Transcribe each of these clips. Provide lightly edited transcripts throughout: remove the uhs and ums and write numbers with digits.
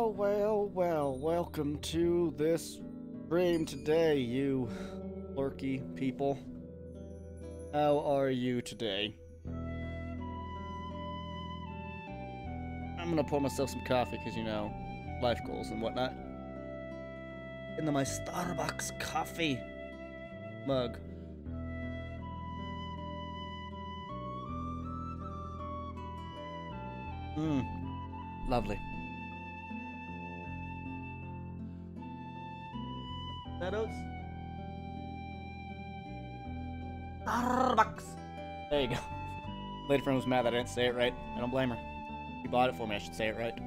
Well, welcome to this stream today, you lurky people. How are you today? I'm gonna pour myself some coffee, because, you know, life goals and whatnot. Into my Starbucks coffee mug. Lovely. Shadows? Starbucks! There you go. Lady friend was mad that I didn't say it right. I don't blame her. She bought it for me, I should say it right.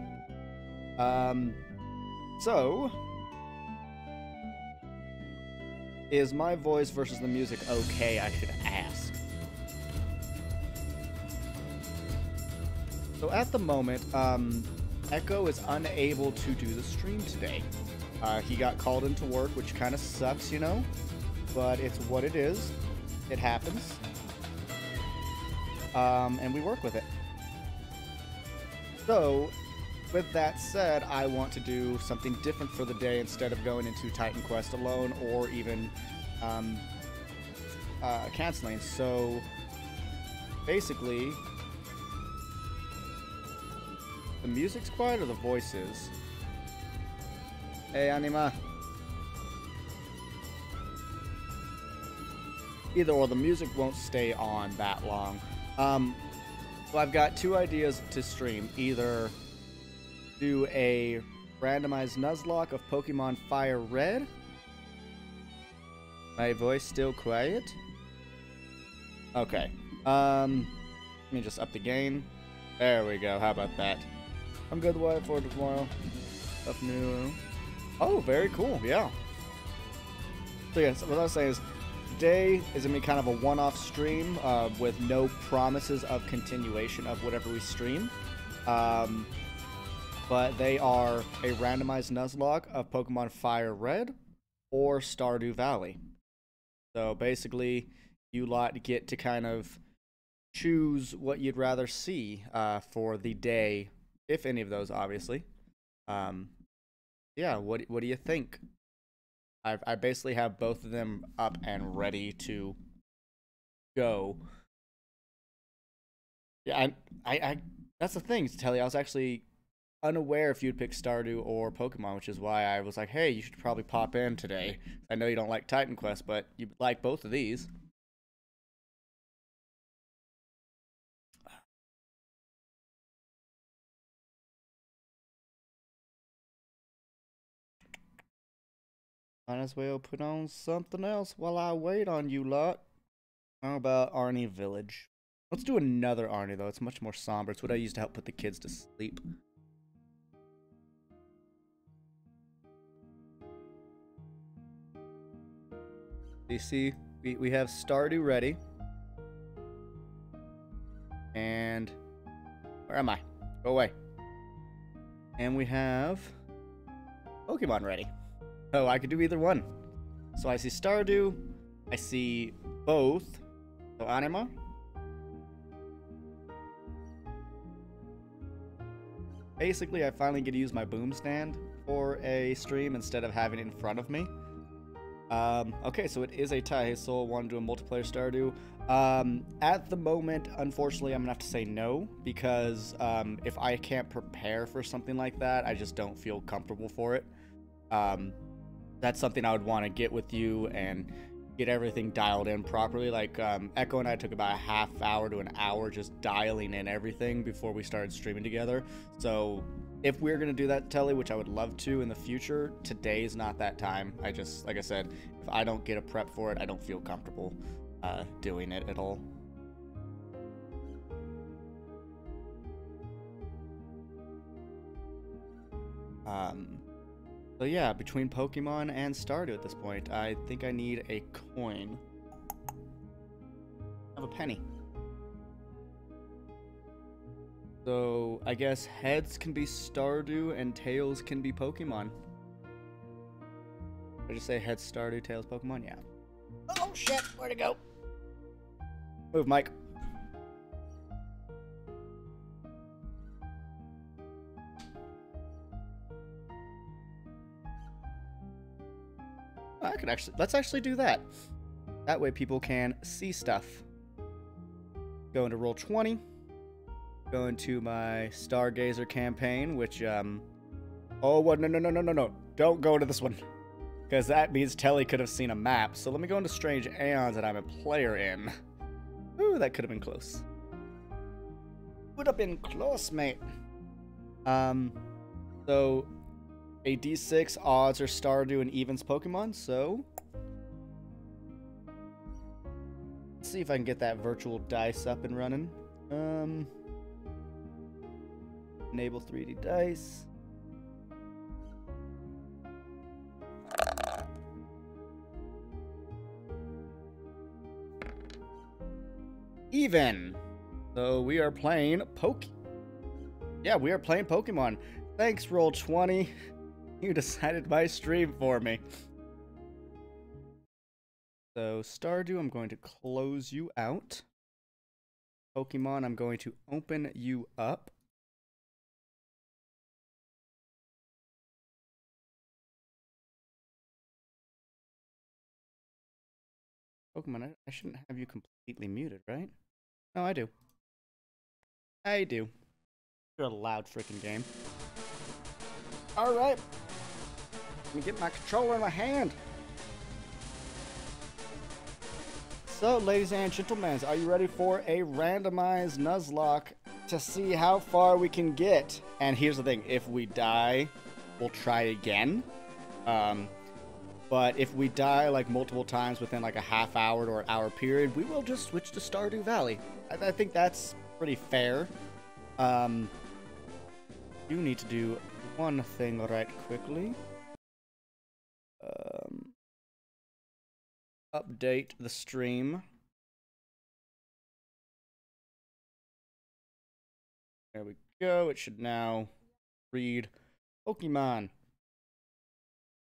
So... Is my voice versus the music okay, I should ask. So at the moment, Echo is unable to do the stream today. He got called into work, which kind of sucks, you know? But it's what it is. It happens. And we work with it. So, with that said, I want to do something different for the day instead of going into Titan Quest alone or even canceling. So, basically, the music's quiet or the voices? Hey, Anima. Either or, the music won't stay on that long. So I've got two ideas to stream. Either do a randomized Nuzlocke of Pokemon Fire Red. My voice still quiet? Okay. Let me just up the gain. There we go. How about that? I'm good. What for tomorrow? Stuff new. Oh, very cool. Yeah. So yeah, so what I was saying is, today is gonna be kind of a one-off stream with no promises of continuation of whatever we stream. But they are a randomized Nuzlocke of Pokemon Fire Red or Stardew Valley. So basically, you lot get to kind of choose what you'd rather see for the day, if any of those, obviously. Yeah, what do you think? I basically have both of them up and ready to go. Yeah, I that's the thing, to tell you, I was actually unaware if you'd pick Stardew or Pokemon, which is why I was like, hey, you should probably pop in today. I know you don't like Titan Quest, but you like both of these. Might as well put on something else while I wait on you lot. How about Arnie Village? Let's do another Arnie, though. It's much more somber. It's what I use to help put the kids to sleep. You see, we have Stardew ready. And where am I? Go away. And we have Pokemon ready. Oh, I could do either one. So I see Stardew. I see both. So Anima. Basically, I finally get to use my boom stand for a stream instead of having it in front of me. Okay, so it is a tie. Hey, Soul, want to do a multiplayer Stardew? At the moment, unfortunately, I'm gonna have to say no, because if I can't prepare for something like that, I just don't feel comfortable for it. That's something I would want to get with you and get everything dialed in properly. Like, Echo and I took about a half hour to an hour just dialing in everything before we started streaming together. So if we're going to do that, Telly, which I would love to in the future, today's not that time. I just, like I said, if I don't get a prep for it, I don't feel comfortable doing it at all. So yeah, between Pokemon and Stardew at this point, I think I need a coin. I have a penny. So I guess heads can be Stardew and tails can be Pokemon. Did I just say heads Stardew, tails Pokemon? Yeah. Oh shit, where'd it go? Move, Mike. I could actually, let's actually do that. That way people can see stuff. Go into roll 20. Go into my Stargazer campaign, which, oh, what? No. Don't go to this one. Because that means Telly could have seen a map. So let me go into Strange Aeons that I'm a player in. Ooh, that could have been close. Would have been close, mate. So a D6 odds are Stardew and evens Pokemon, so let's see if I can get that virtual dice up and running. Enable 3D dice. Even. So we are playing Yeah, we are playing Pokemon. Thanks, Roll20. You decided my stream for me. So, Stardew, I'm going to close you out. Pokemon, I'm going to open you up. Pokemon, I shouldn't have you completely muted, right? No, I do. I do. You're a loud freaking game. Alright. Let me get my controller in my hand. So, ladies and gentlemen, are you ready for a randomized Nuzlocke to see how far we can get? And here's the thing, if we die, we'll try again. But if we die like multiple times within like a half hour or an hour period, we will just switch to Stardew Valley. I think that's pretty fair. You need to do one thing right quickly. Update the stream. There we go. It should now read Pokemon.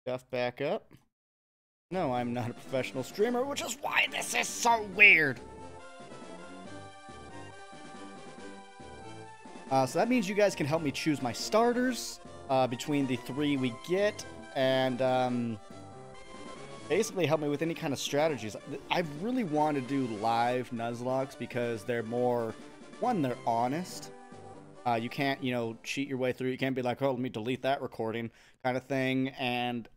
Stuff back up. No, I'm not a professional streamer, which is why this is so weird. So that means you guys can help me choose my starters between the 3 we get, and basically help me with any kind of strategies. I really want to do live Nuzlockes because they're more, one, they're honest. You can't, you know, cheat your way through. You can't be like, oh, let me delete that recording kind of thing. And,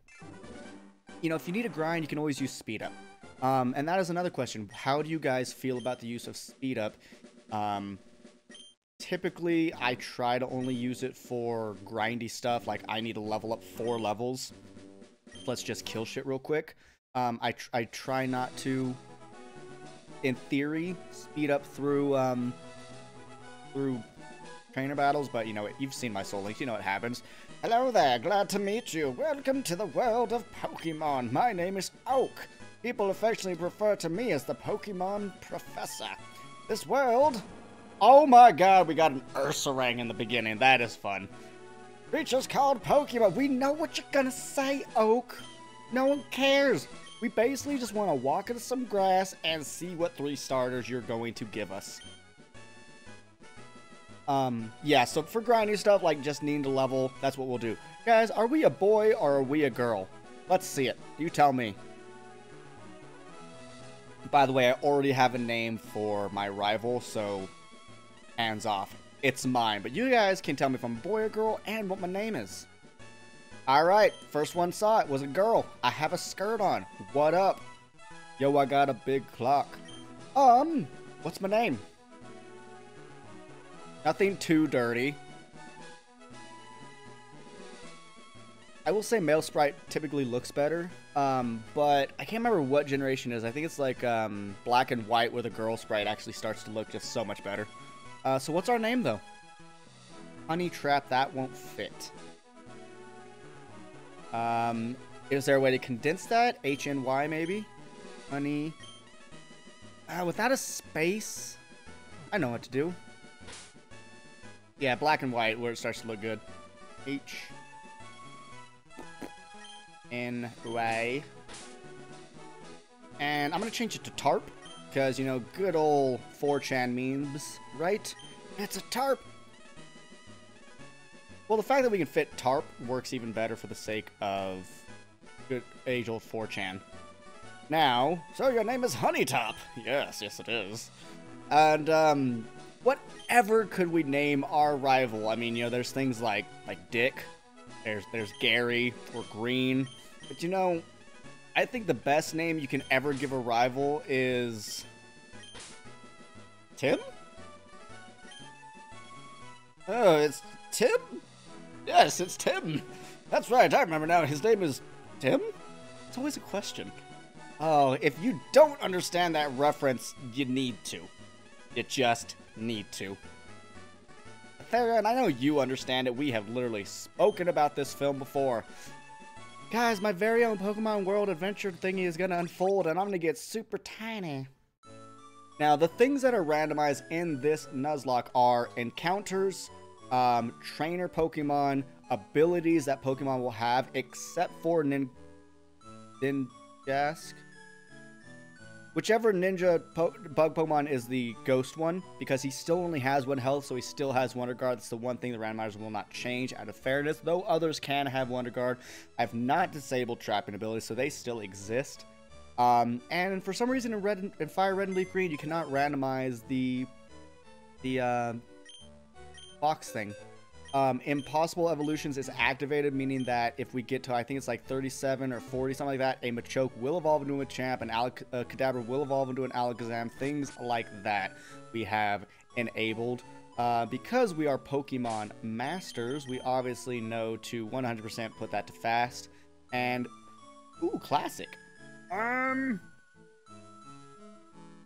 you know, if you need a grind, you can always use speed up. And that is another question. How do you guys feel about the use of speed up? Typically, I try to only use it for grindy stuff, like I need to level up 4 levels. Let's just kill shit real quick. I try not to, in theory, speed up through trainer battles, but you know, you've seen my Soul Links, you know what happens. Hello there, glad to meet you. Welcome to the world of Pokemon. My name is Oak. People affectionately refer to me as the Pokemon Professor. This world... Oh my god, we got an Ursaring in the beginning. That is fun. Creatures called Pokemon. We know what you're gonna say, Oak. No one cares. We basically just want to walk into some grass and see what 3 starters you're going to give us. Yeah, so for grinding stuff, like just needing to level, that's what we'll do. Guys, are we a boy or are we a girl? Let's see it. You tell me. By the way, I already have a name for my rival, so... hands off. It's mine. But you guys can tell me if I'm a boy or girl and what my name is. Alright, first one saw it. Was a girl. I have a skirt on. What up? Yo, I got a big clock. What's my name? Nothing too dirty. I will say male sprite typically looks better. But I can't remember what generation it is. I think it's like black and white where the girl sprite actually starts to look just so much better. So what's our name, though? Honey Trap, that won't fit. Is there a way to condense that? HNY, maybe? Honey. Without a space? I know what to do. Yeah, black and white, where it starts to look good. HNY. And I'm going to change it to Tarp. Because, you know, good old 4chan memes, right? It's a tarp! Well, the fact that we can fit tarp works even better for the sake of good age-old 4chan. Now, so your name is Honeytop. Yes, it is. And, whatever could we name our rival? I mean, you know, there's things like Dick, there's Gary, or Green. But, you know, I think the best name you can ever give a rival is... Tim? Oh, it's Tim? Yes, it's Tim. That's right, I remember now. His name is Tim? It's always a question. Oh, if you don't understand that reference, you need to. You just need to. Thera, and I know you understand it. We have literally spoken about this film before. Guys, my very own Pokemon World Adventure thingy is going to unfold, and I'm going to get super tiny. Now, the things that are randomized in this Nuzlocke are encounters, trainer Pokemon, abilities that Pokemon will have, except for Ninjask. Whichever bug Pokemon is the ghost one, because he still only has 1 health, so he still has Wonder Guard. That's the one thing the randomizers will not change out of fairness, though others can have Wonder Guard. I've not disabled trapping abilities, so they still exist. And for some reason in Fire Red and Leaf Green, you cannot randomize the box thing. Impossible Evolutions is activated, meaning that if we get to, I think it's like 37 or 40, something like that, a Machoke will evolve into a Machamp, a Kadabra will evolve into an Alakazam, things like that we have enabled. Because we are Pokemon Masters, we obviously know to 100% put that to fast. And, ooh, Classic.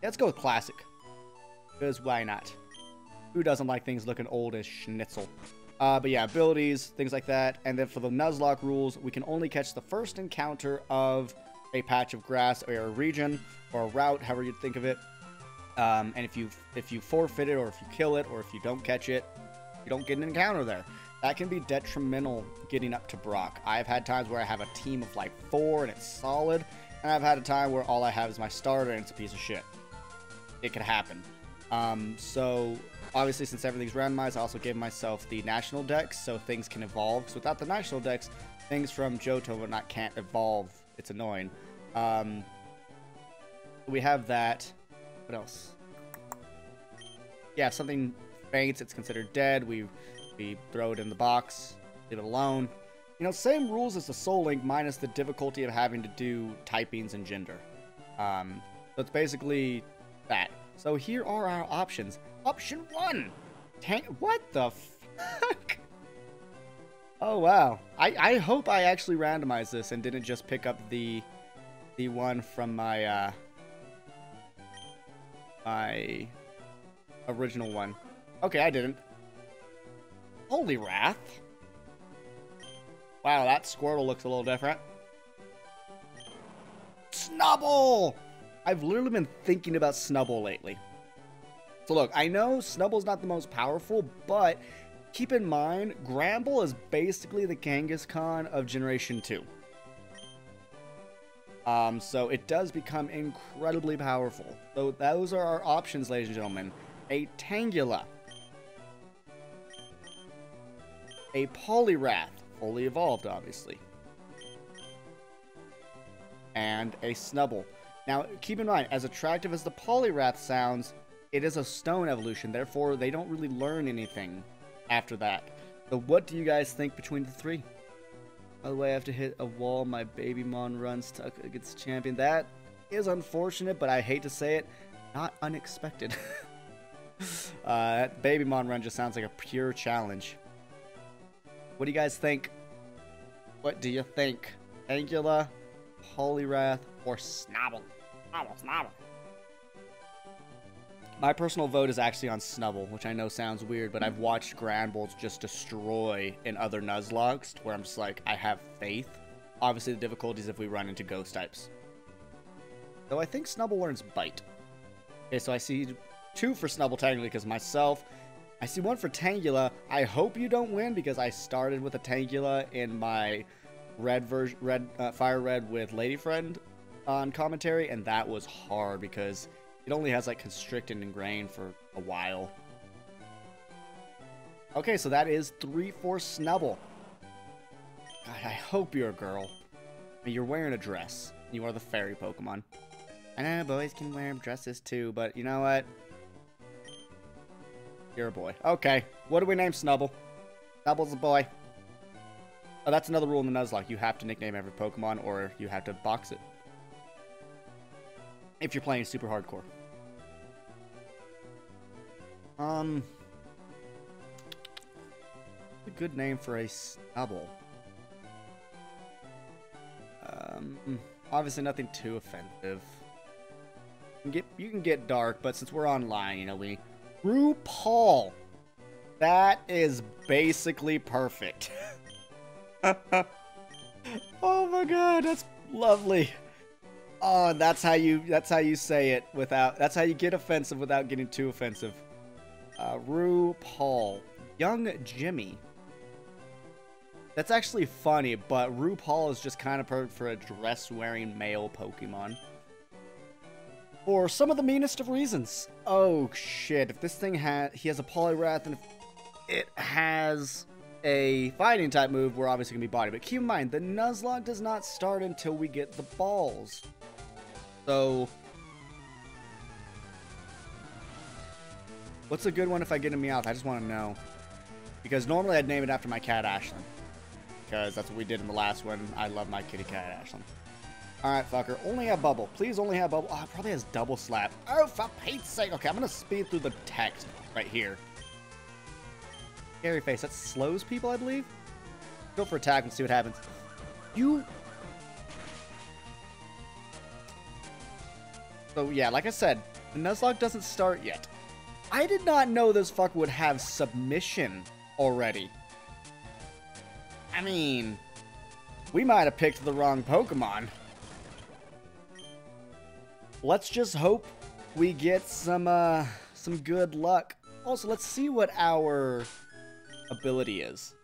Let's go with Classic. Because why not? Who doesn't like things looking old as schnitzel? But yeah, abilities, things like that. And then for the Nuzlocke rules, we can only catch the first encounter of a patch of grass or a region or a route, however you think of it. And if you forfeit it, or if you kill it, or if you don't catch it, you don't get an encounter there. That can be detrimental getting up to Brock. I've had times where I have a team of like 4 and it's solid, and I've had a time where all I have is my starter and it's a piece of shit. It could happen. So obviously, since everything's randomized, I also gave myself the national dex, so things can evolve. So without the national dex, things from Johto can't evolve. It's annoying. We have that. What else? Yeah, if something faints, it's considered dead. We throw it in the box, leave it alone. You know, same rules as the Soul Link, minus the difficulty of having to do typings and gender. So it's basically that. So here are our options. Option 1! What the fuck? Oh, wow. I hope I actually randomized this and didn't just pick up the one from my, my original one. Okay, I didn't. Holy Wrath. Wow, that Squirtle looks a little different. Snubble! I've literally been thinking about Snubble lately. So look, I know Snubble's not the most powerful, but keep in mind, Gramble is basically the Kangaskhan of Generation 2. So it does become incredibly powerful. So those are our options, ladies and gentlemen. A Tangela. A Poliwrath, fully evolved, obviously. And a Snubble. Now, keep in mind, as attractive as the Poliwrath sounds, it is a stone evolution, therefore they don't really learn anything after that. So what do you guys think between the three? By the way, I have to hit a wall. My Babymon run stuck against champion. That is unfortunate, but I hate to say it, not unexpected. That Babymon run just sounds like a pure challenge. What do you guys think? What do you think? Angula, Poliwrath, or Snubble? Snubble. My personal vote is actually on Snubble, which I know sounds weird, but I've watched Granbull just destroy in other Nuzlockes, where I'm just like, I have faith. Obviously, the difficulty is if we run into ghost types. Though I think Snubble learns Bite. Okay, so I see 2 for Snubble technically, because myself. I see 1 for Tangela. I hope you don't win, because I started with a Tangela in my Fire Red with Lady Friend on commentary, and that was hard, because it only has like Constrict and Ingrain for a while. Okay, so that is 3 for Snubble. God, I hope you're a girl. You're wearing a dress. You are the fairy Pokemon. I know boys can wear dresses too, but you know what? You're a boy. Okay, what do we name Snubble? Snubble's a boy. Oh, that's another rule in the Nuzlocke. You have to nickname every Pokemon, or you have to box it. If you're playing super hardcore. A good name for a Snubble. Obviously nothing too offensive. You can get dark, but since we're online, you know, RuPaul. That is basically perfect. Oh my god, that's lovely. Oh, that's how you say it without, that's how you get offensive without getting too offensive. RuPaul. Young Jimmy. That's actually funny, but RuPaul is just kind of perfect for a dress-wearing male Pokemon. For some of the meanest of reasons. Oh, shit. If this thing he has a Poliwrath, and if it has a fighting type move, we're obviously going to be body. But keep in mind, the Nuzlocke does not start until we get the balls. So, what's a good one if I get a Meowth? I just want to know. Because normally I'd name it after my cat, Ashlyn. Because that's what we did in the last one. I love my kitty cat, Ashlyn. Alright, fucker. Only have Bubble. Please only have Bubble. Oh, it probably has Double Slap. Oh, for Pete's sake. Okay, I'm going to speed through the text right here. Scary Face. That slows people, I believe. Go for attack and see what happens. So, yeah, like I said, the Nuzlocke doesn't start yet. I did not know this fucker would have Submission already. I mean, we might have picked the wrong Pokemon. Let's just hope we get some good luck. Also, let's see what our ability is.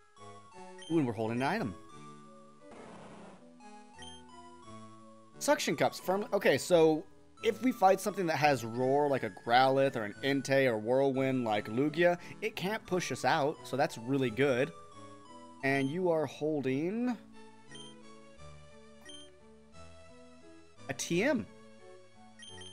Ooh, and we're holding an item. Suction Cups. Firmly. Okay, so if we fight something that has Roar, like a Growlithe, or an Entei, or Whirlwind, like Lugia, it can't push us out, so that's really good. And you are holding a TM.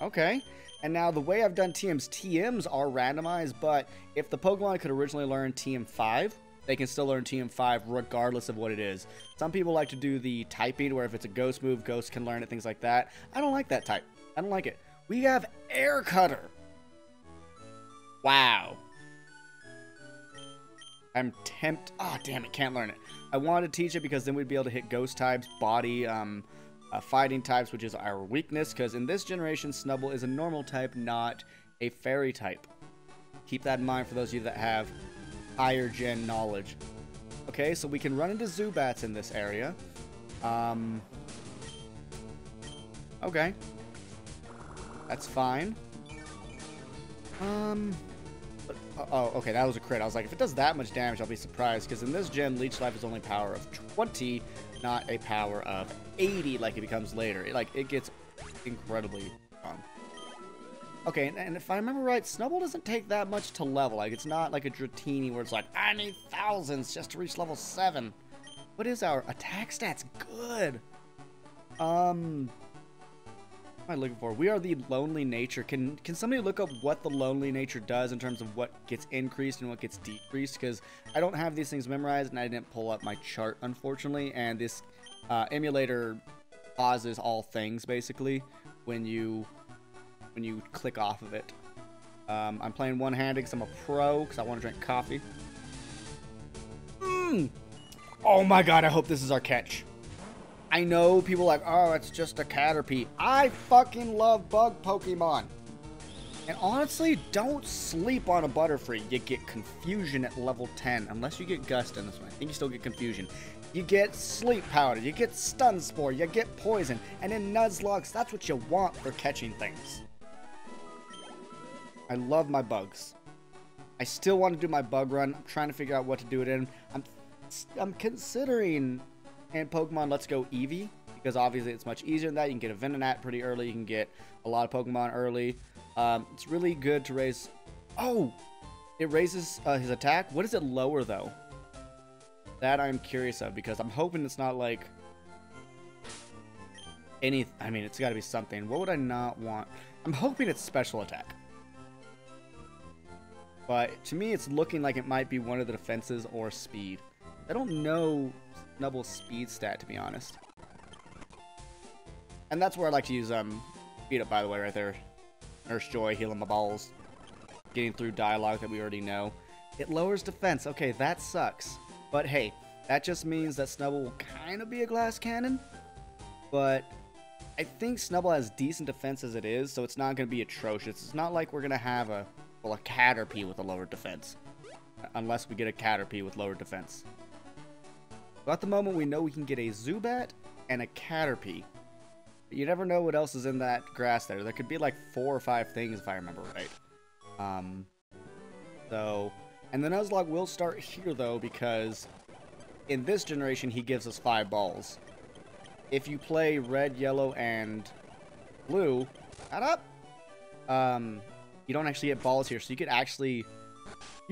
Okay. And now the way I've done TMs are randomized, but if the Pokemon could originally learn TM5, they can still learn TM5 regardless of what it is. Some people like to do the typing where if it's a ghost move, ghosts can learn it, things like that. I don't like that type. I don't like it. We have Air Cutter. Wow. I'm tempted. Oh, damn it. Can't learn it. I wanted to teach it because then we'd be able to hit ghost types, body, fighting types, which is our weakness. Because in this generation, Snubble is a normal type, not a fairy type. Keep that in mind for those of you that have higher gen knowledge. Okay, so we can run into Zubats in this area. Okay. That's fine. Oh, okay, that was a crit. I was like, if it does that much damage, I'll be surprised. Because in this gen, Leech Life is only power of 20, not a power of 80 like it becomes later. It gets incredibly strong. Okay, and if I remember right, Snubble doesn't take that much to level. Like, it's not like a Dratini where it's like, I need thousands just to reach level 7. What is our attack stats? Good. What am I looking for? We are the Lonely Nature. Can somebody look up what the Lonely Nature does in terms of what gets increased and what gets decreased? Because I don't have these things memorized, and I didn't pull up my chart, unfortunately. And this emulator pauses all things, basically, when you click off of it. I'm playing one-handed because I'm a pro, because I want to drink coffee. Oh my god, I hope this is our catch. I know people are like, oh, it's just a Caterpie. I fucking love bug Pokemon. And honestly, don't sleep on a Butterfree. You get Confusion at level 10. Unless you get Gust in this one. I think you still get Confusion. You get Sleep Powder. You get Stun Spore. You get Poison. And in Nuzlocke, that's what you want for catching things. I love my bugs. I still want to do my bug run. I'm trying to figure out what to do it in. I'm considering... And Pokemon Let's Go Eevee, because obviously it's much easier than that. You can get a Venonat pretty early. You can get a lot of Pokemon early. It's really good to raise... Oh! It raises his attack. What does it lower, though? That I'm curious of, because I'm hoping it's not like... I mean, it's got to be something. What would I not want? I'm hoping it's special attack. But to me, it's looking like it might be one of the defenses or speed. I don't know Snubble's speed stat, to be honest. And that's where I like to use Beat Up, by the way, right there. Nurse Joy, healing my balls. Getting through dialogue that we already know. It lowers defense. Okay, that sucks. But hey, that just means that Snubble will kind of be a glass cannon. But I think Snubble has decent defense as it is, so it's not going to be atrocious. It's not like we're going to have a Caterpie with a lower defense. Unless we get a Caterpie with lower defense. So at the moment, we know we can get a Zubat and a Caterpie. But you never know what else is in that grass there. There could be like 4 or 5 things if I remember right. And the Nuzlocke will start here though, because in this generation he gives us 5 balls. If you play red, yellow, and blue, shut up. You don't actually get balls here, so you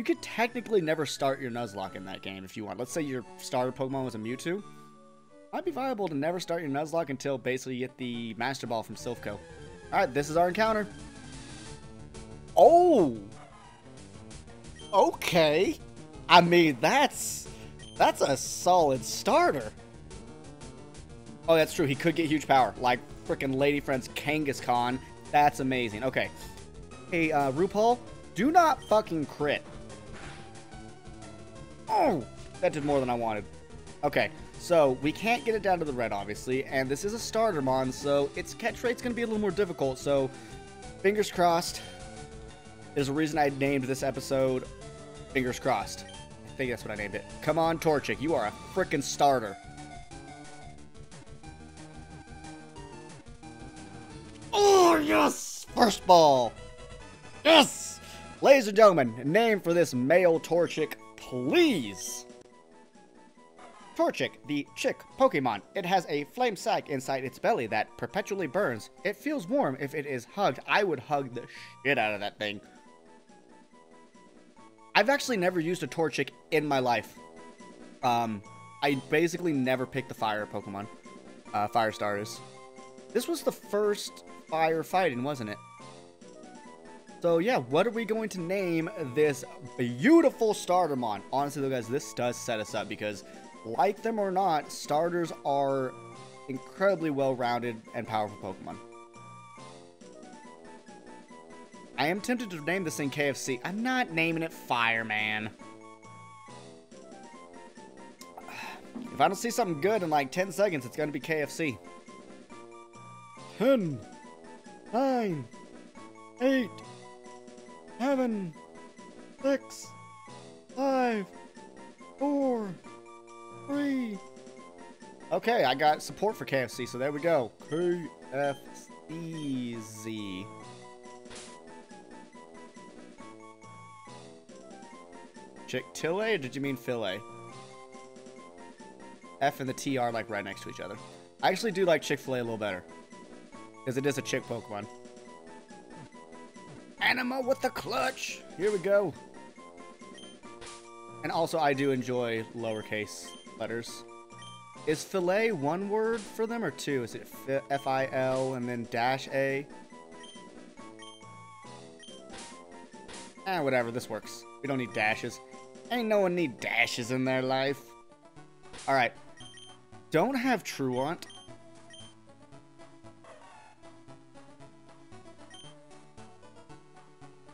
could technically never start your Nuzlocke in that game if you want. Let's say your starter Pokemon was a Mewtwo. Might be viable to never start your Nuzlocke until basically you get the Master Ball from Silph.Co. Alright, this is our encounter. Oh! Okay. I mean, that's a solid starter. Oh, that's true. He could get huge power. Like freaking Lady Friend's Kangaskhan. That's amazing. Okay. Hey, RuPaul, do not fucking crit. Oh! That did more than I wanted. Okay. So, we can't get it down to the red, obviously, and this is a starter mon, so its catch rate's going to be a little more difficult, so fingers crossed. There's a reason I named this episode Fingers Crossed. I think that's what I named it. Come on, Torchic, you are a frickin' starter. Oh, yes! First ball! Yes! Ladies and gentlemen, name for this male Torchic, please! Torchic, the chick Pokemon. It has a flame sac inside its belly that perpetually burns. It feels warm if it is hugged. I would hug the shit out of that thing. I've actually never used a Torchic in my life. I basically never picked the fire Pokemon. Fire starters. This was the first fire fighting, wasn't it? So yeah, what are we going to name this beautiful Startermon? Honestly though guys, this does set us up because like them or not, starters are incredibly well-rounded and powerful Pokemon. I am tempted to name this thing KFC. I'm not naming it Fireman. If I don't see something good in like 10 seconds, it's going to be KFC. 10, 9, 8, 7, 6, 5, 4, 3. Okay, I got support for KFC, so there we go. KFC. Chick-fil-A, or did you mean filet? F and the T are like right next to each other. I actually do like Chick-fil-A a little better, because it is a chick Pokemon. Anima with the clutch. Here we go. And also, I do enjoy lowercase letters. Is filet one word for them or two? Is it F-I-L and then dash A? Whatever, this works. We don't need dashes. Ain't no one need dashes in their life. Alright. Don't have Truant.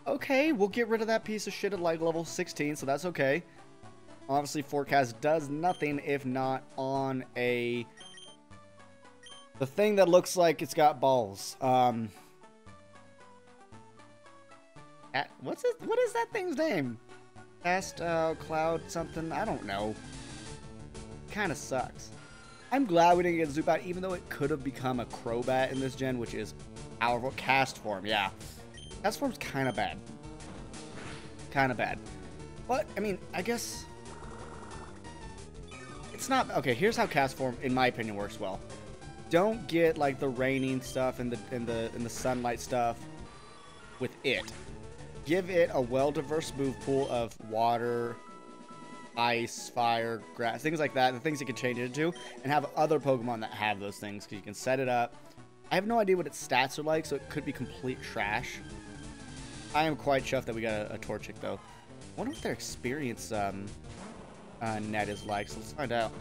Okay, we'll get rid of that piece of shit at like level 16, so that's okay. Obviously, Forecast does nothing if not on the thing that looks like it's got balls. What is that thing's name? Cloud something? I don't know. Kinda sucks. I'm glad we didn't get Zubat, even though it could have become a Crobat in this gen, which is powerful. Cast form, yeah. Cast form's kinda bad. Kinda bad. But, I mean, I guess it's not okay. Here's how cast form, in my opinion, works well. Don't get like the raining stuff and the sunlight stuff with it. Give it a well-diverse move pool of water, ice, fire, grass, things like that, the things you can change it into, and have other Pokemon that have those things, because you can set it up. I have no idea what its stats are like, so it could be complete trash. I am quite chuffed that we got a Torchic, though. I wonder what their experience net is like, so let's find out.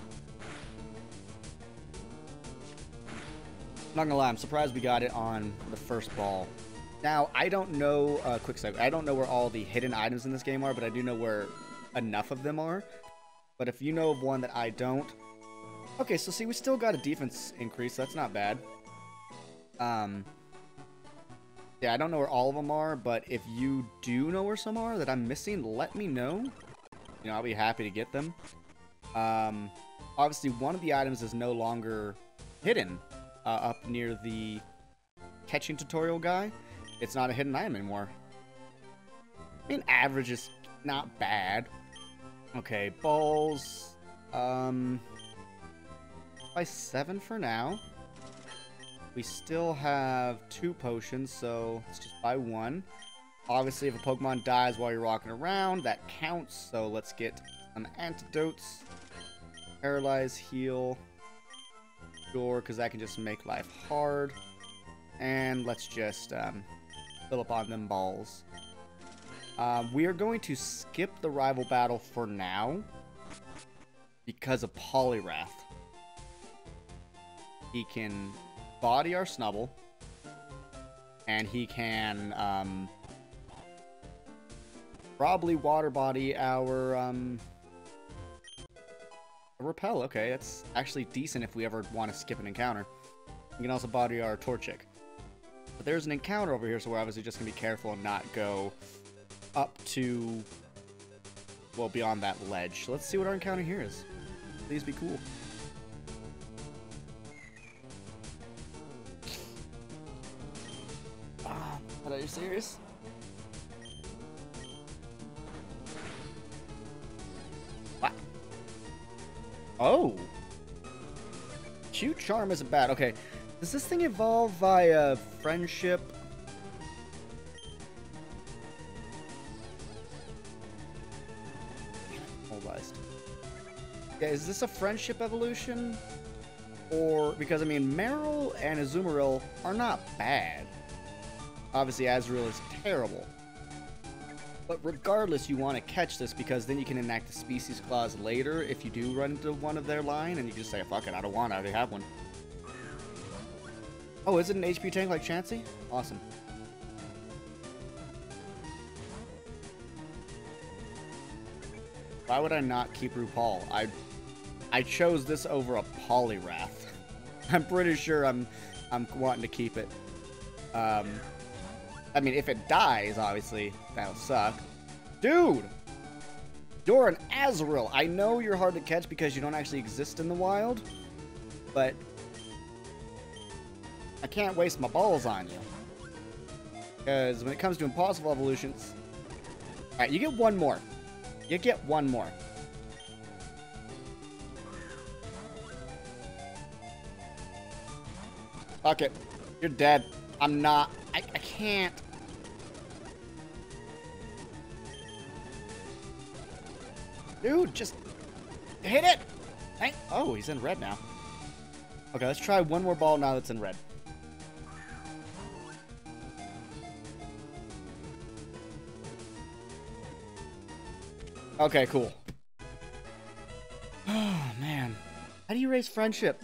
Not gonna lie, I'm surprised we got it on the first ball. Now, I don't know, quick segue, I don't know where all the hidden items in this game are, but I do know where enough of them are. But if you know of one that I don't... Okay, so see, we still got a defense increase, so that's not bad. Yeah, I don't know where all of them are, but if you do know where some are that I'm missing, let me know. You know, I'll be happy to get them. Obviously, one of the items is no longer hidden up near the catching tutorial guy. It's not a hidden item anymore. I mean, average is not bad. Okay, balls. By 7 for now. We still have 2 potions, so let's just buy 1. Obviously, if a Pokemon dies while you're walking around, that counts. So let's get some antidotes. Paralyze, heal. Sure, because that can just make life hard. And let's just fill up on them balls. We are going to skip the rival battle for now because of Poliwrath. He can body our Snubble, and he can probably water body our Repel. Okay, that's actually decent if we ever want to skip an encounter. You can also body our Torchic. But there's an encounter over here, so we're obviously just going to be careful and not go up to, well, beyond that ledge. So let's see what our encounter here is. Please be cool. Are you serious? What? Oh! Cute Charm isn't bad. Okay. Does this thing evolve via friendship? Mobilized. Yeah, is this a friendship evolution? Or, because I mean, Meryl and Azumarill are not bad. Obviously, Azurill is terrible. But regardless, you want to catch this because then you can enact the Species Clause later if you do run into one of their line, and you just say, fuck it, I don't want it, I already have one. Oh, is it an HP tank like Chansey? Awesome. Why would I not keep RuPaul? I chose this over a Poliwrath. I'm pretty sure I'm wanting to keep it. I mean, if it dies, obviously, that'll suck. Dude! You're an Azurill. I know you're hard to catch because you don't actually exist in the wild, but I can't waste my balls on you. Because when it comes to impossible evolutions... Alright, you get one more. You get one more. Fuck it. You're dead. I'm not... I can't. Dude, just hit it. Oh, he's in red now. Okay, let's try one more ball now that's in red. Okay, cool. Oh, man. How do you raise friendship?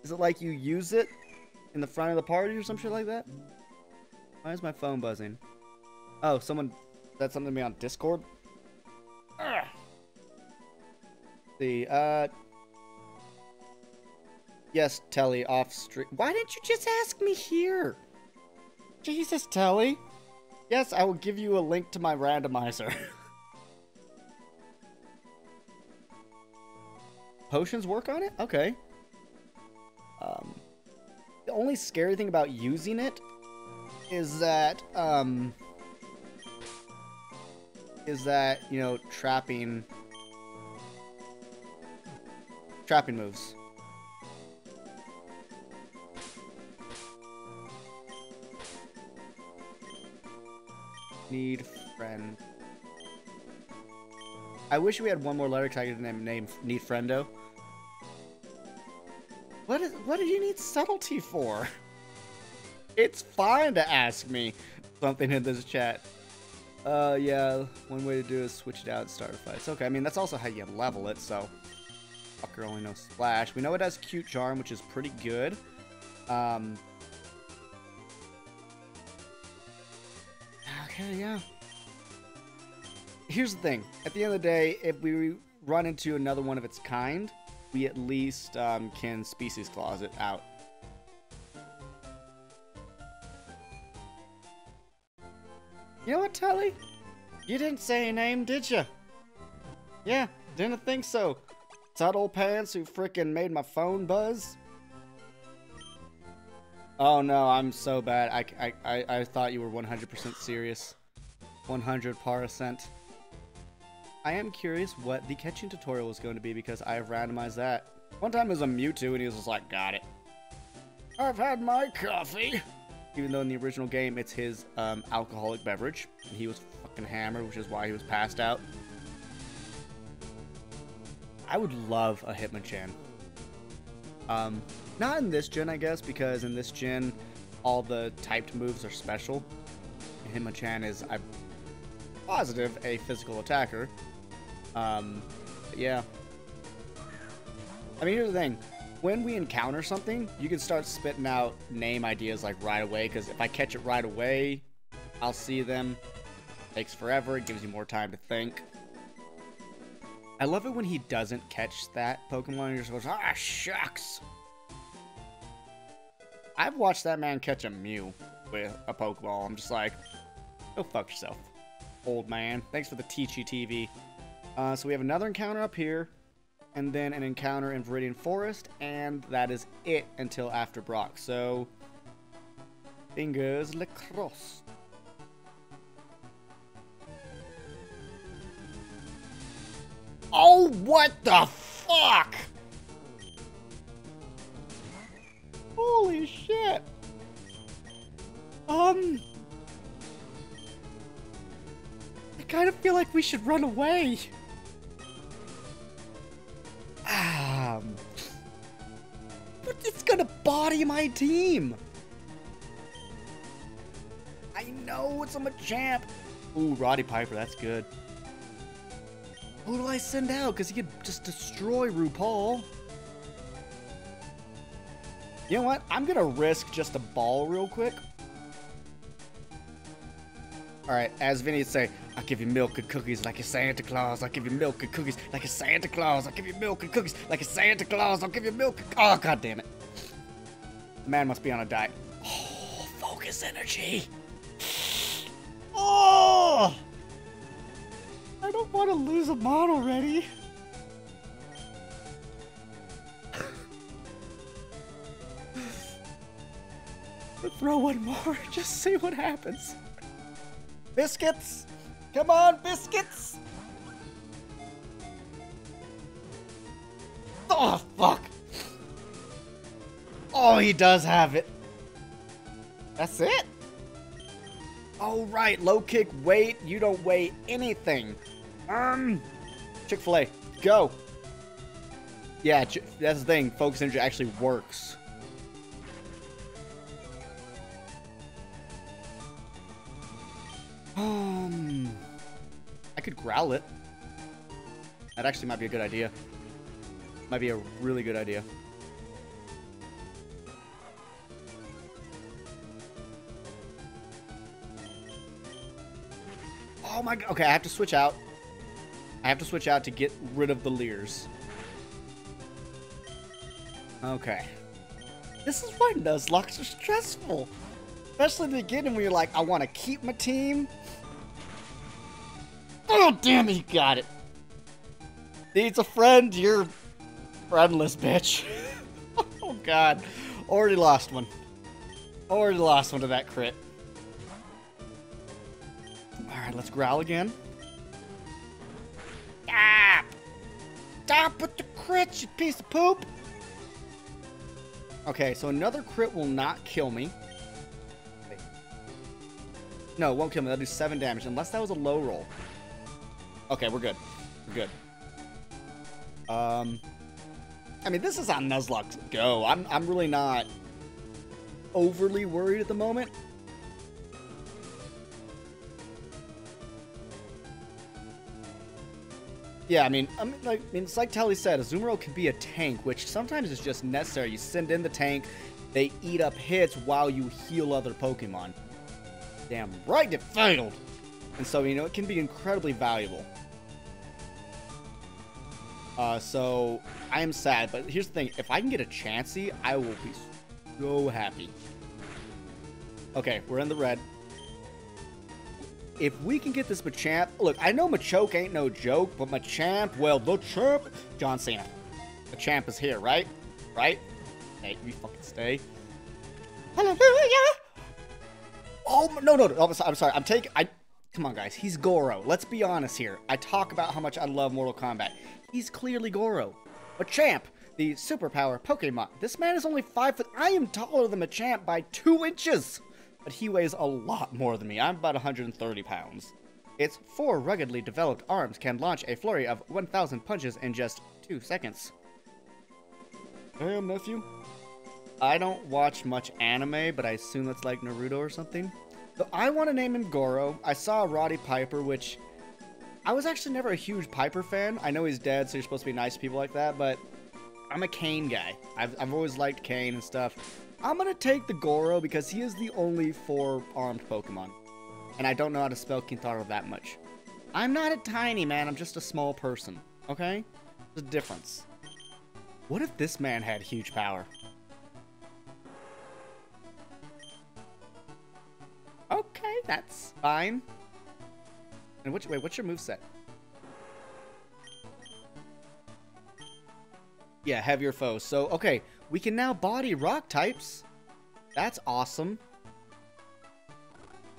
Is it like you use it in the front of the party or some shit like that? Why is my phone buzzing? Oh, someone said something to me on Discord? Ugh. See, yes, Telly, off stream. Why didn't you just ask me here? Jesus, Telly. Yes, I will give you a link to my randomizer. Potions work on it? Okay. The only scary thing about using it is that, you know, trapping moves. Need friend. I wish we had one more letter because I could need Friendo. What do you need subtlety for? It's fine to ask me something in this chat. Yeah, one way to do it is switch it out and start a fight. It's okay. I mean, that's also how you level it, so. Fucker only knows Splash. We know it has Cute Charm, which is pretty good. Okay, yeah. Here's the thing. At the end of the day, if we run into another one of its kind, we at least can Species Clause it out. You know what, Tully? You didn't say a name, did you? Yeah, didn't think so. Subtle Pants who frickin' made my phone buzz. Oh no, I'm so bad. I thought you were 100% serious. 100%. I am curious what the catching tutorial is going to be because I have randomized that. One time it was a Mewtwo and he was just like, got it. I've had my coffee. Even though in the original game it's his alcoholic beverage. And he was fucking hammered, which is why he was passed out. I would love a Hitmonchan. Not in this gen, I guess, because in this gen, all the typed moves are special. Hitmonchan is, I'm positive, a physical attacker. Yeah. I mean, here's the thing. When we encounter something, you can start spitting out name ideas like right away, because if I catch it right away, I'll see them. Takes forever, it gives you more time to think. I love it when he doesn't catch that Pokemon and he just goes, ah, shucks. I've watched that man catch a Mew with a Pokeball. I'm just like, go fuck yourself, old man. Thanks for the Teachy TV. So we have another encounter up here, and then an encounter in Viridian Forest, and that is it until after Brock. So, fingers crossed. Oh, what the fuck? Holy shit. I kind of feel like we should run away. But it's gonna body my team. I know it's a Machamp. Ooh, Roddy Piper, that's good. Who do I send out? Because he could just destroy RuPaul. You know what? I'm going to risk just a ball real quick. Alright, as Vinny would say, I'll give you milk and cookies like a Santa Claus. I'll give you milk and cookies like a Santa Claus. I'll give you milk and cookies like a Santa Claus. I'll give you milk and... Oh, god damn it. The man must be on a diet. Oh, focus energy. Oh! I don't want to lose a mon already. But throw one more, just see what happens. Biscuits! Come on, biscuits! Oh, fuck! Oh, he does have it. That's it? Oh, right, low kick, wait, you don't weigh anything. Chick-fil-A, go. Yeah, that's the thing, focus energy actually works. I could growl it. That actually might be a good idea. Might be a really good idea. Oh my god. Okay, I have to switch out. I have to switch out to get rid of the Leers. Okay. This is why Nuzlocks are stressful. Especially in the beginning when you're like, I want to keep my team. Oh, damn it, you got it. Needs a friend, you're friendless, bitch. Oh, God. Already lost one. Already lost one to that crit. Alright, let's growl again. Stop! Stop with the crit, you piece of poop! Okay, so another crit will not kill me. No, it won't kill me. That'll do 7 damage, unless that was a low roll. Okay, we're good. Good. I mean, this is on Nuzlocke's go. I'm really not overly worried at the moment. Yeah, I mean, it's like Telly said, Azumarill can be a tank, which sometimes is just necessary. You send in the tank, they eat up hits while you heal other Pokemon. Damn right it failed! And so, you know, it can be incredibly valuable. So, I am sad, but here's the thing. If I can get a Chansey, I will be so happy. Okay, we're in the red. If we can get this Machamp... Look, I know Machoke ain't no joke, but Machamp, well, the champ... John Cena. Machamp is here, right? Right? Hey, you fucking stay. Hallelujah! Oh, no. Oh, I'm sorry. Come on, guys. He's Goro. Let's be honest here. I talk about how much I love Mortal Kombat. He's clearly Goro. Machamp, the superpower Pokemon. This man is only 5 foot. I am taller than Machamp by 2 inches. But he weighs a lot more than me. I'm about 130 pounds. Its 4 ruggedly developed arms can launch a flurry of 1,000 punches in just 2 seconds. Damn, nephew. I don't watch much anime, but I assume that's like Naruto or something. So I want to name him Goro. I saw Roddy Piper, which... I was actually never a huge Piper fan. I know he's dead, so you're supposed to be nice to people like that, but... I'm a Kane guy. I've always liked Kane and stuff. I'm gonna take the Goro because he is the only 4-armed Pokemon. And I don't know how to spell Kintaro that much. I'm not a tiny man, I'm just a small person. Okay? There's a difference. What if this man had huge power? Okay, that's fine. And wait, what's your moveset? Yeah, heavier foes. So, okay, we can now body rock types. That's awesome.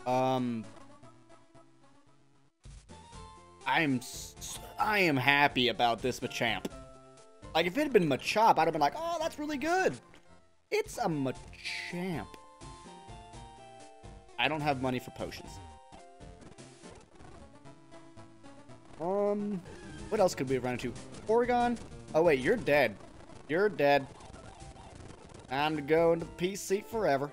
I am happy about this Machamp. Like, if it had been Machop, I'd have been like, oh, that's really good. It's a Machamp. I don't have money for potions. What else could we have run into? Oregon? Oh, wait, you're dead. You're dead. Time to go into the peace seat forever.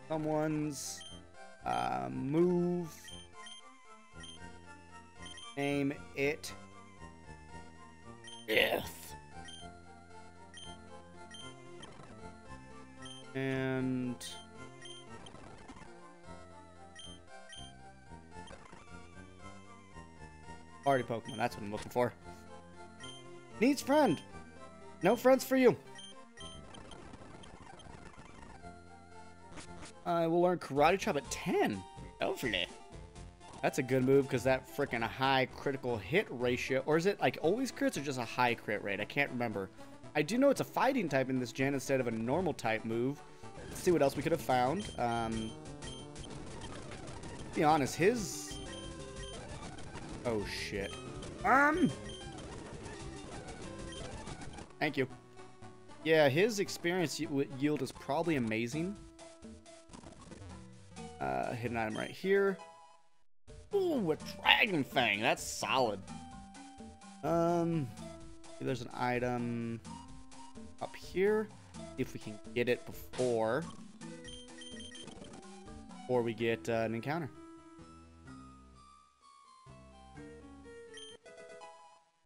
Someone's move. Name it If. And party Pokemon, that's what I'm looking for. Needs friend. No friends for you. I will learn Karate Chop at 10. Hopefully. That's a good move because that freaking high critical hit ratio. Or is it like always crits or just a high crit rate? I can't remember. I do know it's a fighting type in this gen instead of a normal type move. Let's see what else we could have found. To be honest, his... Oh, shit. Thank you. Yeah, his experience yield is probably amazing. Hidden item right here. Ooh, a Dragon Fang. That's solid. There's an item up here. See if we can get it before we get an encounter.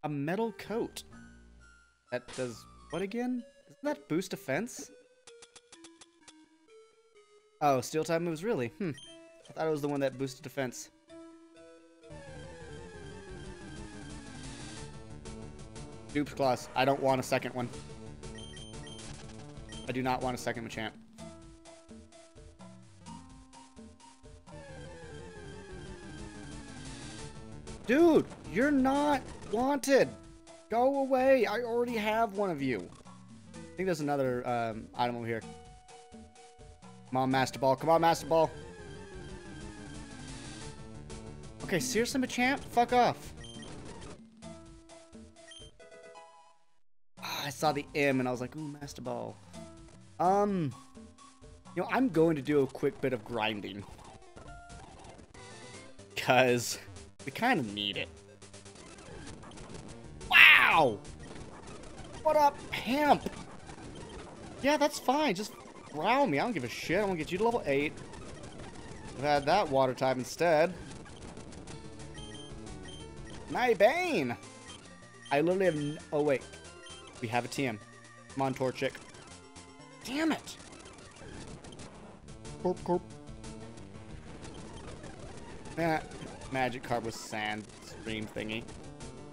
A metal coat. That does what again? Doesn't that boost defense? Oh, steel type moves, really? I thought it was the one that boosted defense. Dupes Claws. I don't want a second one. I do not want a second Machamp. Dude, you're not wanted. Go away. I already have one of you. I think there's another item over here. Come on, Master Ball. Come on, Master Ball. Okay, seriously, Machamp? Fuck off. I saw the M and I was like, ooh, Master Ball. You know, I'm going to do a quick bit of grinding. because we kind of need it. Wow! What up, pimp? Yeah, that's fine. Just growl me. I don't give a shit. I want to get you to level 8. I've had that water type instead. My Bane! I literally have oh, wait. We have a TM. Come on, Torchic. Damn it! Corp, corp. Nah, magic card with sand stream thingy.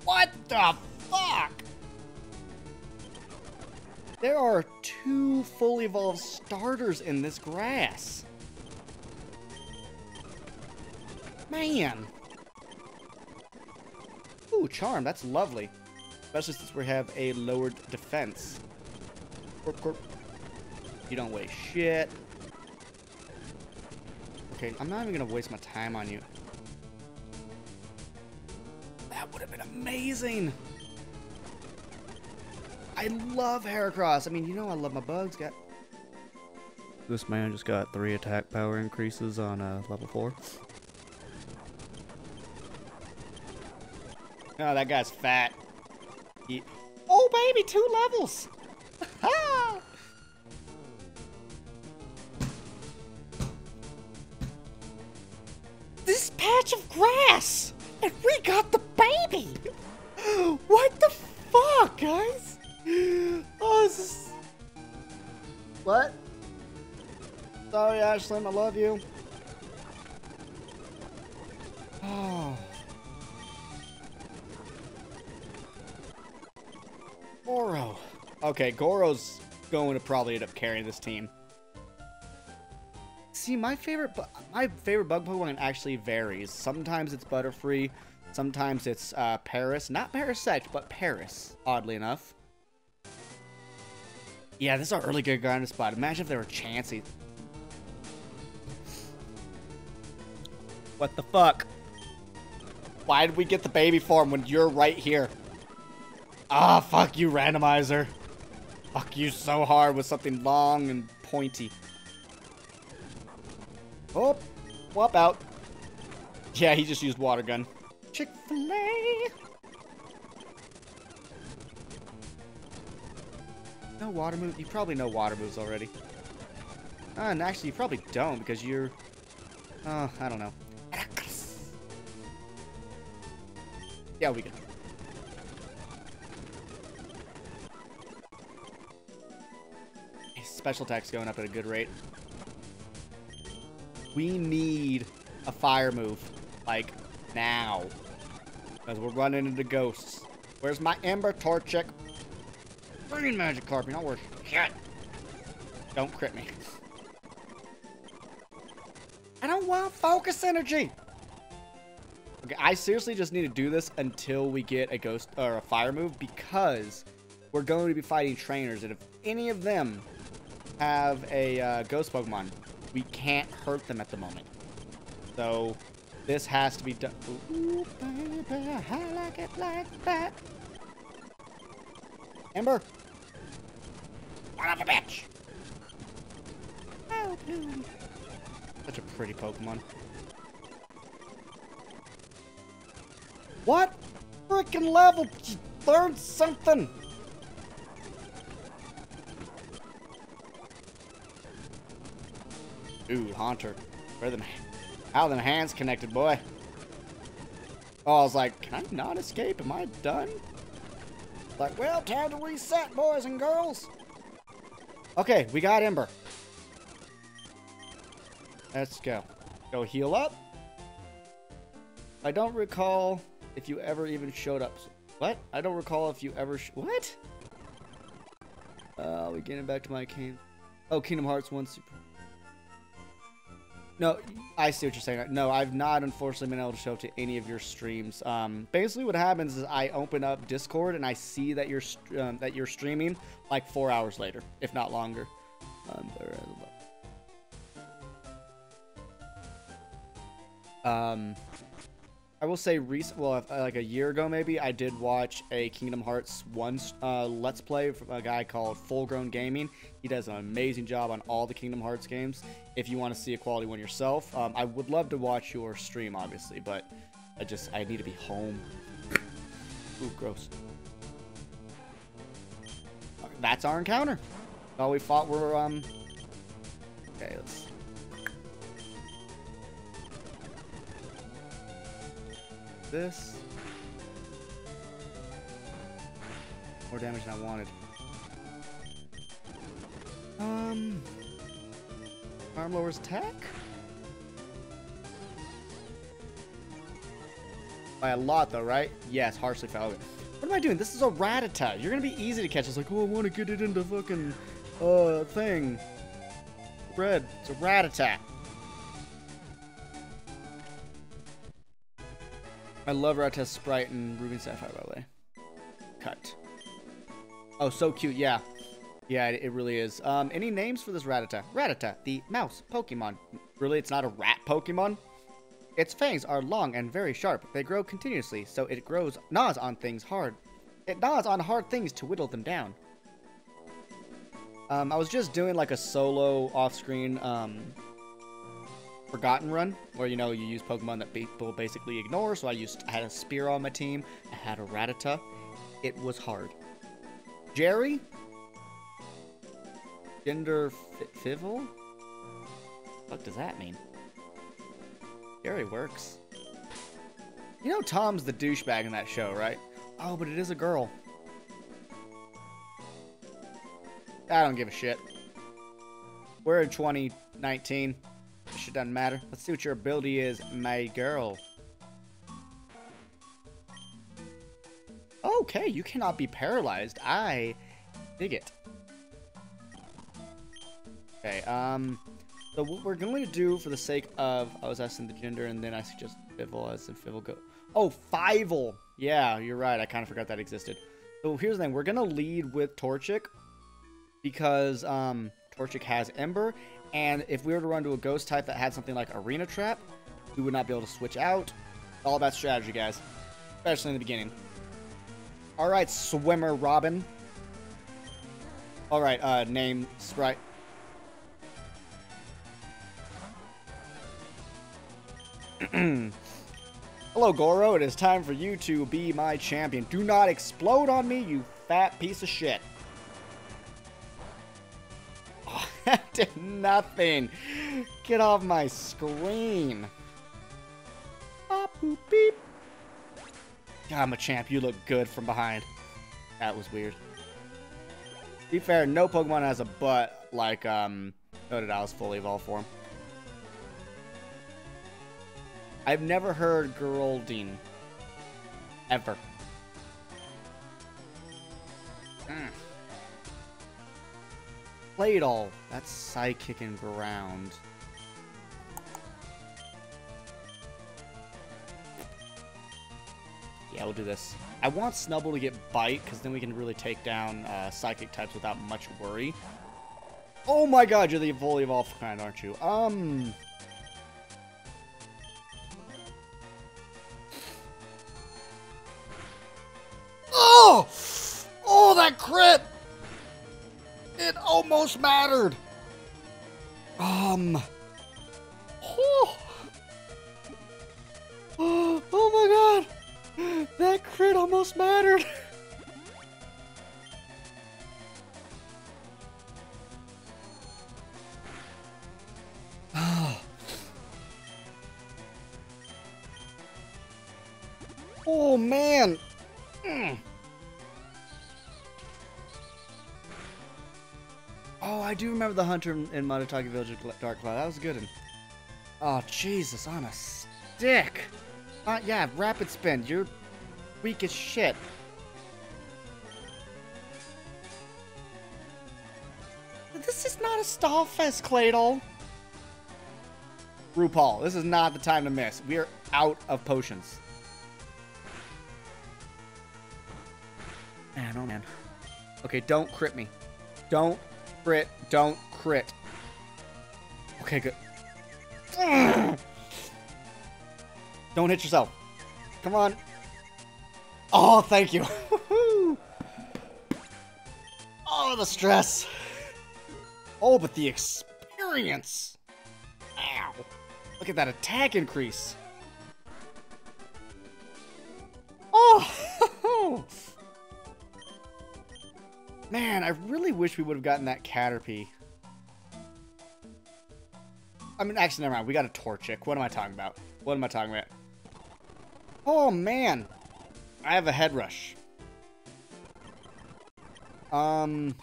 What the fuck? There are 2 fully evolved starters in this grass. Man. Ooh, charm. That's lovely. Especially since we have a lowered defense. Corp, corp. You don't weigh shit. Okay, I'm not even gonna waste my time on you. That would have been amazing. I love Heracross. I mean, you know I love my bugs. This man just got 3 attack power increases on level 4. Oh, that guy's fat. Oh, baby, 2 levels. This patch of grass, and we got the baby. What the fuck, guys? Oh, this is... What? Sorry, Ashlyn, I love you. Oh. Goro. Okay, Goro's going to probably end up carrying this team. See, my favorite bug Pokemon actually varies. Sometimes it's Butterfree, sometimes it's Paris. Not Parasect, but Paris, oddly enough. Yeah, this is a really good grind spot. Imagine if there were Chansey. What the fuck? Why did we get the baby form when you're right here? Ah, fuck you, randomizer. Fuck you so hard with something long and pointy. Oh, whoop out. Yeah, he just used water gun. Chick-fil-A. No water move? You probably know water moves already. And actually, you probably don't because you're... I don't know. Yeah, we can. Special attack's going up at a good rate. We need a fire move. Like, now. Because we're running into ghosts. Where's my Ember Torchic? Green Magic Carp, not worth shit. Don't crit me. I don't want focus energy. Okay, I seriously just need to do this until we get a ghost or a fire move because we're going to be fighting trainers, and if any of them have a ghost Pokemon, we can't hurt them at the moment. So this has to be done. Ooh, baby, I like it like that. Ember. Son of a bitch. Oh, dude. Such a pretty Pokemon. What? Freaking level. Learn something. Ooh, Haunter. Where are them? How are them hands connected, boy? Oh, I was like, can I not escape? Am I done? Like, well, time to reset, boys and girls. Okay, we got Ember. Let's go. Go heal up. I don't recall if you ever even showed up. What? I don't recall if you ever... What? We getting back to my game. Oh, Kingdom Hearts 1 Super... No, I see what you're saying. No, I've not, unfortunately, been able to show up to any of your streams. Basically, what happens is I open up Discord and I see that you're streaming like 4 hours later, if not longer. I I will say, like a year ago maybe, I did watch a Kingdom Hearts 1 Let's Play from a guy called Full Grown Gaming. He does an amazing job on all the Kingdom Hearts games. If you want to see a quality one yourself, I would love to watch your stream, obviously, but I need to be home. Ooh, gross. Okay, that's our encounter. All we fought were, okay, let's... this. More damage than I wanted. Arm lowers attack? By a lot though, right? Yes, harshly foul. Okay. What am I doing? This is a Rattata. You're gonna be easy to catch. It's like, oh, I want to get it into fucking, thing. Bread. It's a Rattata. I love Rattata's sprite and Ruby and Sapphire, by the way. Cut. Oh, so cute. Yeah. Yeah, it really is. Any names for this Rattata? Rattata, the mouse Pokemon. Really, it's not a rat Pokemon? Its fangs are long and very sharp. They grow continuously, so it gnaws on things hard. It gnaws on hard things to whittle them down. I was just doing like a solo off-screen, Forgotten run, where, you know, you use Pokemon that people basically ignore. So I had a Spear on my team. I had a Rattata. It was hard. Jerry? Gender Fivel? What does that mean? Jerry works. You know Tom's the douchebag in that show, right? Oh, but it is a girl. I don't give a shit. We're in 2019. This shit doesn't matter. Let's see what your ability is, my girl. Okay, you cannot be paralyzed. I dig it. Okay, so what we're going to do for the sake of, I was asking the gender, and then I suggest Fivel as in Fivel go. Oh, Fivel. Yeah, you're right. I kind of forgot that existed. So here's the thing. We're going to lead with Torchic because Torchic has Ember. And if we were to run to a ghost type that had something like Arena Trap, we would not be able to switch out. All about strategy, guys. Especially in the beginning. Alright, Swimmer Robin. Alright, name Sprite. Hello, Goro. It is time for you to be my champion. Do not explode on me, you fat piece of shit. That did nothing. Get off my screen. Bop, boop, beep. God, I'm a champ. You look good from behind. That was weird. To be fair, no Pokemon has a butt like Totodile's fully evolved form. I've never heard Geraldine. Ever. Claydol. That's Psychic and Ground. Yeah, we'll do this. I want Snubbull to get Bite, because then we can really take down Psychic types without much worry. Oh my god, you're the fully evolved kind, aren't you? Oh! Oh, that crit! It almost mattered. Oh. Oh my god. That crit almost mattered. Oh man. Oh, I do remember the hunter in Matataki Village of Dark Cloud. That was a good one. Oh, Jesus, on a stick. Yeah, rapid spin. You're weak as shit. This is not a stall fest, Claydol. RuPaul, this is not the time to miss. We are out of potions. Man, oh man. Okay, don't crit me. Don't crit. Don't crit. Okay, good. Don't hit yourself. Come on. Oh, thank you. Oh, the stress. Oh, but the experience. Ow. Look at that attack increase. Oh. Man, I really wish we would have gotten that Caterpie. I mean, actually, never mind. We got a Torchic. What am I talking about? What am I talking about? Oh, man. I have a head rush. I'm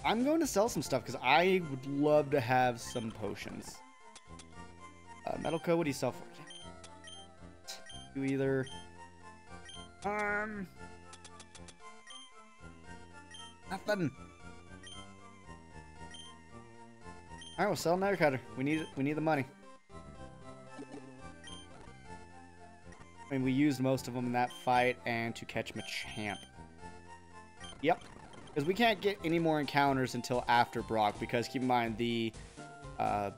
going to sell some stuff because I would love to have some potions. Metal Co, what do you sell for? You either... Nothing. Alright, we'll sell another cutter. We need the money. I mean, we used most of them in that fight and to catch Machamp. Yep. Because we can't get any more encounters until after Brock, because keep in mind, the... I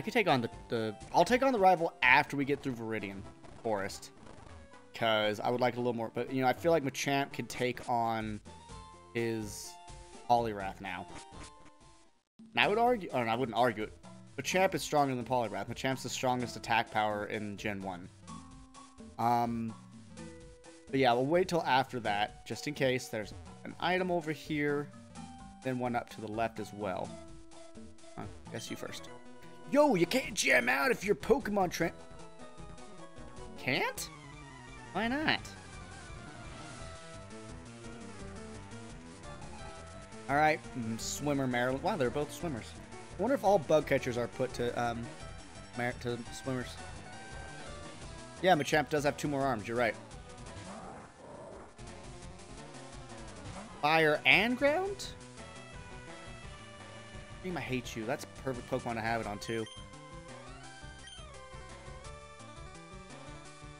could take on the... I'll take on the rival after we get through Viridian Forest. Because I would like a little more... But, you know, I feel like Machamp could take on his Poliwrath now. And I would argue... Or no, I wouldn't argue it. Machamp is stronger than Poliwrath. Machamp's the strongest attack power in Gen 1. But yeah, we'll wait till after that, just in case. There's an item over here, then one up to the left as well. Guess you first. Yo, you can't jam out if you're Pokemon train... Can't? Why not? Alright, Swimmer Maryland. Wow, they're both swimmers. I wonder if all bug catchers are put to swimmers. Yeah, Machamp does have 2 more arms, you're right. Fire and ground? Dream, I hate you. That's a perfect Pokemon to have it on, too.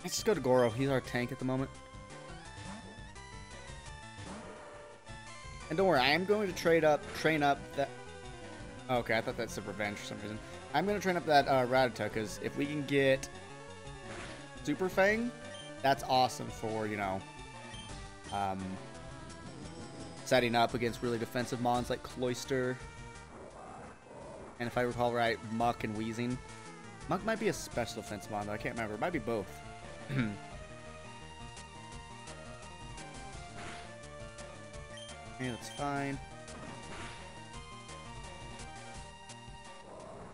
Let's just go to Goro. He's our tank at the moment. And don't worry, I am going to train up that... Okay, I thought that said revenge for some reason. I'm going to train up that Rattata, because if we can get Super Fang, that's awesome for, you know, setting up against really defensive mons like Cloyster. And if I recall right, Muck and Weezing. Muck might be a special defense mon, though. I can't remember. It might be both. Okay, that's fine.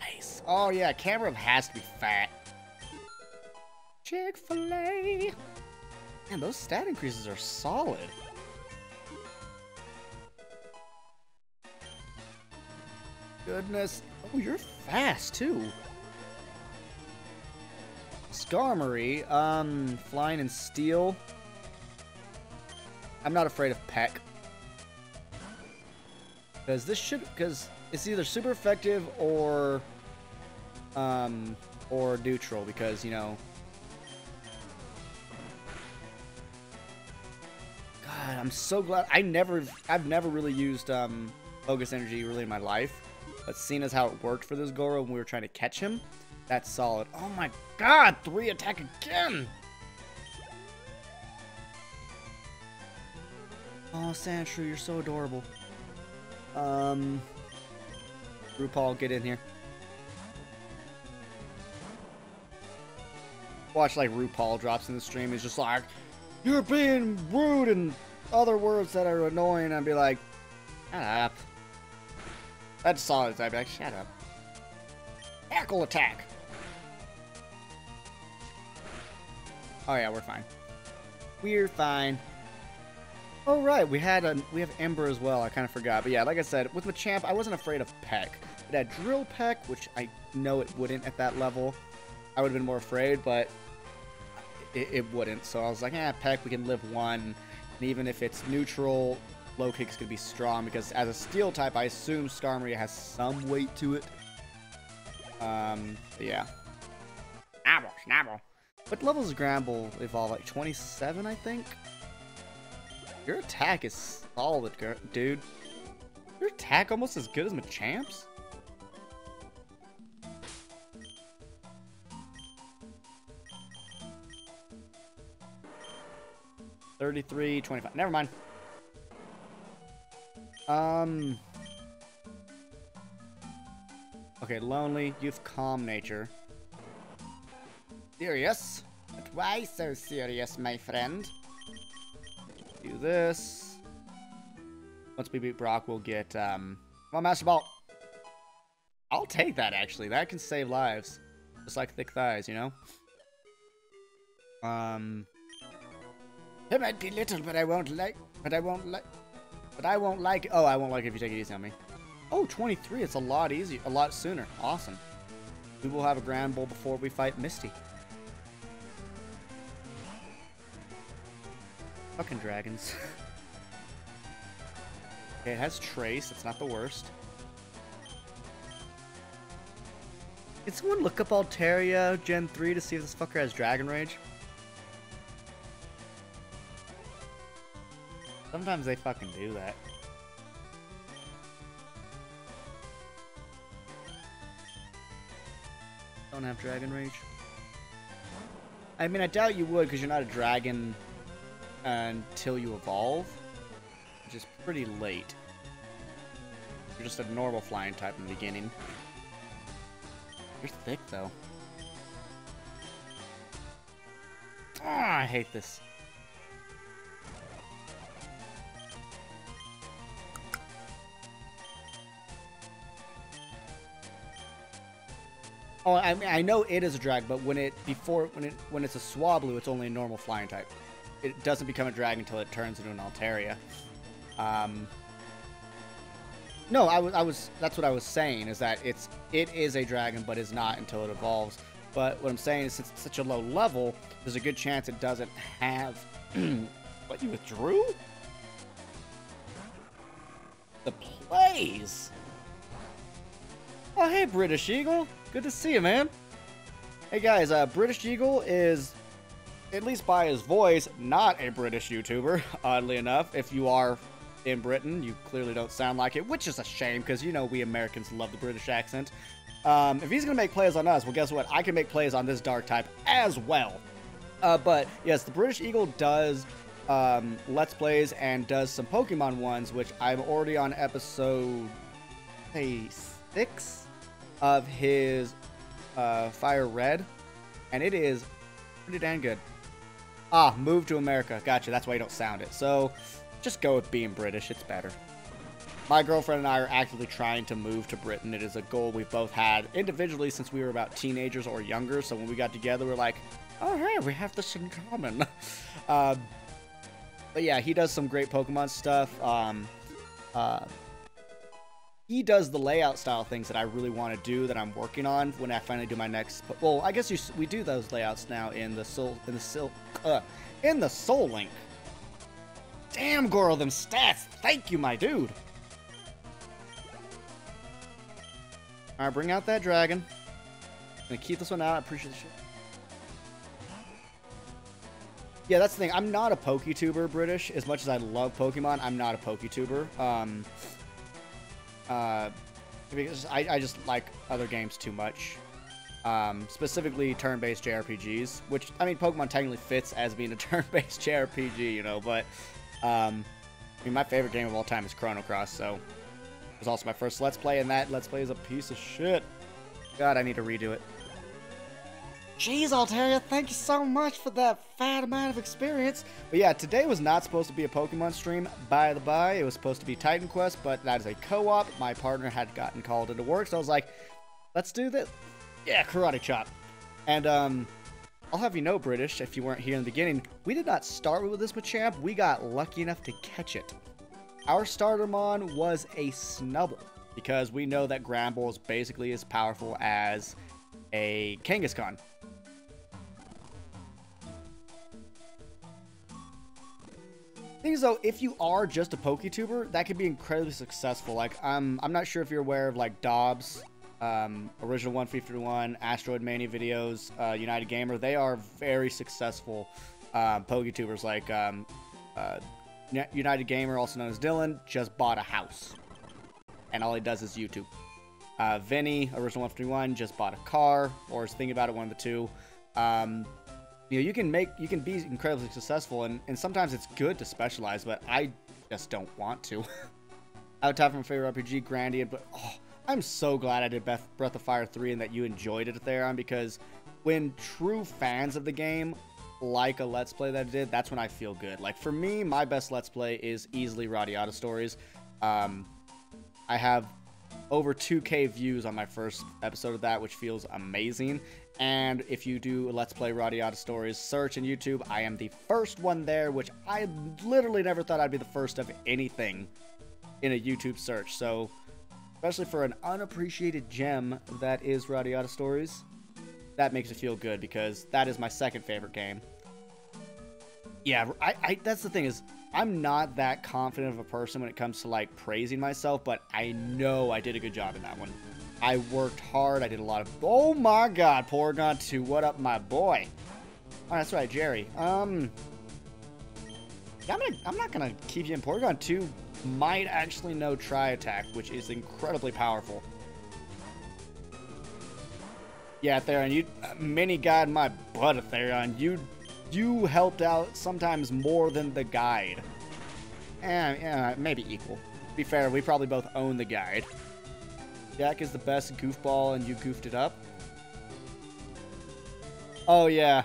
Nice. Oh, yeah. Camerupt has to be fat. Chick-fil-A. Man, those stat increases are solid. Goodness. Oh, you're fast, too. Skarmory, Flying and Steel. I'm not afraid of Peck. Because it's either super effective or neutral, because, you know... God, I'm so glad. I've never really used, Focus Energy really in my life. But seeing as how it worked for this Goro when we were trying to catch him, that's solid. Oh my god, 3 attack again! Oh, Sandshrew, you're so adorable. RuPaul, get in here. Watch like RuPaul drops in the stream. He's just like, you're being rude and other words that are annoying. I'd be like, shut up. That's solid. I'd be like, shut up. Tackle attack. Oh yeah, we're fine. We're fine. Oh right, we have Ember as well. I kind of forgot, but yeah, like I said, with Machamp, I wasn't afraid of Peck. It had Drill Peck, which I know it wouldn't at that level. I would have been more afraid, but it wouldn't. So I was like, Peck, we can live 1, and even if it's neutral, low kick's gonna be strong because as a Steel type, I assume Skarmory has some weight to it. Yeah. Snabble. What level does Gramble evolve? Like 27, I think? Your attack is solid, dude. Your attack almost as good as Machamp's? 33, 25. Never mind. Okay, lonely, youth, calm nature. Serious? But why so serious, my friend? Do this. Once we beat Brock, we'll get, come on, Master Ball. I'll take that, actually. That can save lives. Just like thick thighs, you know? It might be little, but I won't like, oh, I won't like it if you take it easy on me. Oh, 23, it's a lot easier, a lot sooner. Awesome. We will have a Grand Bowl before we fight Misty. Fucking dragons. Okay, it has Trace, it's not the worst. Can someone look up Altaria Gen 3 to see if this fucker has Dragon Rage? Sometimes they fucking do that. Don't have Dragon Rage. I mean, I doubt you would because you're not a dragon until you evolve, which is pretty late. You're just a normal flying type in the beginning. You're thick, though. Ah, I hate this. Oh, I mean, I know it is a drag, but when it's a Swablu, it's only a normal flying type. It doesn't become a dragon until it turns into an Altaria. No, that's what I was saying, is that it is a dragon, but is not until it evolves. But what I'm saying is, since it's such a low level, there's a good chance it doesn't have... What, you withdrew? The plays! Oh, hey, British Eagle. Good to see you, man. Hey, guys, British Eagle is, at least by his voice, not a British YouTuber, oddly enough. If you are in Britain, you clearly don't sound like it, which is a shame, because, you know, we Americans love the British accent. If he's going to make plays on us, well, guess what? I can make plays on this dark type as well. But, yes, the British Eagle does Let's Plays and does some Pokemon ones, which I'm already on episode, say, 6 of his Fire Red, and it is pretty damn good. Ah, move to America. Gotcha, that's why you don't sound it. So, just go with being British, it's better. My girlfriend and I are actively trying to move to Britain. It is a goal we've both had individually since we were about teenagers or younger, so when we got together, we're like, oh, hey, we have this in common. But yeah, he does some great Pokemon stuff. He does the layout style things that I really want to do, that I'm working on when I finally do my next. Well, I guess we do those layouts now in the Soul Link. Damn, Goro, them stats! Thank you, my dude. All right, bring out that dragon. I'm gonna keep this one out. I appreciate the shit. Yeah, that's the thing. I'm not a PokeTuber British. As much as I love Pokemon, I'm not a PokeTuber. Because I just like other games too much. Specifically turn-based JRPGs, which, I mean, Pokemon technically fits as being a turn-based JRPG, you know, but, I mean, my favorite game of all time is Chrono Cross, so it was also my first Let's Play, and that Let's Play is a piece of shit. God, I need to redo it. Jeez, Altaria, thank you so much for that fat amount of experience. But yeah, today was not supposed to be a Pokemon stream, by the by. It was supposed to be Titan Quest, but that is a co-op. My partner had gotten called into work, so I was like, let's do this. Yeah, Karate Chop. And, I'll have you know, British, if you weren't here in the beginning, we did not start with this Machamp. We got lucky enough to catch it. Our Startermon was a Snubble, because we know that Granbull is basically as powerful as a Kangaskhan. Things though, if you are just a PokeTuber, that could be incredibly successful. Like, I'm not sure if you're aware of like Dobbs, Original 151, Asteroid Mania videos, United Gamer. They are very successful PokeTubers. Like United Gamer, also known as Dylan, just bought a house, and all he does is YouTube. Vinny, Original 151, just bought a car, or is thinking about it, one of the two. You know, you can be incredibly successfof, and sometimes it's good to specialize, but I just don't want to. I would top from my favorite RPG, Grandian, but oh, I'm so glad I did Breath of Fire 3 and that you enjoyed it, Theron, because when true fans of the game like a Let's Play that I did, that's when I feel good. Like, for me, my best Let's Play is easily Radiata Stories. I have over 2K views on my first episode of that, which feels amazing. And if you do Let's Play Radiata Stories, search in YouTube, I am the first one there, which I literally never thought I'd be the first of anything in a YouTube search. So, especially for an unappreciated gem that is Radiata Stories, that makes it feel good, because that is my second favorite game. Yeah, that's the thing, is I'm not that confident of a person when it comes to, like, praising myself, but I know I did a good job in that one. I worked hard, I did a lot of... Oh my god, Porygon 2, what up, my boy? Oh, that's right, Jerry. Yeah, I'm not gonna keep you in. Porygon 2 might actually know Tri-Attack, which is incredibly powerful. Yeah, Theron, you mini-guide my butt, Theron. You helped out sometimes more than the guide. Maybe equal. To be fair, we probably both own the guide. Jack is the best goofball, and you goofed it up. Oh, yeah.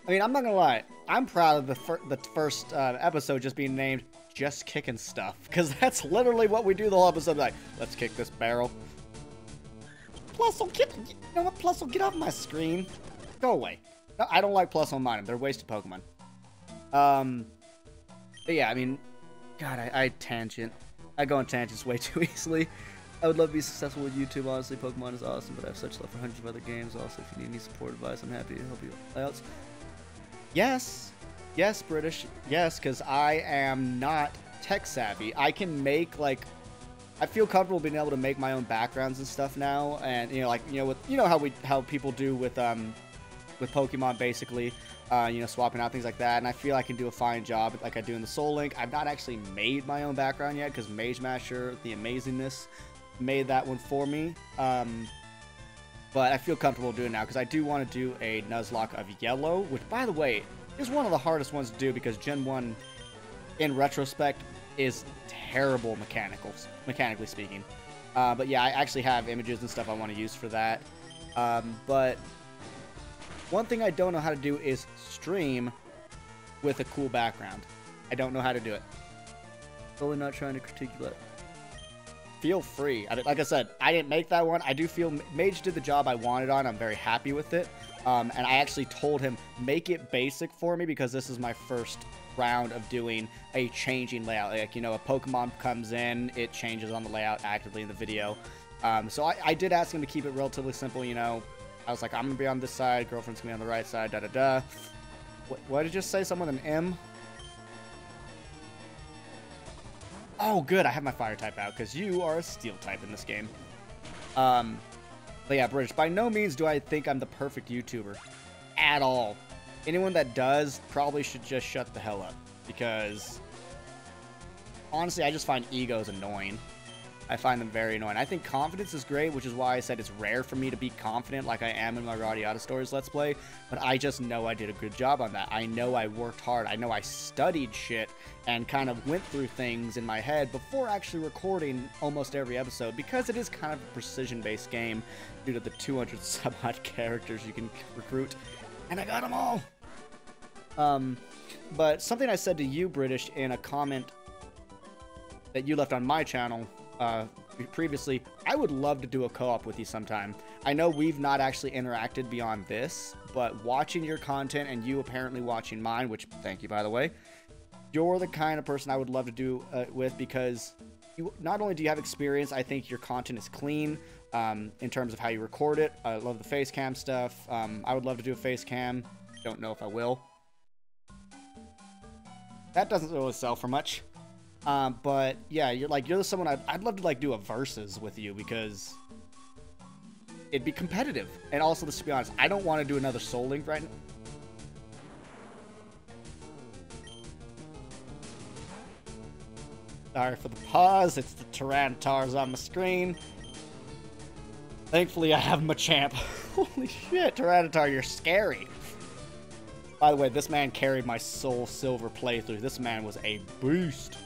I mean, I'm not gonna lie. I'm proud of the first episode just being named Just Kicking Stuff, because that's literally what we do the whole episode. Like, let's kick this barrel. Plusle, you know what? Plusle, get off my screen. Go away. No, I don't like Plusle and Minun. They're wasted Pokemon. But yeah, I mean, God, I tangent. I go on tangents way too easily. I would love to be successful with YouTube, honestly. Pokemon is awesome, but I have such love for hundreds of other games. Also, if you need any support advice, I'm happy to help you out. Yes. Yes, British. Yes, because I am not tech savvy. I can make, like... I feel comfortable being able to make my own backgrounds and stuff now, and how people do with Pokemon, basically, swapping out things like that. And I feel I can do a fine job like I do in the Soul Link. I've not actually made my own background yet because Mage Masher, the Amazingness, made that one for me. But I feel comfortable doing it now because I do want to do a Nuzlocke of Yellow, which, by the way, is one of the hardest ones to do because Gen 1, in retrospect, is terrible mechanically speaking. But yeah, I actually have images and stuff I want to use for that. But one thing I don't know how to do is stream with a cool background. I don't know how to do it. Totally not trying to critique you, but feel free. Like I said, I didn't make that one. I do feel Mage did the job I wanted on. I'm very happy with it. And I actually told him, make it basic for me because this is my first round of doing a changing layout. Like, a Pokemon comes in, it changes on the layout actively in the video. So I did ask him to keep it relatively simple, I was like, I'm going to be on this side, girlfriend's going to be on the right side, da-da-da. What did you just say? Someone with an M? Oh, good, I have my fire type out, because you are a steel type in this game. But yeah, British, by no means do I think I'm the perfect YouTuber. At all. Anyone that does probably should just shut the hell up. Because, honestly, I just find egos annoying. I find them very annoying. I think confidence is great, which is why I said it's rare for me to be confident like I am in my Radiata Stories Let's Play, but I just know I did a good job on that. I know I worked hard. I know I studied shit and kind of went through things in my head before actually recording almost every episode, because it is kind of a precision-based game due to the 200 some odd characters you can recruit, and I got them all! But something I said to you, British, in a comment that you left on my channel previously, I would love to do a co-op with you sometime. I know we've not actually interacted beyond this, but watching your content and you apparently watching mine, which thank you by the way, you're the kind of person I would love to do with, because you not only do you have experience, I think your content is clean in terms of how you record it. I love the face cam stuff. I would love to do a face cam. Don't know if I will. That doesn't really sell for much. But yeah, you're someone I'd love to like do a versus with you, because it'd be competitive. And also, let's be honest, I don't want to do another Soul Link right now. Sorry for the pause. It's the Tyranitars on my screen. Thankfully, I have Machamp. Holy shit, Tyranitar, you're scary. By the way, this man carried my Soul Silver playthrough. This man was a beast.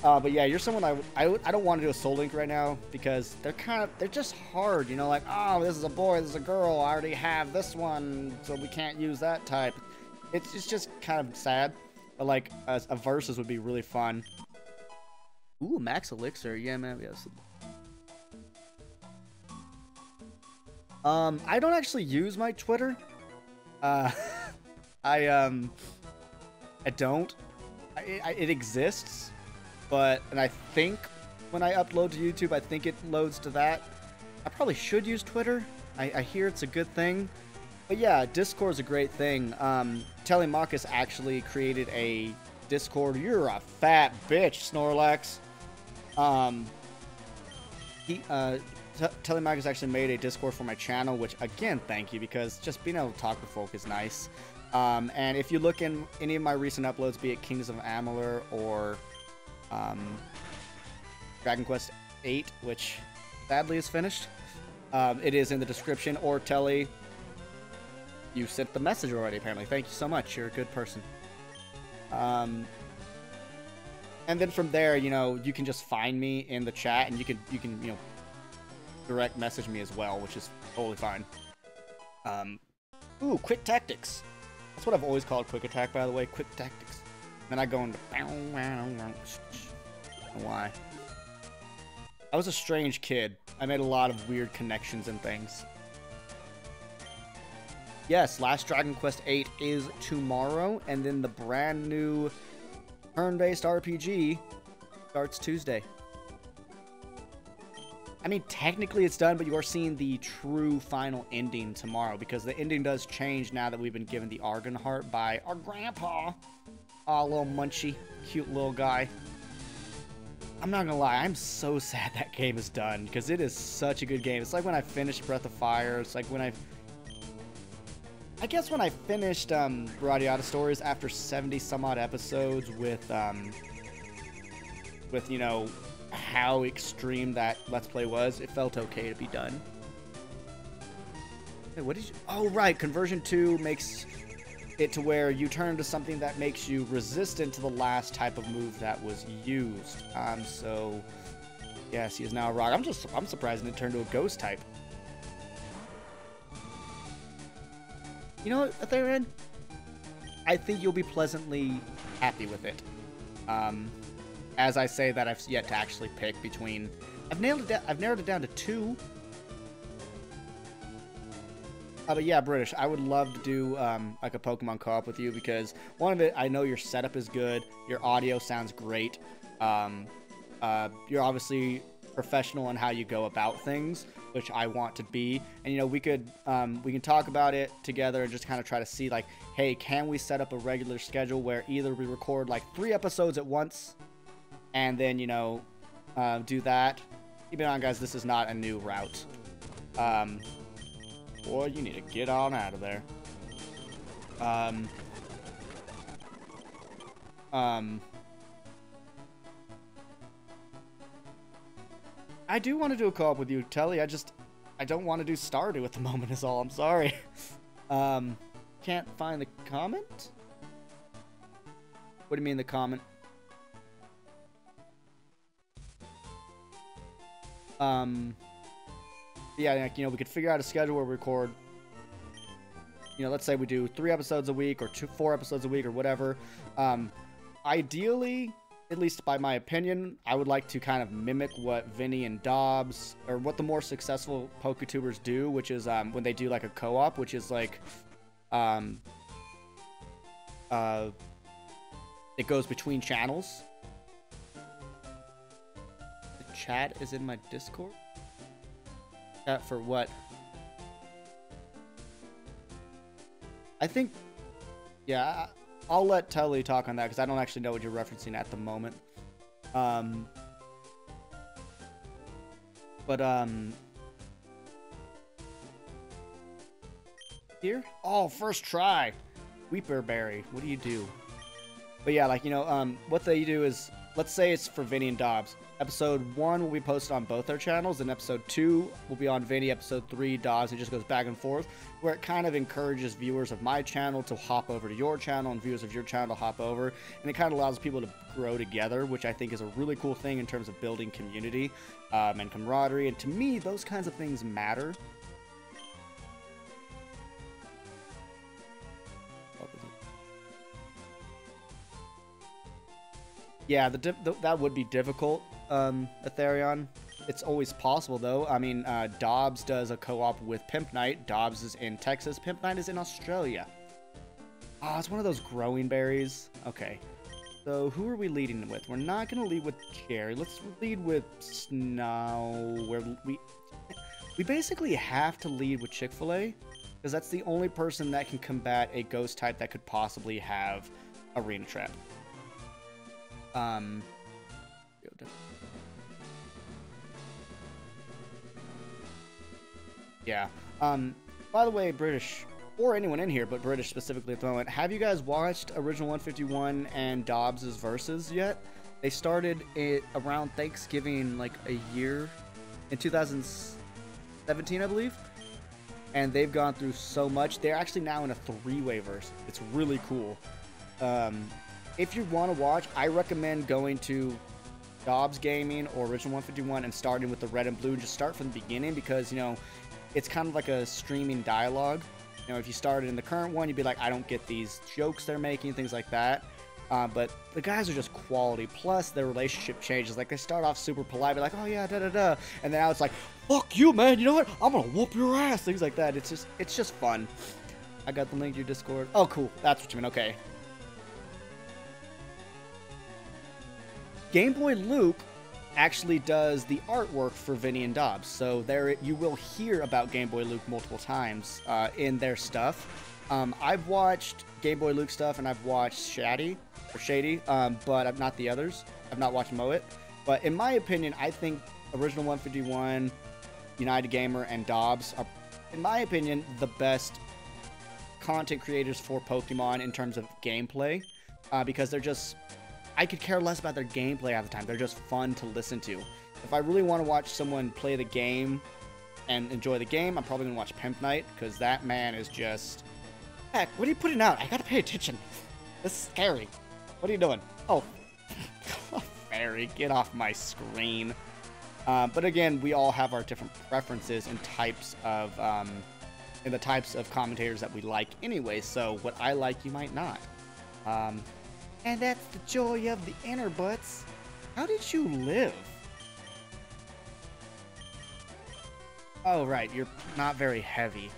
But yeah, you're someone I don't want to do a Soul Link right now because they're just hard, you know, like, oh, this is a boy, this is a girl, I already have this one, so we can't use that type. It's just kind of sad, but like a versus would be really fun. Ooh, Max Elixir, yeah, man, yes. I don't actually use my Twitter. I don't. It exists. And I think when I upload to YouTube, I think it loads to that. I probably should use Twitter. I hear it's a good thing. But yeah, Discord's a great thing. Telemachus actually created a Discord. You're a fat bitch, Snorlax. Telemachus actually made a Discord for my channel, which, again, thank you, because just being able to talk with folk is nice. And if you look in any of my recent uploads, be it Kings of Amalur or Dragon Quest VIII, which sadly is finished. It is in the description, or Telly, you sent the message already, apparently. Thank you so much. You're a good person. And then from there, you know, you can just find me in the chat, and you can you know, direct message me as well, which is totally fine. Ooh, Quick Tactics. That's what I've always called Quick Attack, by the way. Quick Tactics. Then I go into... Why? I was a strange kid. I made a lot of weird connections and things. Yes, last Dragon Quest VIII is tomorrow, and then the brand new turn-based RPG starts Tuesday. I mean, technically it's done, but you are seeing the true final ending tomorrow, because the ending does change now that we've been given the Argon Heart by our grandpa. Aw, little Munchie. Cute little guy. I'm not gonna lie, I'm so sad that game is done, because it is such a good game. It's like when I finished Breath of Fire, it's like when I guess when I finished Radiata Stories after 70 some odd episodes with you know, how extreme that Let's Play was, it felt okay to be done. Hey, what did you... Oh, right, Conversion 2 makes it to where you turn into something that makes you resistant to the last type of move that was used. So, yes, he is now a rock. I'm surprised it turned to a ghost type. You know what, Etherin? I think you'll be pleasantly happy with it. As I say that, I've yet to actually pick between... I've narrowed it down to 2. But yeah, British, I would love to do like a Pokemon co-op with you, because one of it, I know your setup is good, your audio sounds great, you're obviously professional in how you go about things, which I want to be, and you know, we can talk about it together and just kind of try to see, like, hey, can we set up a regular schedule where either we record like 3 episodes at once, and then, you know, do that. Keep in mind, guys, this is not a new route. Boy, you need to get on out of there. I do want to do a co-op with you, Telly. I don't want to do Stardew at the moment is all. I'm sorry. Can't find the comment? What do you mean the comment? Yeah, like, you know, we could figure out a schedule where we record, you know, let's say we do 3 episodes a week or 4 episodes a week or whatever. Ideally, at least by my opinion, I would like to kind of mimic what Vinny and Dobbs, or what the more successful PokeTubers do, which is when they do like a co-op, which is like, it goes between channels. The chat is in my Discord? Chat for what? I think, yeah, I'll let Tully talk on that, because I don't actually know what you're referencing at the moment. Here? Oh, first try! Weeperberry, what do you do? But yeah, like, you know, what they do is, let's say it's for Vinny and Dobbs. Episode 1 will be posted on both our channels, and episode 2 will be on Vinny, episode 3 Dobbs. It just goes back and forth, where it kind of encourages viewers of my channel to hop over to your channel and viewers of your channel to hop over, and it kind of allows people to grow together, which I think is a really cool thing in terms of building community and camaraderie, and to me, those kinds of things matter. Yeah, that would be difficult, Ethereon. It's always possible, though. I mean, Dobbs does a co-op with Pimp Knight. Dobbs is in Texas. Pimp Knight is in Australia. Ah, it's one of those growing berries. Okay. So, who are we leading with? We're not going to lead with Jerry. Let's lead with Snow. Where we basically have to lead with Chick-fil-A, because that's the only person that can combat a ghost type that could possibly have Arena Trap. Yeah. By the way, British, or anyone in here, but British specifically at the moment, have you guys watched Original 151 and Dobbs' Versus yet? They started it around Thanksgiving, like a year, in 2017, I believe. And they've gone through so much. They're actually now in a 3-way verse. It's really cool. If you want to watch, I recommend going to Dobbs Gaming or Original 151 and starting with the red and blue. Just start from the beginning, because, you know, it's kind of like a streaming dialogue. You know, if you started in the current one, you'd be like, I don't get these jokes they're making, things like that. But the guys are just quality. Plus, their relationship changes. Like, they start off super polite, be like, oh yeah, da-da-da. And then now it's like, fuck you, man. You know what? I'm gonna whoop your ass. Things like that. It's just fun. I got the link to your Discord. Oh, cool. That's what you mean. Okay. Game Boy Luke actually does the artwork for Vinny and Dobbs, so there you will hear about Game Boy Luke multiple times in their stuff. I've watched Game Boy Luke stuff, and I've watched Shady, but I'm not the others. I've not watched Moet. But in my opinion, I think Original 151, United Gamer, and Dobbs are, in my opinion, the best content creators for Pokemon in terms of gameplay, because they're just... I could care less about their gameplay all the time. They're just fun to listen to. If I really want to watch someone play the game and enjoy the game, I'm probably going to watch Pimp Knight, because that man is just... Heck, what are you putting out? I gotta pay attention. This is scary. What are you doing? Oh. Fairy, get off my screen. But again, we all have our different preferences and types of... in the types of commentators that we like anyway, so what I like, you might not. And that's the joy of the inner butts. How did you live? Oh, right. You're not very heavy.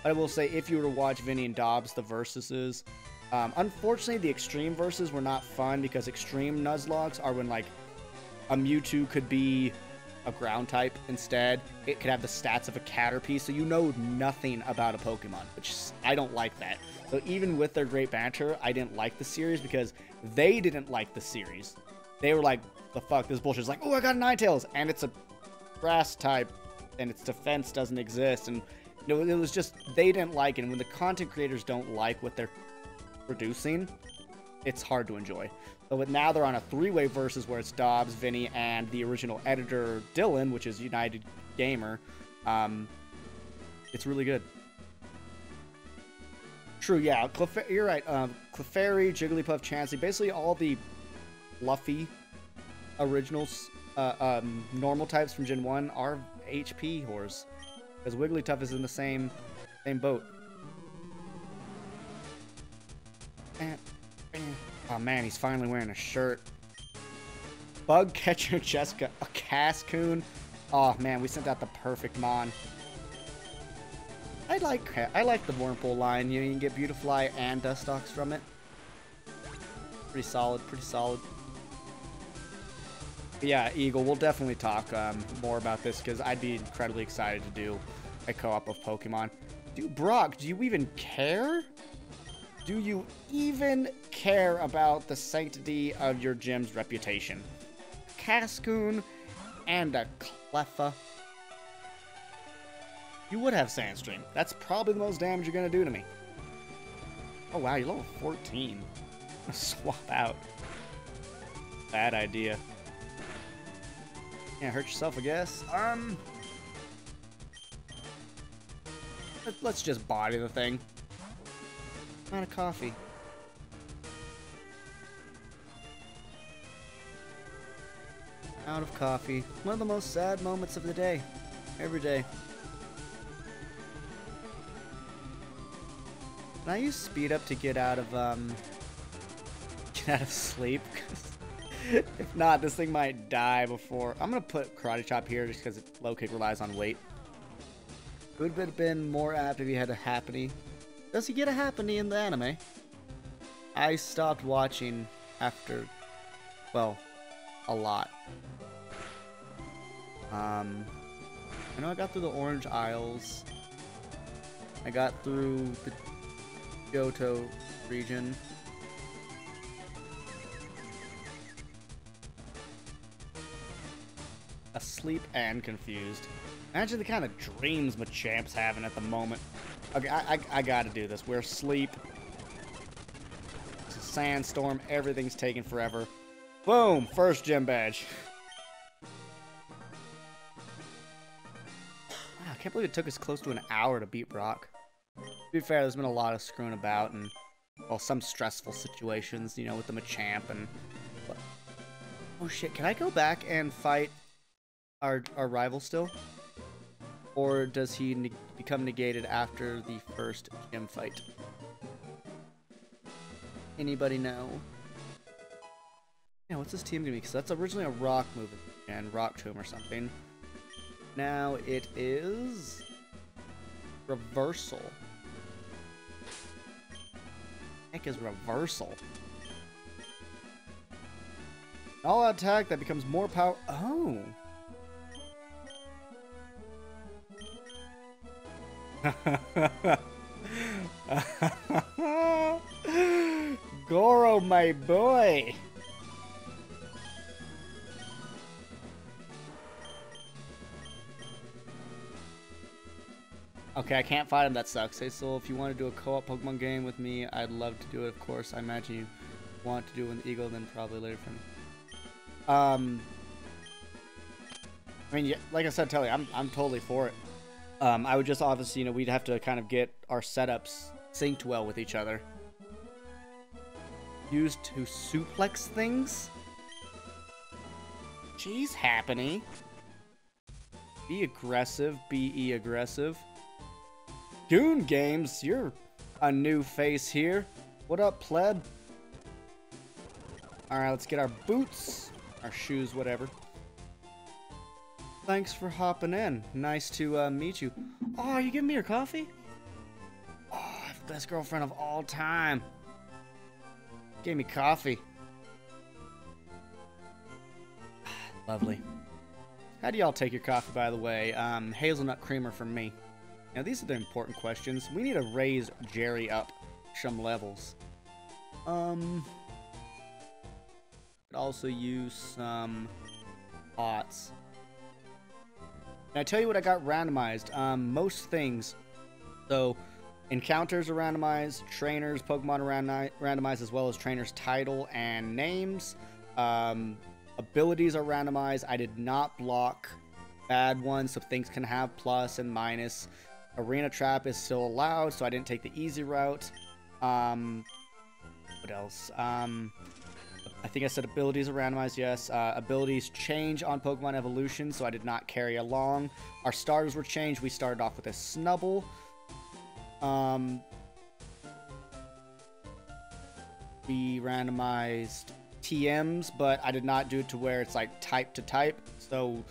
I will say, if you were to watch Vinny and Dobbs, the versuses, unfortunately, the extreme verses were not fun, because extreme Nuzlocks are when, like, a Mewtwo could be a ground type instead. It could have the stats of a Caterpie, so you know nothing about a Pokemon, which I don't like that. So even with their great banter, I didn't like the series, because they didn't like the series. They were like, the fuck, this bullshit. It's like, oh, I got a Ninetales, and it's a grass type, and its defense doesn't exist, and you know, it was just, they didn't like it, and when the content creators don't like what they're producing, it's hard to enjoy. But now they're on a 3-way versus where it's Dobbs, Vinny, and the original editor, Dylan, which is United Gamer. It's really good. True, yeah. You're right. Clefairy, Jigglypuff, Chansey, basically all the fluffy originals, normal types from Gen 1 are HP whores. Because Wigglytuff is in the same boat. Oh man, he's finally wearing a shirt. Bug Catcher Jessica, a Cascoon. Oh man, we sent out the perfect Mon. I like the Wurmple line. You can get Beautifly and Dustox from it. Pretty solid, pretty solid. But yeah, Eagle, we'll definitely talk more about this, because I'd be incredibly excited to do a co-op of Pokemon. Dude, Brock, do you even care? Do you even care about the sanctity of your gym's reputation? Cascoon and a Cleffa. You would have Sandstream. That's probably the most damage you're going to do to me. Oh wow, you're level 14. Swap out. Bad idea. Can't hurt yourself, I guess. Let's just body the thing. I'm out of coffee. Out of coffee. One of the most sad moments of the day. Every day. Can I use speed up to get out of sleep? If not, this thing might die before. I'm gonna put Karate Chop here just because low kick relies on weight. It would have been more apt if he had a Happiny. Does he get a Happiny in the anime? I stopped watching after, well, a lot. I know I got through the Orange Isles. I got through the Johto region. Asleep and confused. Imagine the kind of dreams Machamp's having at the moment. Okay, I gotta do this. We're asleep. It's a sandstorm. Everything's taking forever. Boom! First gym badge. Wow, I can't believe it took us close to an hour to beat Brock. To be fair, there's been a lot of screwing about and, well, some stressful situations, you know, with the Machamp and... Oh shit, can I go back and fight our rival still? Or does he become negated after the first gym fight? Anybody know? Yeah, what's this team gonna be? Because that's originally a rock move and Rock Tomb or something. Now it is Reversal. Heck is Reversal? All attack that becomes more power. Oh. Goro, my boy. Okay, I can't fight him. That sucks. Hey, Soul, if you want to do a co-op Pokemon game with me, I'd love to do it, of course. I imagine you want to do it with Eagle, then probably later for me. I mean, yeah, like I said, Telly, I'm totally for it. I would just obviously, you know, we'd have to kind of get our setups synced well with each other. Used to suplex things? Jeez, Happiny. Be aggressive, be aggressive. Goon Games, you're a new face here. What up, pleb? Alright, let's get our boots, our shoes, whatever. Thanks for hopping in. Nice to meet you. Oh, are you giving me your coffee? Oh, best girlfriend of all time. Gave me coffee. Lovely. How do y'all take your coffee, by the way? Hazelnut creamer from me. Now, these are the important questions. We need to raise Jerry up some levels. Could also use some pots. Can I tell you what I got randomized? Most things. So, encounters are randomized, trainers, Pokemon are randomized, as well as trainers' title and names. Abilities are randomized. I did not block bad ones, so things can have plus and minus. Arena Trap is still allowed, so I didn't take the easy route. What else? I think I said abilities are randomized, yes. Abilities change on Pokemon Evolution, so I did not carry along. Our starters were changed. We started off with a Snubble. We randomized TMs, but I did not do it to where it's like type to type. So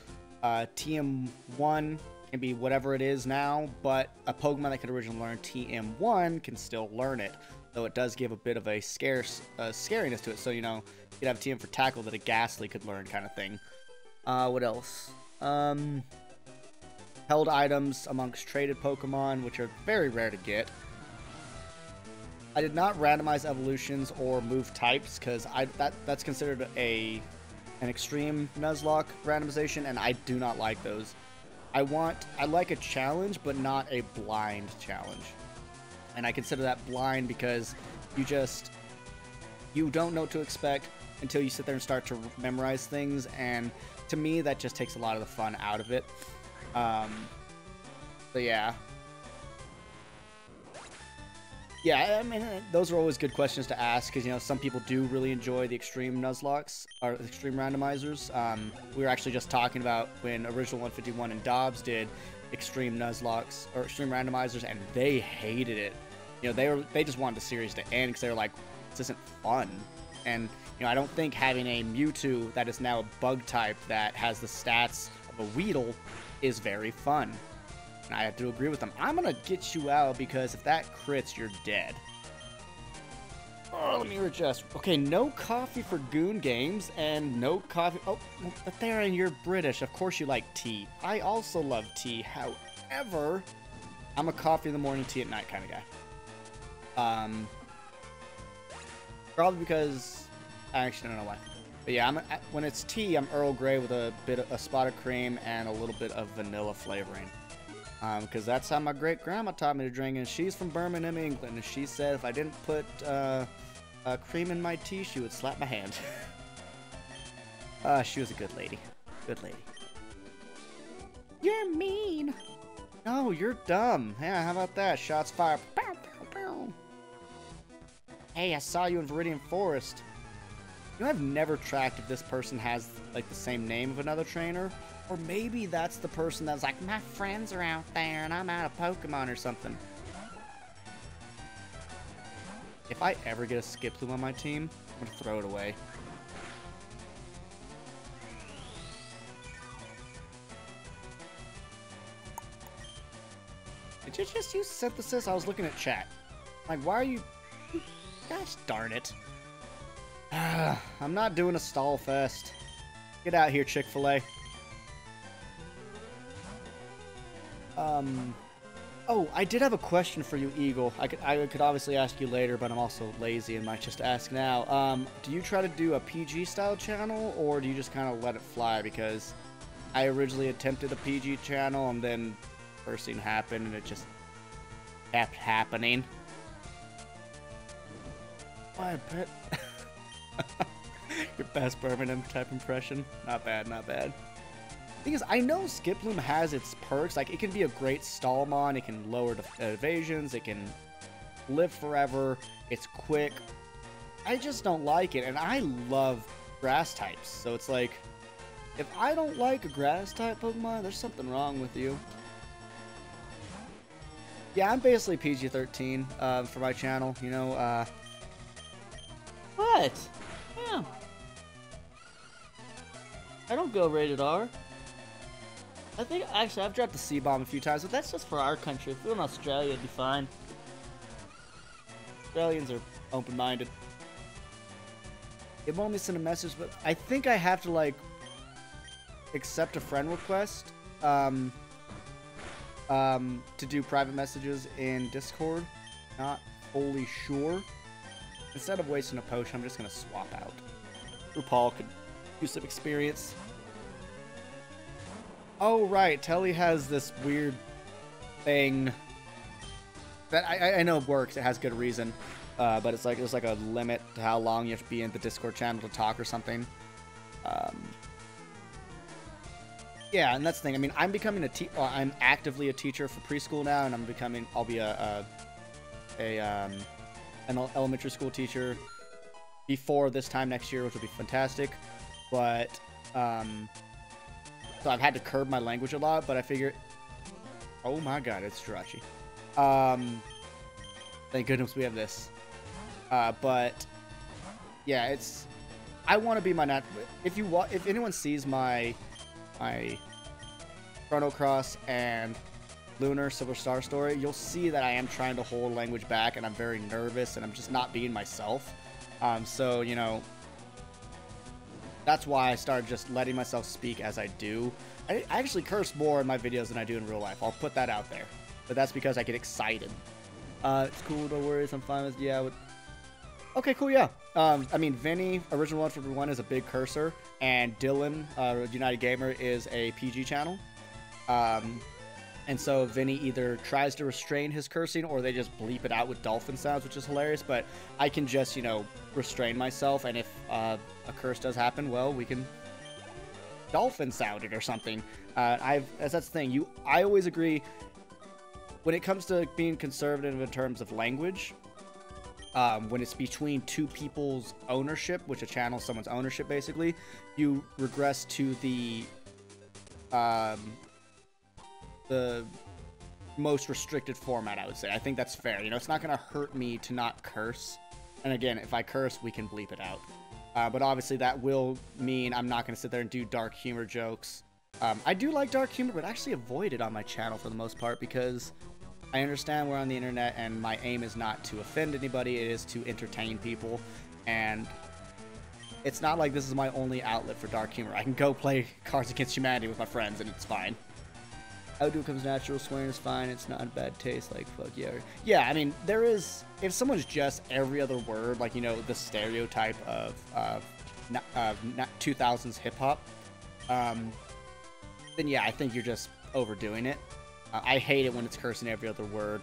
TM1 can be whatever it is now, but a Pokemon that could originally learn TM1 can still learn it. So it does give a bit of a scariness to it. So, you know, you could have TM for Tackle that a Ghastly could learn kind of thing. What else? Held items amongst traded Pokemon, which are very rare to get. I did not randomize evolutions or move types, because that's considered an extreme Nuzlocke randomization, and I do not like those. I like a challenge, but not a blind challenge. And I consider that blind because you don't know what to expect until you sit there and start to memorize things, and to me that just takes a lot of the fun out of it. So yeah. Yeah, I mean, those are always good questions to ask, because, you know, some people do really enjoy the extreme Nuzlocks, or extreme randomizers. We were actually just talking about when Original 151 and Dobbs did extreme Nuzlocks, or extreme randomizers, and they hated it. You know, they just wanted the series to end, because they were like, this isn't fun. And, you know, I don't think having a Mewtwo that is now a bug type that has the stats of a Weedle is very fun. And I have to agree with them. I'm going to get you out, because if that crits, you're dead. Oh, let me adjust. Okay, no coffee for Goon Games, and no coffee... Oh, but there, and you're British. Of course you like tea. I also love tea. However, I'm a coffee in the morning, tea at night kind of guy. Probably because... Actually, I don't know why. But yeah, when it's tea, I'm Earl Grey with a spot of cream and a little bit of vanilla flavoring. Because that's how my great-grandma taught me to drink, and she's from Birmingham, England, and she said if I didn't put cream in my tea, she would slap my hand. She was a good lady. Good lady. You're mean! No, you're dumb. Yeah, how about that? Shots fired. Pow, pow, pow. Hey, I saw you in Viridian Forest. You know, I've never tracked if this person has, like, the same name of another trainer. Or maybe that's the person that's like, my friends are out there and I'm out of Pokemon or something. If I ever get a Skiploom on my team, I'm gonna throw it away. Did you just use synthesis? I was looking at chat. Like, why are you... Gosh darn it. I'm not doing a stall fest. Get out here, Chick-fil-A. Oh, I did have a question for you, Eagle. I could obviously ask you later, but I'm also lazy and might just ask now. Do you try to do a PG style channel, or do you just kind of let it fly? Because I originally attempted a PG channel, and then first thing happened, and it just kept happening. I bet. Your best Birmingham type impression. Not bad, not bad. Thing is, I know Skiploom has its perks. Like, it can be a great stallmon, it can lower evasions, it can live forever, it's quick. I just don't like it, and I love grass types. So it's like, if I don't like a grass type Pokemon, there's something wrong with you. Yeah, I'm basically PG-13 for my channel, you know. What? Yeah. I don't go rated R. I think, actually, I've dropped the C-bomb a few times, but that's just for our country. If we were in Australia, it'd be fine. Australians are open-minded. It won't me send a message, but I think I have to, like, accept a friend request, to do private messages in Discord. Not fully sure. Instead of wasting a potion, I'm just gonna swap out. RuPaul could use some experience. Oh, right. Telly has this weird thing that I know works. It has good reason. But it's like, there's like a limit to how long you have to be in the Discord channel to talk or something. Yeah, and that's the thing. I mean, I'm becoming I'm actively a teacher for preschool now, and I'll be an elementary school teacher before this time next year, which will be fantastic. But, so I've had to curb my language a lot, but I figure... Oh my god, it's Jirachi. Thank goodness we have this. But, yeah, it's... I want to be my if anyone sees my Chrono Cross and Lunar Silver Star story, you'll see that I am trying to hold language back, and I'm very nervous, and I'm just not being myself. So, you know... That's why I started just letting myself speak as I do. I actually curse more in my videos than I do in real life. I'll put that out there. But that's because I get excited. It's cool, no worries, I'm fine with... Yeah, okay, cool, yeah. I mean, Vinny, Original 151, is a big cursor, and Dylan, United Gamer, is a PG channel. And so Vinny either tries to restrain his cursing or they just bleep it out with dolphin sounds, which is hilarious. But I can just, you know, restrain myself. And if a curse does happen, well, we can dolphin sound it or something. That's the thing. I always agree when it comes to being conservative in terms of language. When it's between two people's ownership, which a channel is someone's ownership, basically, you regress to the most restricted format, I would say. I think that's fair. You know, it's not going to hurt me to not curse. And again, if I curse, we can bleep it out. But obviously that will mean I'm not going to sit there and do dark humor jokes. I do like dark humor, but actually avoid it on my channel for the most part because I understand we're on the internet and my aim is not to offend anybody. It is to entertain people. And it's not like this is my only outlet for dark humor. I can go play Cards Against Humanity with my friends and it's fine. How do it comes natural, swearing is fine, it's not in bad taste, like, fuck yeah. Yeah, I mean, there is, if someone's just every other word, like, you know, the stereotype of 2000s hip-hop, then yeah, I think you're just overdoing it. I hate it when it's cursing every other word.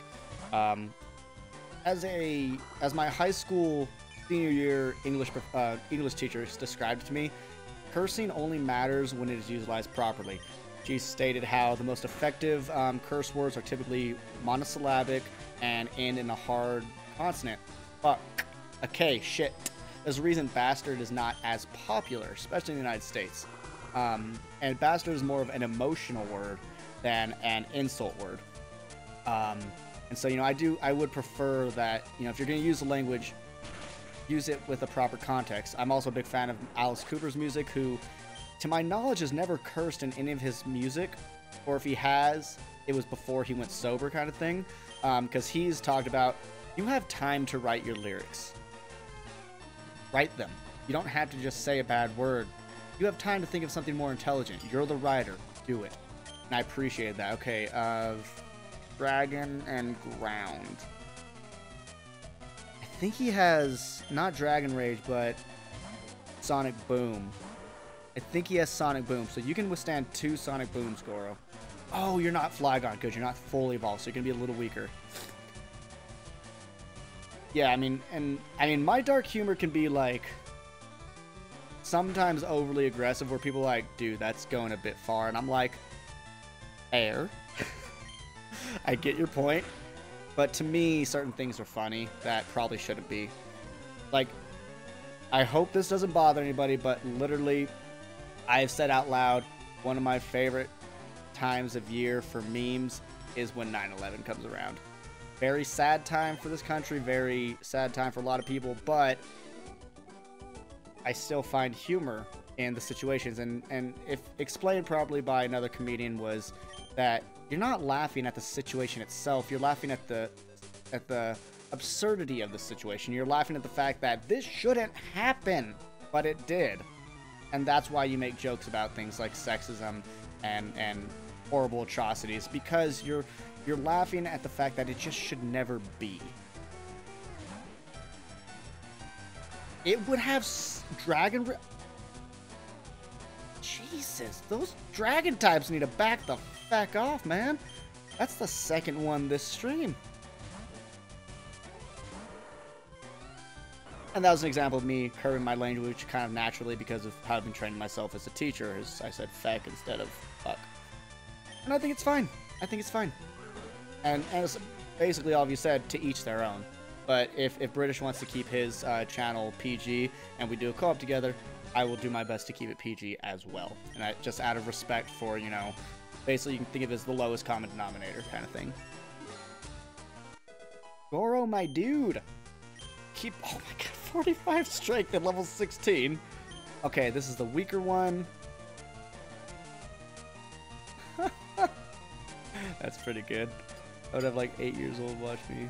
As my high school senior year English teacher described to me, cursing only matters when it is utilized properly. She stated how the most effective curse words are typically monosyllabic and end in a hard consonant. Fuck. Okay, shit. There's a reason bastard is not as popular, especially in the United States. And bastard is more of an emotional word than an insult word. And so, you know, I would prefer that, you know, if you're going to use the language, use it with a proper context. I'm also a big fan of Alice Cooper's music, who, to my knowledge, has never cursed in any of his music, or if he has, it was before he went sober kind of thing, because he's talked about, you have time to write your lyrics. Write them. You don't have to just say a bad word. You have time to think of something more intelligent. You're the writer. Do it. And I appreciate that. Okay, Dragon and Ground. I think he has, not Dragon Rage, but Sonic Boom. I think he has Sonic Boom, so you can withstand 2 Sonic Booms, Goro. Oh, you're not Flygon, good. You're not fully evolved, so you're going to be a little weaker. Yeah, I mean, my dark humor can be, like, sometimes overly aggressive, where people are like, dude, that's going a bit far. And I'm like, air. I get your point. But to me, certain things are funny that probably shouldn't be. Like, I hope this doesn't bother anybody, but literally, I've said out loud, one of my favorite times of year for memes is when 9/11 comes around. Very sad time for this country, very sad time for a lot of people, but I still find humor in the situations. And if explained properly by another comedian, was that you're not laughing at the situation itself, you're laughing at the absurdity of the situation. You're laughing at the fact that this shouldn't happen, but it did. And that's why you make jokes about things like sexism and horrible atrocities, because you're laughing at the fact that it just should never be. It would have Jesus, those dragon types need to back the fuck off, man. That's the second one this stream. And that was an example of me curving my language kind of naturally because of how I've been training myself as a teacher. As I said feck instead of fuck. And I think it's fine. I think it's fine. And it's basically all of you said, to each their own. But if British wants to keep his channel PG and we do a co-op together, I will do my best to keep it PG as well. And just out of respect for, you know, basically you can think of it as the lowest common denominator kind of thing. Goro, my dude. Keep, oh my god, 45 strength at level 16. Okay, this is the weaker one. That's pretty good. I would have like 8 years old watch me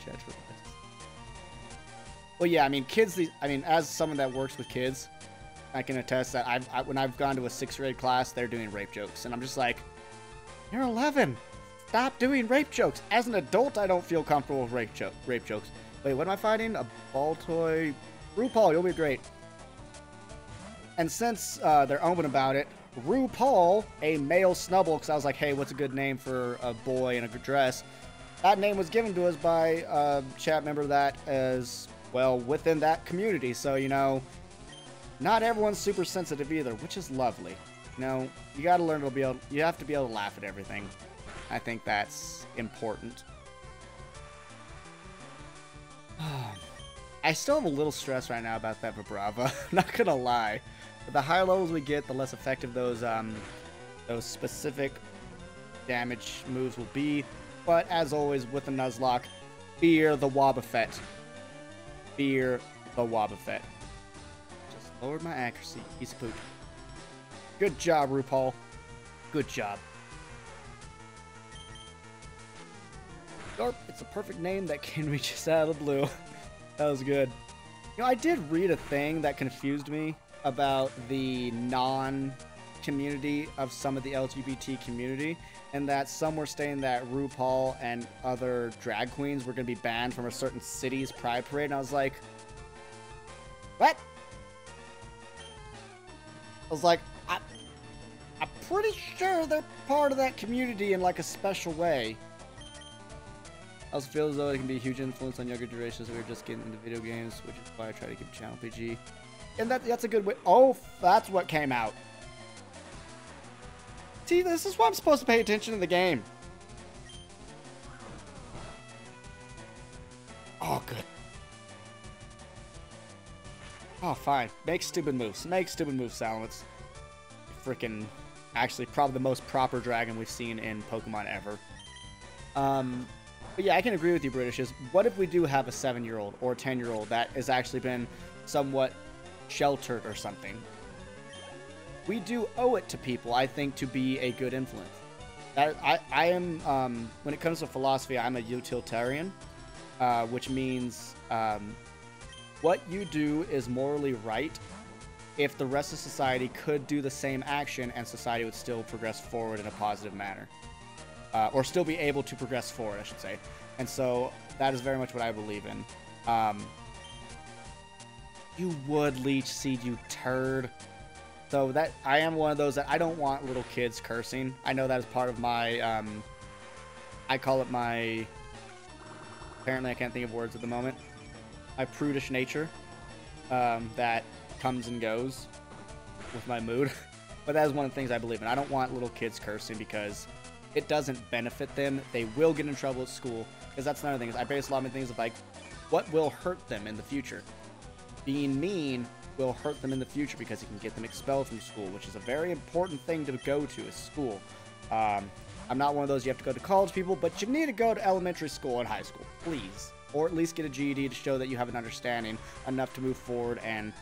chat for this. Well, yeah, I mean, kids, as someone that works with kids, I can attest that when I've gone to a 6th grade class, they're doing rape jokes. And I'm just like, you're 11. Stop doing rape jokes. As an adult, I don't feel comfortable with rape jokes. Wait, what am I fighting? A ball toy? RuPaul, you'll be great. And since they're open about it, RuPaul, a male Snubble, because I was like, hey, what's a good name for a boy in a dress? That name was given to us by a chat member that is, well, within that community. So, you know, not everyone's super sensitive either, which is lovely. You know, you got to learn to be able, you have to be able to laugh at everything. I think that's important. I still have a little stress right now about that Vibrava. Not gonna lie. The higher levels we get, the less effective those specific damage moves will be. But as always with the Nuzlocke, fear the Wobbuffet. Fear the Wobbuffet. Just lowered my accuracy. Piece of poop. Good job, RuPaul. Good job. Yarp, it's a perfect name that can reach us out of the blue. That was good. You know, I did read a thing that confused me about the non-community of some of the LGBT community, and that some were saying that RuPaul and other drag queens were going to be banned from a certain city's Pride Parade, and I was like, what? I was like, I'm pretty sure they're part of that community in like a special way. I also feel as though it can be a huge influence on younger generations who are just getting into video games, which is why I try to keep the channel PG. And that's a good way. Oh, that's what came out. See, this is why I'm supposed to pay attention to the game. Oh, good. Oh, fine. Make stupid moves. Make stupid moves, Silence. Freaking, actually, probably the most proper dragon we've seen in Pokemon ever. But yeah, I can agree with you, British. Is what if we do have a 7-year-old or a 10-year-old that has actually been somewhat sheltered or something? We do owe it to people, I think, to be a good influence. I am, when it comes to philosophy, I'm a utilitarian, which means what you do is morally right if the rest of society could do the same action and society would still progress forward in a positive manner. Or still be able to progress forward, I should say. And so that is very much what I believe in. You would leech seed, you turd. So that I am one of those that I don't want little kids cursing. I know that is part of my, I call it my, apparently I can't think of words at the moment, my prudish nature that comes and goes with my mood. But that is one of the things I believe in. I don't want little kids cursing because it doesn't benefit them. They will get in trouble at school. Because that's another thing. Is I base a lot of things of like, what will hurt them in the future? Being mean will hurt them in the future because it can get them expelled from school, which is a very important thing to go to is school. I'm not one of those you have to go to college people, but you need to go to elementary school and high school, please. Or at least get a GED to show that you have an understanding enough to move forward and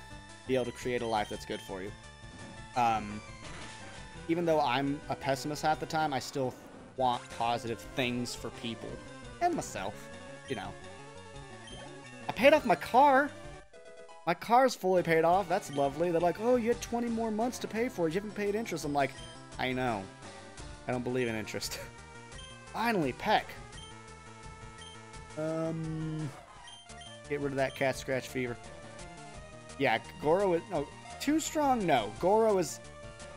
be able to create a life that's good for you. Even though I'm a pessimist half the time, I still want positive things for people. And myself, you know. I paid off my car. My car's fully paid off. That's lovely. They're like, oh, you had 20 more months to pay for it. You haven't paid interest. I'm like, I know. I don't believe in interest. Finally, Peck. Get rid of that cat scratch fever. Yeah, Goro is... No, too strong? No. Goro is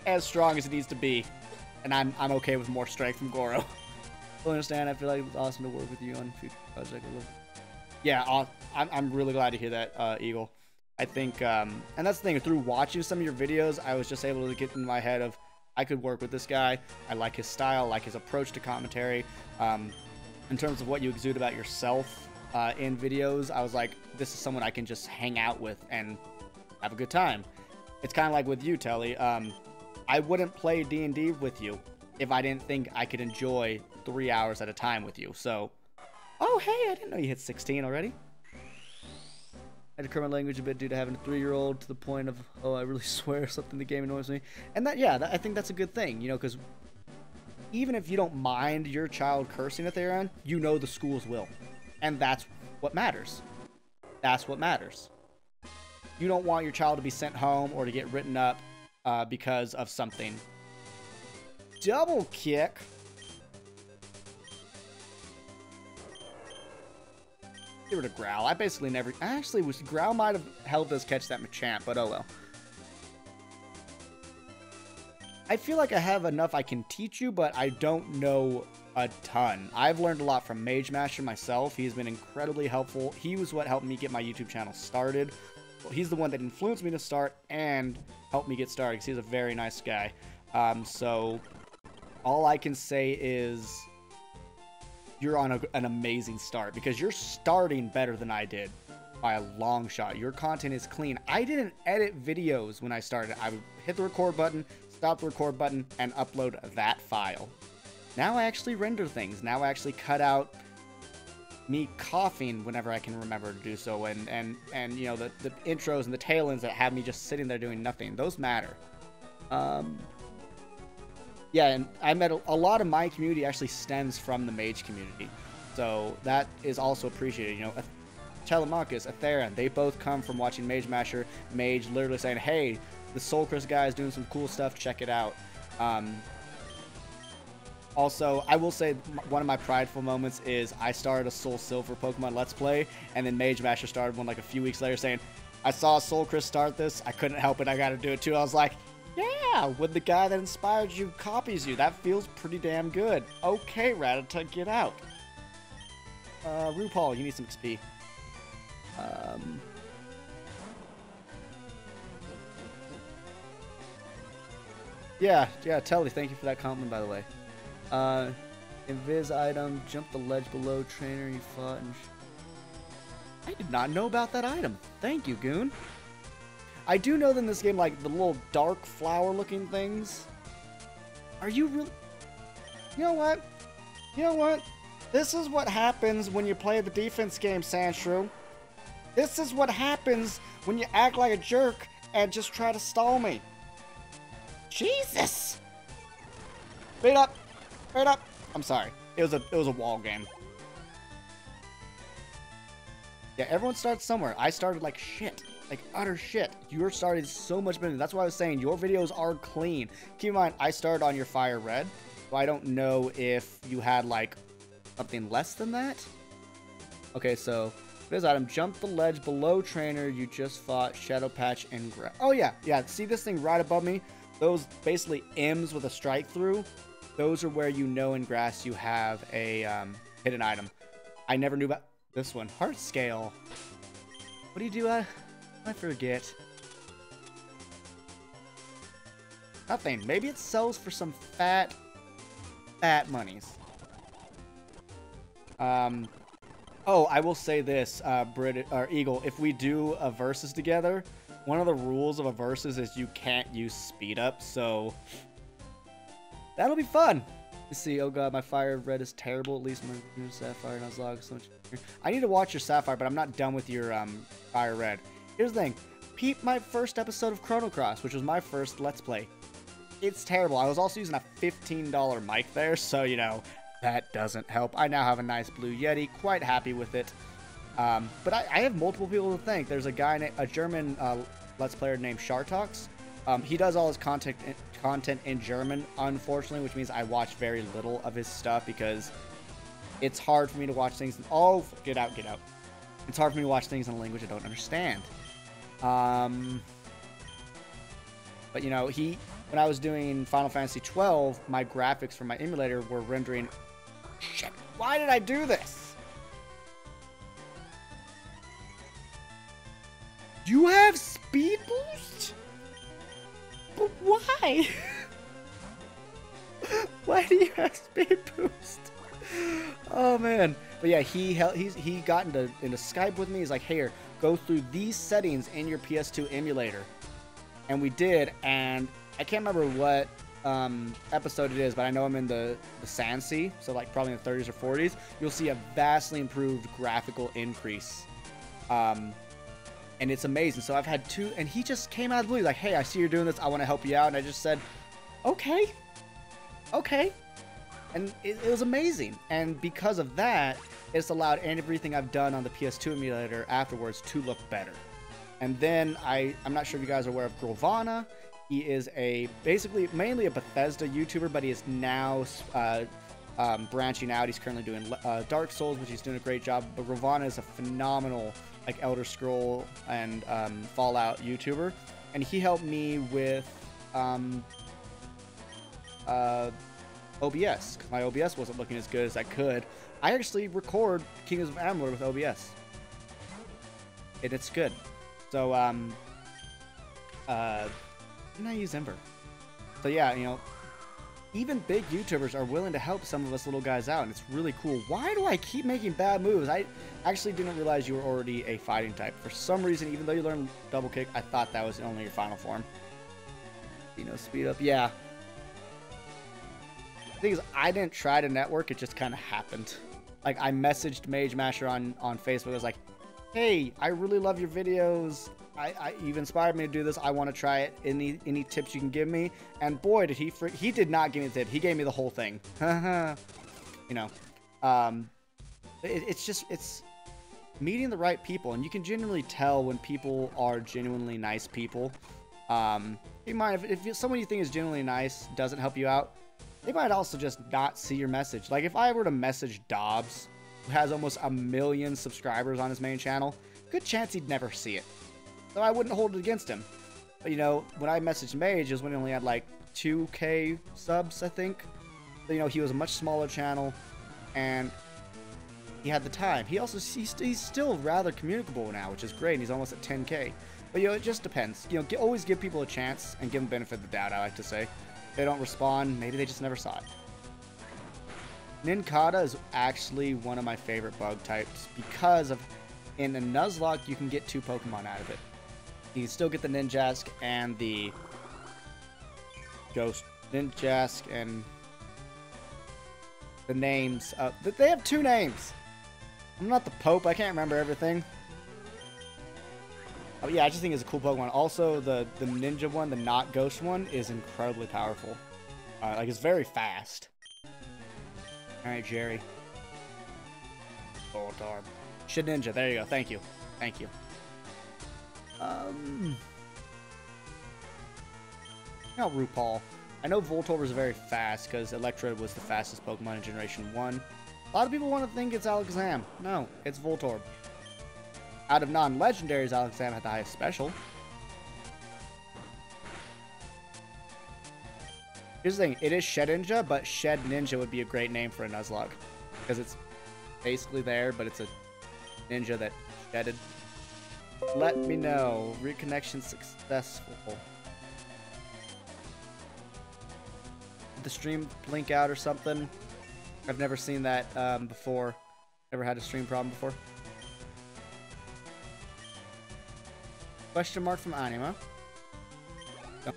as strong as it needs to be. And I'm okay with more strength from Goro. I understand. I feel like it's awesome to work with you on future projects. Yeah, I'm really glad to hear that, Eagle. I think, and that's the thing, through watching some of your videos, I was just able to get in my head of, I could work with this guy. I like his style, I like his approach to commentary. In terms of what you exude about yourself in videos, I was like, this is someone I can just hang out with and have a good time. It's kind of like with you, Telly. I wouldn't play D&D with you if I didn't think I could enjoy 3 hours at a time with you. So, oh hey, I didn't know you hit 16 already. I had to curb my language a bit due to having a 3-year-old to the point of, oh, I really swear something the game annoys me. And that, yeah, I think that's a good thing, you know, because even if you don't mind your child cursing at their end, you know the schools will. And that's what matters. That's what matters. You don't want your child to be sent home or to get written up because of something. Double kick. Get rid of Growl. I basically never... Actually, Growl might have helped us catch that Machamp, but oh well. I feel like I have enough I can teach you, but I don't know a ton. I've learned a lot from Mage Master myself. He's been incredibly helpful. He was what helped me get my YouTube channel started. Well, he's the one that influenced me to start and helped me get started because he's a very nice guy. So all I can say is you're on an amazing start because you're starting better than I did by a long shot. Your content is clean. I didn't edit videos when I started. I would hit the record button, stop the record button, and upload that file. Now I actually render things. Now I actually cut out me coughing whenever I can remember to do so, and you know, the intros and the tail ends that have me just sitting there doing nothing. Those matter. Yeah, and I met a lot of my community actually stems from the mage community, so that is also appreciated. You know, Telemachus, Atheron, they both come from watching Mage Master. Mage literally saying, hey, the Soulkrist guy is doing some cool stuff, check it out. Also, I will say one of my prideful moments is I started a Soul Silver Pokemon Let's Play, and then Mage Master started one like a few weeks later saying, I saw Soulkrist start this, I couldn't help it, I gotta do it too. I was like, yeah, when the guy that inspired you copies you, that feels pretty damn good. Okay, Rattata, get out. RuPaul, you need some XP. Yeah, Telly, thank you for that compliment, by the way. Invis item, jump the ledge below, trainer you fought, and I did not know about that item. Thank you, Goon. I do know that in this game, like, the little dark flower-looking things. Are you really... You know what? You know what? This is what happens when you play the defense game, Sandshrew. This is what happens when you act like a jerk and just try to stall me. Jesus! Wait up! Wait up! I'm sorry. It was a wall game. Yeah, everyone starts somewhere. I started like shit. Like utter shit. You started so much better. That's why I was saying your videos are clean. Keep in mind, I started on your Fire Red, so I don't know if you had like something less than that. Okay, so this item, jump the ledge below trainer you just fought, Shadow Patch and grass. Oh yeah, see this thing right above me? Those basically M's with a strike through. Those are where you know in grass you have a hidden item. I never knew about this one. Heart Scale. What do you do? I forget. Nothing. Maybe it sells for some fat monies. Oh, I will say this, Eagle. If we do a versus together, one of the rules of a versus is you can't use speed up. So that'll be fun. Let's see. Oh god, my Fire Red is terrible. At least my new Sapphire Nuzlocke is so much. I need to watch your Sapphire, but I'm not done with your Fire Red. Here's the thing. Peep my first episode of Chrono Cross, which was my first Let's Play. It's terrible. I was also using a $15 mic there, so, you know, that doesn't help. I now have a nice Blue Yeti. Quite happy with it. But I have multiple people to thank. There's a guy, a German Let's Player named Shartox. He does all his content in German, unfortunately, which means I watch very little of his stuff because it's hard for me to watch things. Oh, get out. It's hard for me to watch things in a language I don't understand. But you know, when I was doing Final Fantasy 12, my graphics for my emulator were rendering. Shit! Why did I do this? You have speed boost? But why? Why do you have speed boost? Oh man. But yeah, he got into Skype with me. He's like, here, go through these settings in your PS2 emulator. And we did, and I can't remember what episode it is, but I know I'm in the Sand Sea, so like probably in the 30s or 40s. You'll see a vastly improved graphical increase. And it's amazing. So I've had two, and he just came out of the blue, like, hey, I see you're doing this, I want to help you out. And I just said, okay. And it was amazing. And because of that, it's allowed everything I've done on the PS2 emulator afterwards to look better. And then I'm not sure if you guys are aware of Grovana. He is basically mainly a Bethesda YouTuber, but he is now branching out. He's currently doing Dark Souls, which he's doing a great job. But Grovana is a phenomenal like Elder Scroll and Fallout YouTuber, and he helped me with OBS. 'Cause my OBS wasn't looking as good as I could. I actually record Kingdoms of Amalur with OBS. And it's good. So, didn't I use Ember? So yeah, you know, even big YouTubers are willing to help some of us little guys out, and it's really cool. Why do I keep making bad moves? I actually didn't realize you were already a fighting type. For some reason, even though you learned double kick, I thought that was only your final form. You know, speed up. Yeah. The thing is, I didn't try to network. It just kind of happened. Like, I messaged Mage Masher on Facebook. I was like, hey, I really love your videos. You've inspired me to do this. I want to try it. Any tips you can give me? And boy, did he did not give me the tip. He gave me the whole thing. You know, it's meeting the right people, and you can genuinely tell when people are genuinely nice people. You might, if someone you think is genuinely nice doesn't help you out, they might also just not see your message. Like if I were to message Dobbs, who has almost 1 million subscribers on his main channel, good chance he'd never see it. So I wouldn't hold it against him. But you know, when I messaged Mage, it was when he only had like 2K subs, I think. So, you know, he was a much smaller channel, and he had the time. He's still rather communicable now, which is great. And he's almost at 10K. But you know, it just depends. You know, always give people a chance and give them benefit of the doubt, I like to say. If they don't respond, maybe they just never saw it. Nincada is actually one of my favorite bug types because of, in a Nuzlocke, you can get 2 Pokemon out of it. You can still get the Ninjask and the Ghost Ninjask, and the names. They have 2 names. I'm not the Pope. I can't remember everything. Oh yeah, I just think it's a cool Pokemon. Also, the Ninja one, the not Ghost one, is incredibly powerful. Like it's very fast. All right, Jerry. Voltorb. Shedinja. There you go. Thank you. Thank you. Now RuPaul. I know Voltorb is very fast because Electrode was the fastest Pokemon in Generation 1. A lot of people want to think it's Alakazam. No, it's Voltorb. Out of non-legendaries, Alakazam had the highest special. Here's the thing, it is Shedinja, but Shed Ninja would be a great name for a Nuzlocke. Because it's basically there, but it's a ninja that shedded. Let me know. Reconnection successful. Did the stream blink out or something? I've never seen that before. Never had a stream problem before. Question mark from Anima. No.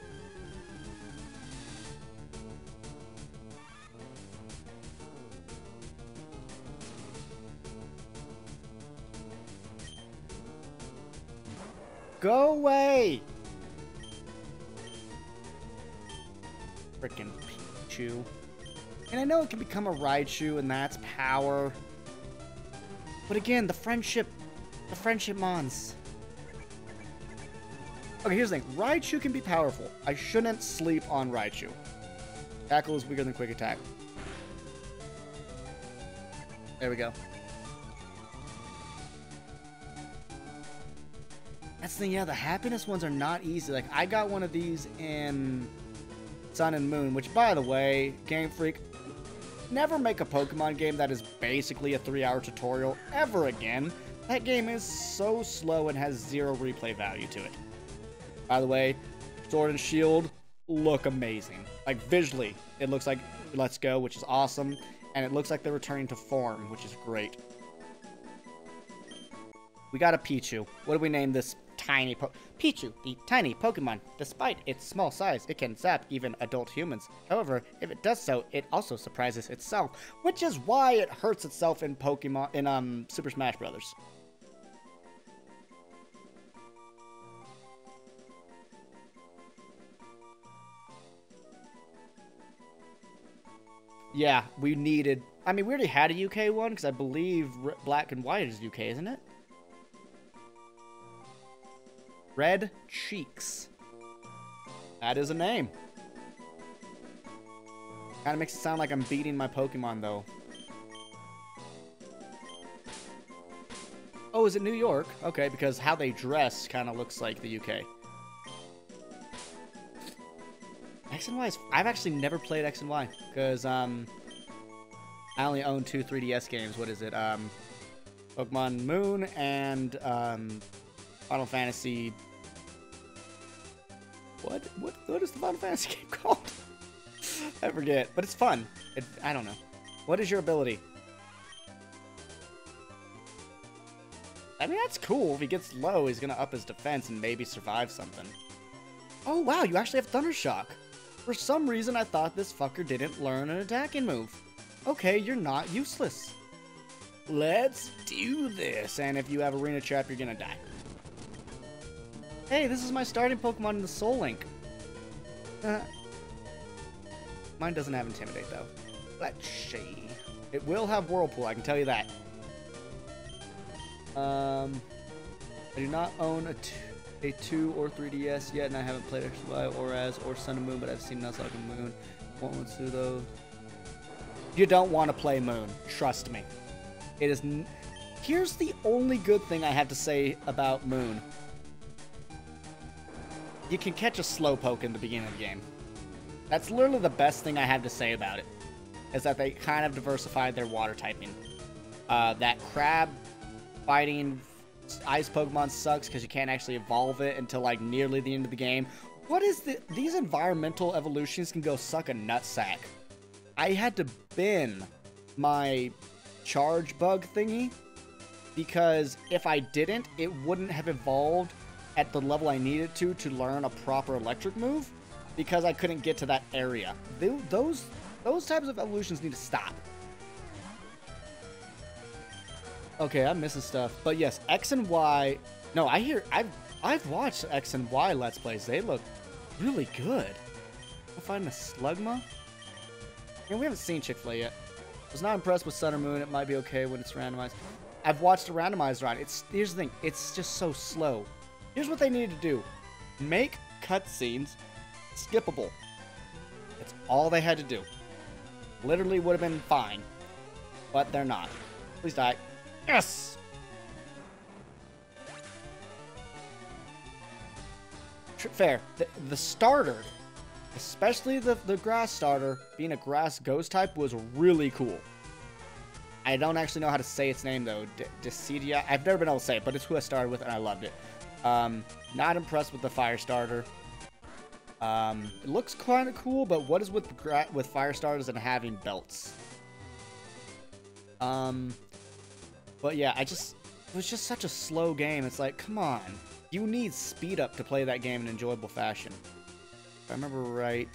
Go away! Frickin' Pichu. And I know it can become a Raichu, and that's power. But again, the friendship mons. Okay, here's the thing. Raichu can be powerful. I shouldn't sleep on Raichu. Tackle is weaker than Quick Attack. There we go. That's the thing, yeah, the happiness ones are not easy. Like, I got one of these in Sun and Moon, which, by the way, Game Freak, never make a Pokemon game that is basically a 3-hour tutorial ever again. That game is so slow and has 0 replay value to it. By the way, Sword and Shield look amazing. Like, visually, it looks like Let's Go, which is awesome. And it looks like they're returning to form, which is great. We got a Pichu. What do we name this tiny Pichu, the tiny Pokemon. Despite its small size, it can zap even adult humans. However, if it does so, it also surprises itself, which is why it hurts itself in Pokemon, in Super Smash Brothers. Yeah, we needed... I mean, we already had a UK one, because I believe Black and White is UK, isn't it? Red Cheeks. That is a name. Kind of makes it sound like I'm beating my Pokemon, though. Oh, is it New York? Okay, because how they dress kind of looks like the UK. X and Y is... I've actually never played X and Y, because, I only own 2 3DS games. What is it? Pokemon Moon and, Final Fantasy... What is the Final Fantasy game called? I forget, but it's fun. I don't know. What is your ability? I mean, that's cool. If he gets low, he's gonna up his defense and maybe survive something. Oh, wow, you actually have Thunder Shock. For some reason, I thought this fucker didn't learn an attacking move. Okay, you're not useless. Let's do this. And if you have Arena Trap, you're gonna die. Hey, this is my starting Pokemon in the Soul Link. Mine doesn't have Intimidate, though. Let's see. It will have Whirlpool, I can tell you that. I do not own a 2 or 3DS yet, and I haven't played XY or As or Sun and Moon, but I've seen Nuzlocke and Moon. What ones do those? You don't want to play Moon. Trust me. It is... Here's the only good thing I have to say about Moon. You can catch a Slowpoke in the beginning of the game. That's literally the best thing I have to say about it. Is that they kind of diversified their water typing. That crab fighting ice Pokemon sucks because you can't actually evolve it until like nearly the end of the game. What is these environmental evolutions can go suck a nutsack. I had to bin my charge bug thingy because if I didn't, it wouldn't have evolved at the level I needed to learn a proper electric move because I couldn't get to that area. Those types of evolutions need to stop. Okay, I'm missing stuff. But yes, X and Y... No, I've watched X and Y Let's Plays. They look really good. I'm finding a Slugma? Yeah, we haven't seen Chick-fil-A yet. I was not impressed with Sun or Moon. It might be okay when it's randomized. I've watched a randomized run. Here's the thing. It's just so slow. Here's what they needed to do. Make cutscenes skippable. That's all they had to do. Literally would have been fine. But they're not. Please die. Yes! Fair. The starter, especially the grass starter, being a grass ghost type, was really cool. I don't actually know how to say its name, though. Decidia? I've never been able to say it, but it's who I started with, and I loved it. Not impressed with the fire starter. It looks kind of cool, but what is with fire starters and having belts? But yeah, it was just such a slow game. It's like, come on. You need speed up to play that game in an enjoyable fashion. If I remember right,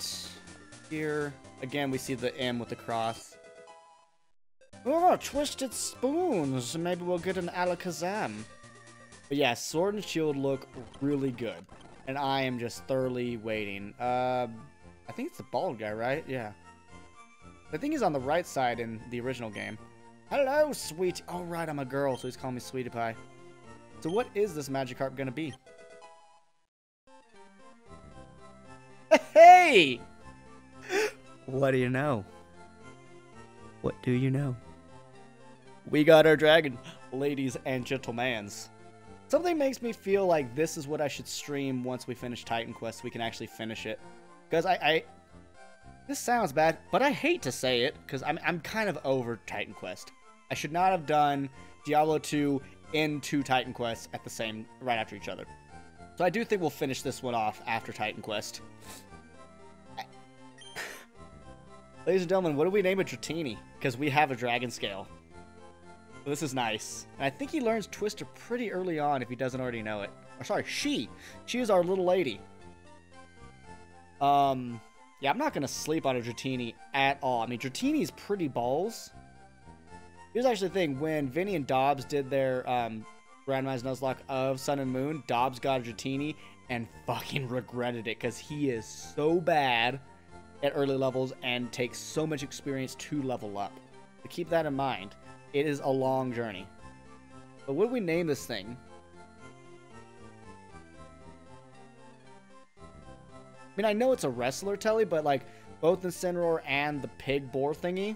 here, again, we see the M with the cross. Oh, twisted spoons. Maybe we'll get an Alakazam. But yeah, Sword and Shield look really good. And I am just thoroughly waiting. I think it's the bald guy, right? Yeah. I think he's on the right side in the original game. Hello, sweet. Oh, right, I'm a girl, so he's calling me Sweetie Pie. So what is this Magikarp gonna be? Hey! What do you know? What do you know? We got our dragon, ladies and gentlemans. Something makes me feel like this is what I should stream once we finish Titan Quest so we can actually finish it. Because this sounds bad, but I hate to say it, because I'm kind of over Titan Quest. I should not have done Diablo 2 and 2 Titan Quests at the same, right after each other. So I do think we'll finish this one off after Titan Quest. Ladies and gentlemen, what do we name a Dratini? Because we have a dragon scale. So this is nice. And I think he learns Twister pretty early on if he doesn't already know it. Or sorry, she. She is our little lady. Yeah, I'm not going to sleep on a Dratini at all. I mean, Dratini's pretty balls. Here's actually the thing. When Vinny and Dobbs did their Randomized Nuzlocke of Sun and Moon, Dobbs got a Dratini and fucking regretted it because he is so bad at early levels and takes so much experience to level up. So keep that in mind. It is a long journey. But what do we name this thing? I mean, I know it's a wrestler, Telly, but like both the Incineroar and the pig boar thingy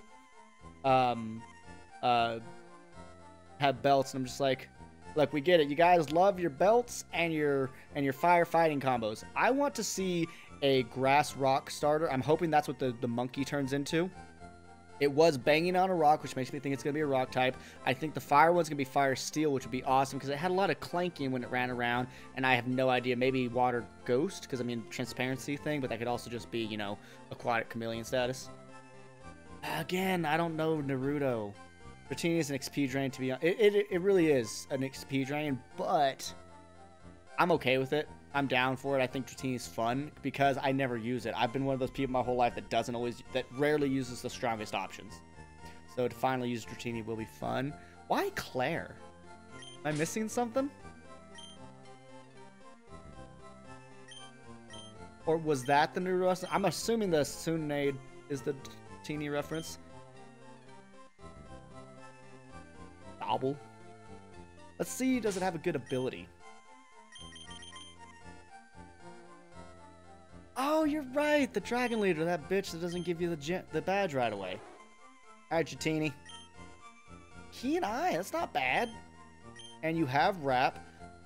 have belts, and I'm just like, look, we get it. You guys love your belts and your firefighting combos. I want to see a grass rock starter. I'm hoping that's what the monkey turns into. It was banging on a rock, which makes me think it's going to be a rock type. I think the fire one's going to be fire steel, which would be awesome because it had a lot of clanking when it ran around, and I have no idea. Maybe water ghost because, I mean, transparency thing, but that could also just be, you know, aquatic chameleon status. Again, I don't know Naruto. Dratini is an XP drain, to be honest. It really is an XP drain, but I'm okay with it. I'm down for it. I think Dratini is fun because I never use it. I've been one of those people my whole life that rarely uses the strongest options. So to finally use Dratini will be fun. Why Claire? Am I missing something? Or was that the Naruto? I'm assuming the Tsunade is the Dratini reference. Double. Let's see, does it have a good ability? Oh, you're right. The Dragon Leader, that bitch that doesn't give you the badge right away. All right, Dratini. Key and Eye, that's not bad. And you have Rap.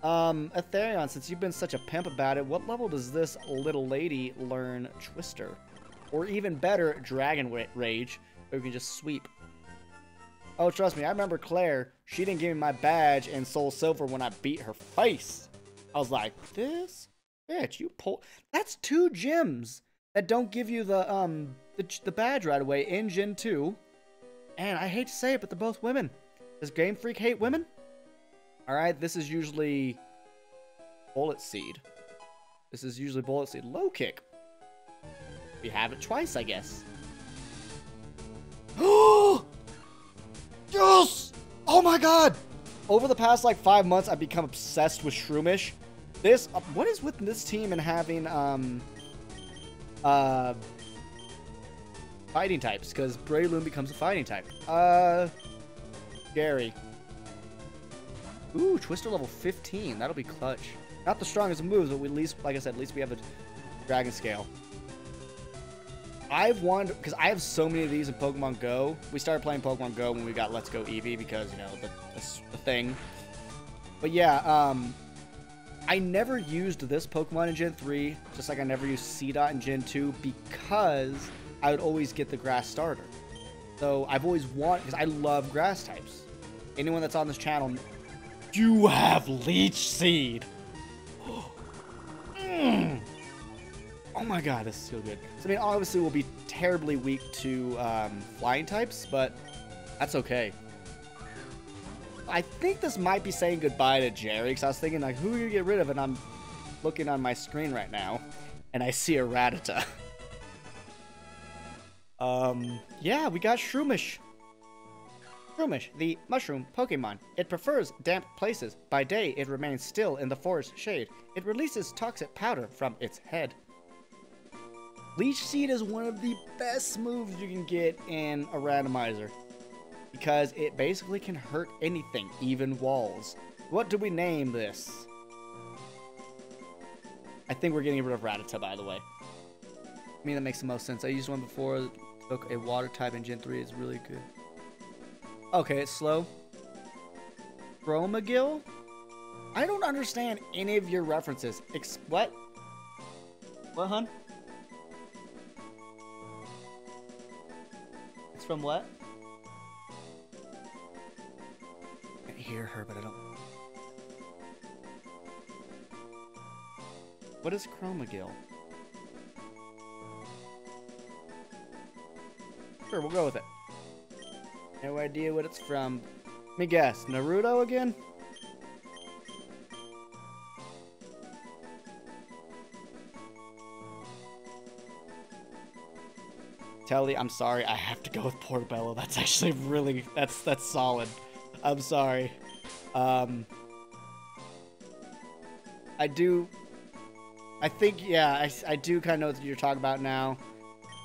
Aetherion, since you've been such a pimp about it, what level does this little lady learn Twister? Or even better, Dragon Rage, where you can just sweep. Oh, trust me, I remember Claire. She didn't give me my badge in Soul Silver when I beat her face. I was like, this bitch, you pull. That's 2 gyms that don't give you the badge right away in Gen 2. And I hate to say it, but they're both women. Does Game Freak hate women? Alright, this is usually Bullet Seed. This is usually Bullet Seed. Low Kick. We have it twice, I guess. Oh! Yes! Oh my god! Over the past, like, 5 months, I've become obsessed with Shroomish. This, what is with this team and having, fighting types? Because Breloom becomes a fighting type. Gary. Ooh, Twister level 15. That'll be clutch. Not the strongest moves, but at least, like I said, at least we have a Dragon Scale. I've wanted, because I have so many of these in Pokemon Go. We started playing Pokemon Go when we got Let's Go Eevee because, you know, that's the thing. But yeah, I never used this Pokemon in Gen 3, just like I never used C-Dot in Gen 2, because I would always get the Grass starter. So I've always wanted, because I love Grass types. Anyone that's on this channel, you have Leech Seed. Oh my god, this is so good. So, I mean, obviously we'll be terribly weak to flying types, but that's okay. I think this might be saying goodbye to Jerry, because I was thinking, like, who are you get rid of? And I'm looking on my screen right now, and I see a Rattata. Yeah, we got Shroomish. Shroomish, the mushroom Pokemon. It prefers damp places. By day, it remains still in the forest shade. It releases toxic powder from its head. Leech Seed is one of the best moves you can get in a randomizer, because it basically can hurt anything, even walls. What do we name this? I think we're getting rid of Rattata, by the way. I mean, that makes the most sense. I used one before. Took a water type in Gen 3. It's really good. Okay, it's slow. Chromagill? I don't understand any of your references. What? What, hun? It's from what? I can hear her, but I don't. What is Chromagill? Sure, we'll go with it. No idea what it's from. Let me guess. Naruto again? Telly, I'm sorry. I have to go with Portobello. That's actually really... That's solid. I'm sorry. I think, yeah, I do kind of know what you're talking about now.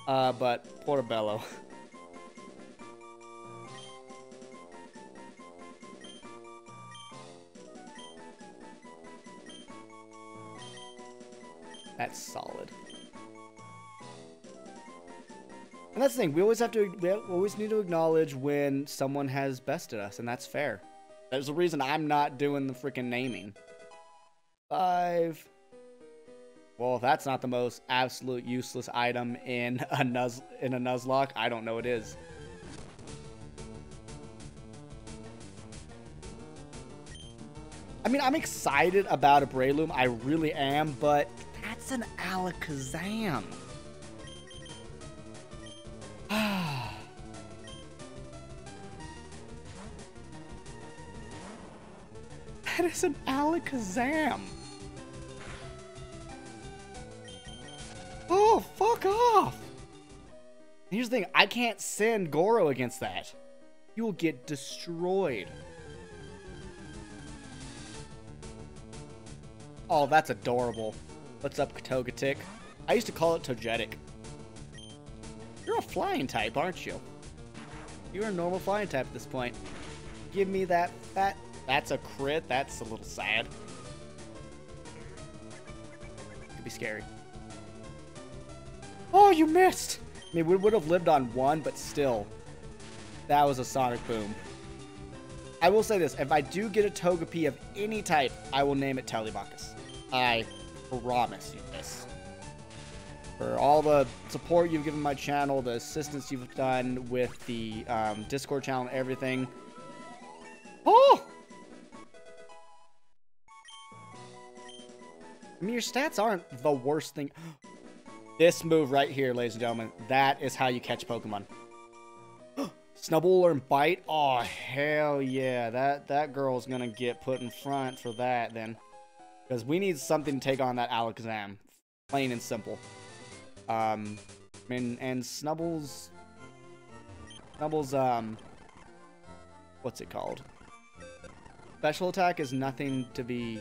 But Portobello. That's solid. And that's the thing. We always need to acknowledge when someone has bested us, and that's fair. There's a reason I'm not doing the freaking naming. 5. Well, if that's not the most absolute useless item in a Nuzlocke, I don't know what is. I mean, I'm excited about a Breloom, I really am, but that's an Alakazam. That is an Alakazam. Oh, fuck off. Here's the thing, I can't send Goro against that. You will get destroyed. Oh, that's adorable. What's up, Togetic? I used to call it Togetic. You're a flying type, aren't you? You're a normal flying type at this point. Give me that fat. That's a crit. That's a little sad. Could be scary. Oh, you missed! I mean, we would have lived on one, but still. That was a Sonic Boom. I will say this. If I do get a Togepi of any type, I will name it Telebacus. I promise you this. For all the support you've given my channel, the assistance you've done with the Discord channel and everything. Oh! I mean, your stats aren't the worst thing. This move right here, ladies and gentlemen, that is how you catch Pokemon. Snubble or Bite? Oh, hell yeah. That girl's gonna get put in front for that, then. Because we need something to take on that Alakazam. Plain and simple. And Snubble's... what's it called? Special attack is nothing to be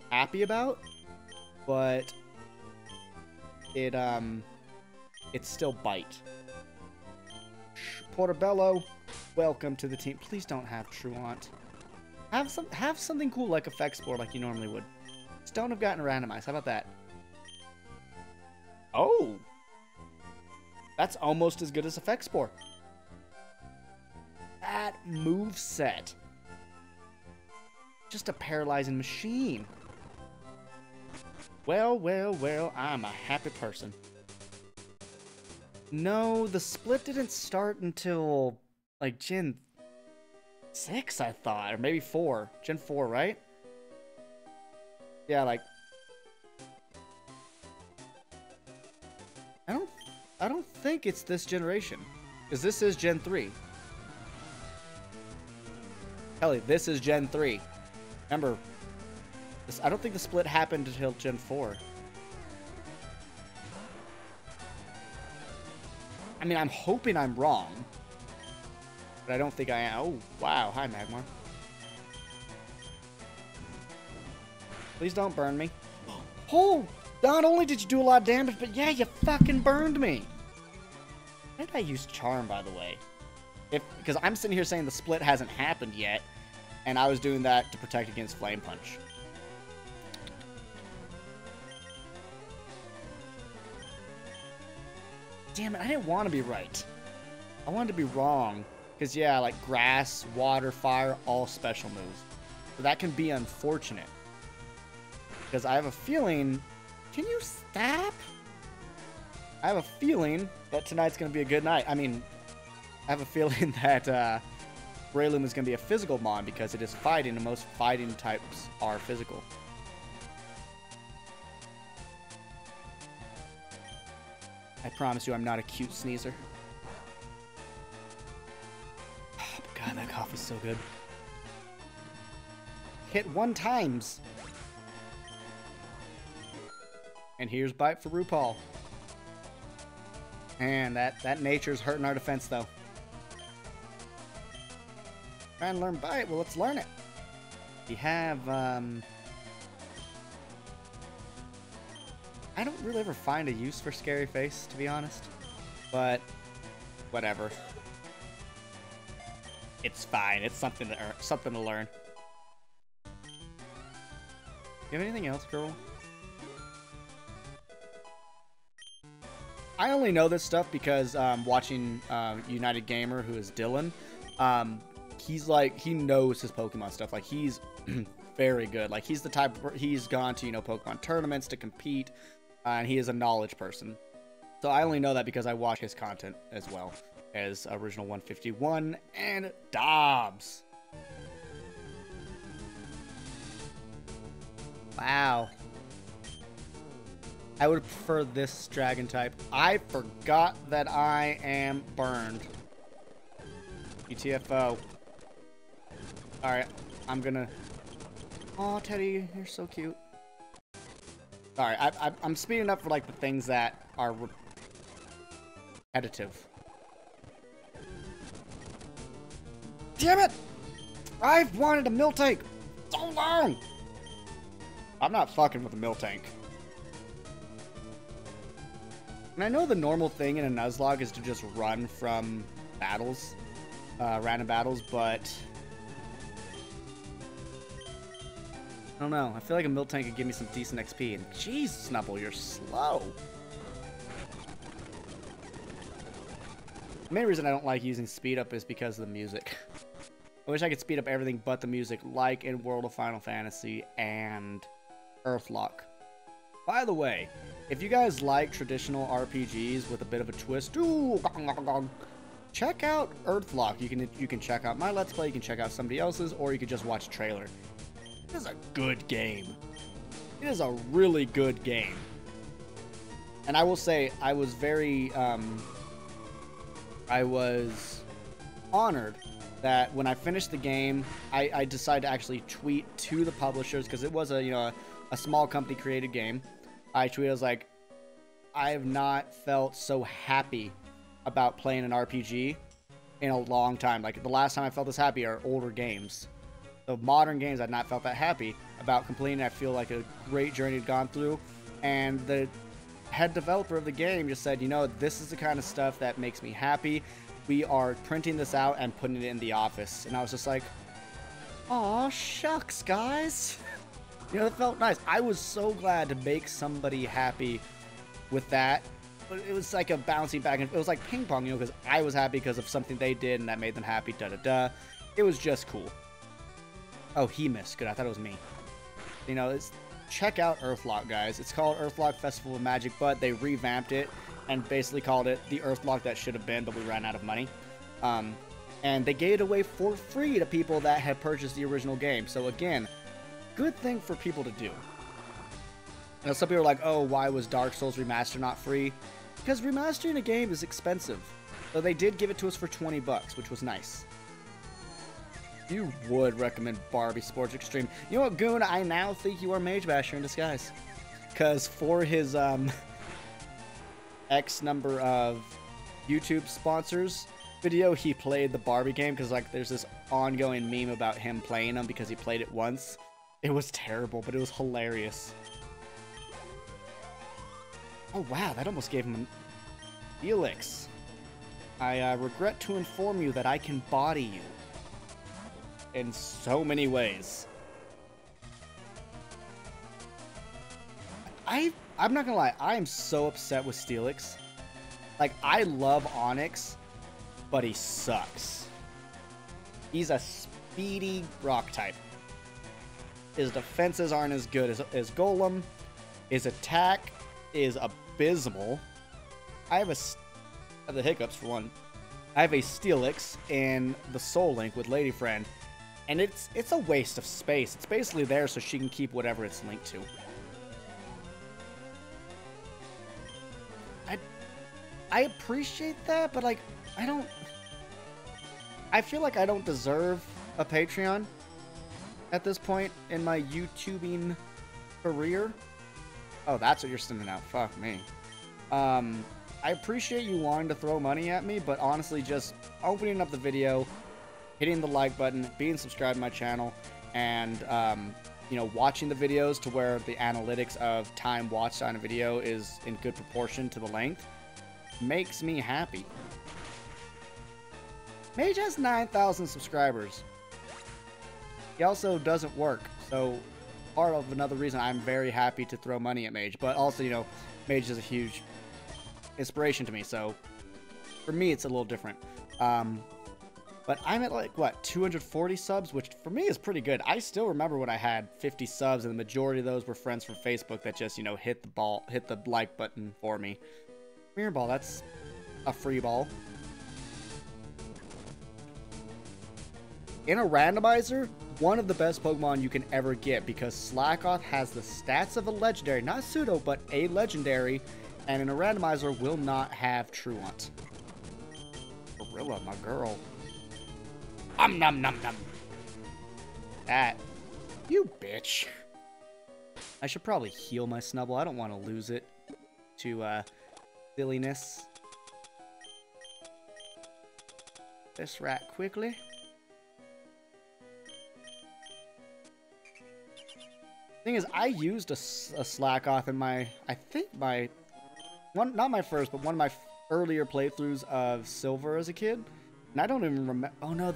happy about, but it's still Bite. Portobello, welcome to the team. Please don't have Truant. Have something cool like Effect Spore like you normally would. Just don't have gotten randomized. How about that? Oh! That's almost as good as Effect Spore. That moveset. Just a paralyzing machine. Well, well, well, I'm a happy person. No, the split didn't start until, like, Gen 6, I thought. Or maybe 4. Gen 4, right? Yeah, like... I don't think it's this generation. Because this is Gen 3. Kelly, this is Gen 3. Remember, I don't think the split happened until Gen 4. I mean, I'm hoping I'm wrong. But I don't think I am. Oh, wow. Hi, Magmar. Please don't burn me. Oh, not only did you do a lot of damage, but yeah, you fucking burned me. Why did I use Charm, by the way? Because I'm sitting here saying the split hasn't happened yet, and I was doing that to protect against Flame Punch. Damn it, I didn't want to be right. I wanted to be wrong. Because, yeah, like grass, water, fire, all special moves. So that can be unfortunate. Because I have a feeling... Can you stop? I have a feeling that tonight's going to be a good night. I mean, I have a feeling that Breloom is going to be a physical mon because it is fighting, and most fighting types are physical. I promise you I'm not a cute sneezer. Oh, God, that coffee's so good. Hit 1 times. And here's Bite for RuPaul. And that nature's hurting our defense, though. Trying to learn Bite. Well, let's learn it. We have, I don't really ever find a use for Scary Face, to be honest. But, whatever. It's fine. It's something to learn. You have anything else, girl? I only know this stuff because watching United Gamer, who is Dylan, he's like, he knows his Pokemon stuff. Like, he's very good. Like, he's the type, he's gone to, you know, Pokemon tournaments to compete. and he is a knowledge person. So I only know that because I watch his content as well as Original 151 and Dobbs. Wow. I would prefer this dragon type. I forgot that I am burned. GTFO. Alright, I'm gonna... Aw, Teddy, you're so cute. Sorry, I'm speeding up for, like, the things that are repetitive. Damn it! I've wanted a Miltank so long! I'm not fucking with a Miltank. And I know the normal thing in a Nuzlocke is to just run from battles, random battles, but... I don't know. I feel like a Miltank could give me some decent XP, and jeez, Snubble, you're slow. The main reason I don't like using speed up is because of the music. I wish I could speed up everything but the music, like in World of Final Fantasy and Earthlock. By the way, if you guys like traditional RPGs with a bit of a twist, check out Earthlock. You can check out my Let's Play, you can check out somebody else's, or you can just watch a trailer. It is a good game. It is a really good game. And I will say, I was very, I was honored that when I finished the game, I decided to actually tweet to the publishers, because it was a small company created game. I tweeted, I was like, I have not felt so happy about playing an RPG in a long time. Like, the last time I felt this happy are older games. So modern games, I've not felt that happy about completing. I feel like a great journey had gone through. And the head developer of the game just said, you know, this is the kind of stuff that makes me happy. We are printing this out and putting it in the office. And I was just like, aw, shucks, guys. You know, it felt nice. I was so glad to make somebody happy with that. But it was like a bouncing back, and it was like ping pong, you know, because I was happy because of something they did, and that made them happy, da-da-da. It was just cool. Oh, he missed. Good, I thought it was me. You know, check out Earthlock, guys. It's called Earthlock Festival of Magic, but they revamped it and basically called it the Earthlock that should have been, but we ran out of money. And they gave it away for free to people that had purchased the original game. So again, good thing for people to do. You know, some people are like, oh, why was Dark Souls Remastered not free? Because remastering a game is expensive. So they did give it to us for 20 bucks, which was nice. You would recommend Barbie Sports Extreme. You know what, Goon? I now think you are Mage Basher in disguise. Because for his X number of YouTube sponsors video, he played the Barbie game. Because like, there's this ongoing meme about him playing them because he played it once. It was terrible, but it was hilarious. Oh wow, that almost gave him an Felix. I regret to inform you that I can body you in so many ways. I'm not gonna lie, I am so upset with Steelix. Like, I love Onyx, but he sucks. He's a speedy rock type. His defenses aren't as good as Golem. His attack is abysmal. I have the hiccups for one. I have a Steelix in the Soul Link with Lady Friend, and it's a waste of space. It's basically there so she can keep whatever it's linked to. I appreciate that, but like, I feel like I don't deserve a Patreon at this point in my YouTubing career. Oh, that's what you're sending out. Fuck me. I appreciate you wanting to throw money at me, but honestly, just opening up the video, hitting the like button, being subscribed to my channel, and, you know, watching the videos to where the analytics of time watched on a video is in good proportion to the length, makes me happy. Mage has 9,000 subscribers. He also doesn't work, so part of another reason I'm very happy to throw money at Mage, but also, you know, Mage is a huge inspiration to me, so for me it's a little different. But But I'm at like, what, 240 subs, which for me is pretty good. I still remember when I had 50 subs, and the majority of those were friends from Facebook that just, you know, hit the like button for me. Mirror ball, that's a free ball. In a randomizer, one of the best Pokemon you can ever get, because Slackoth has the stats of a legendary, not pseudo, but a legendary, and in a randomizer will not have Truant. Gorilla, my girl. Nom nom nom. That. You bitch. I should probably heal my Snubble. I don't want to lose it to silliness. This rat quickly. Thing is, I used a Slackoth in my, I think my, not my first, but one of my earlier playthroughs of Silver as a kid. And I don't even remember, oh no,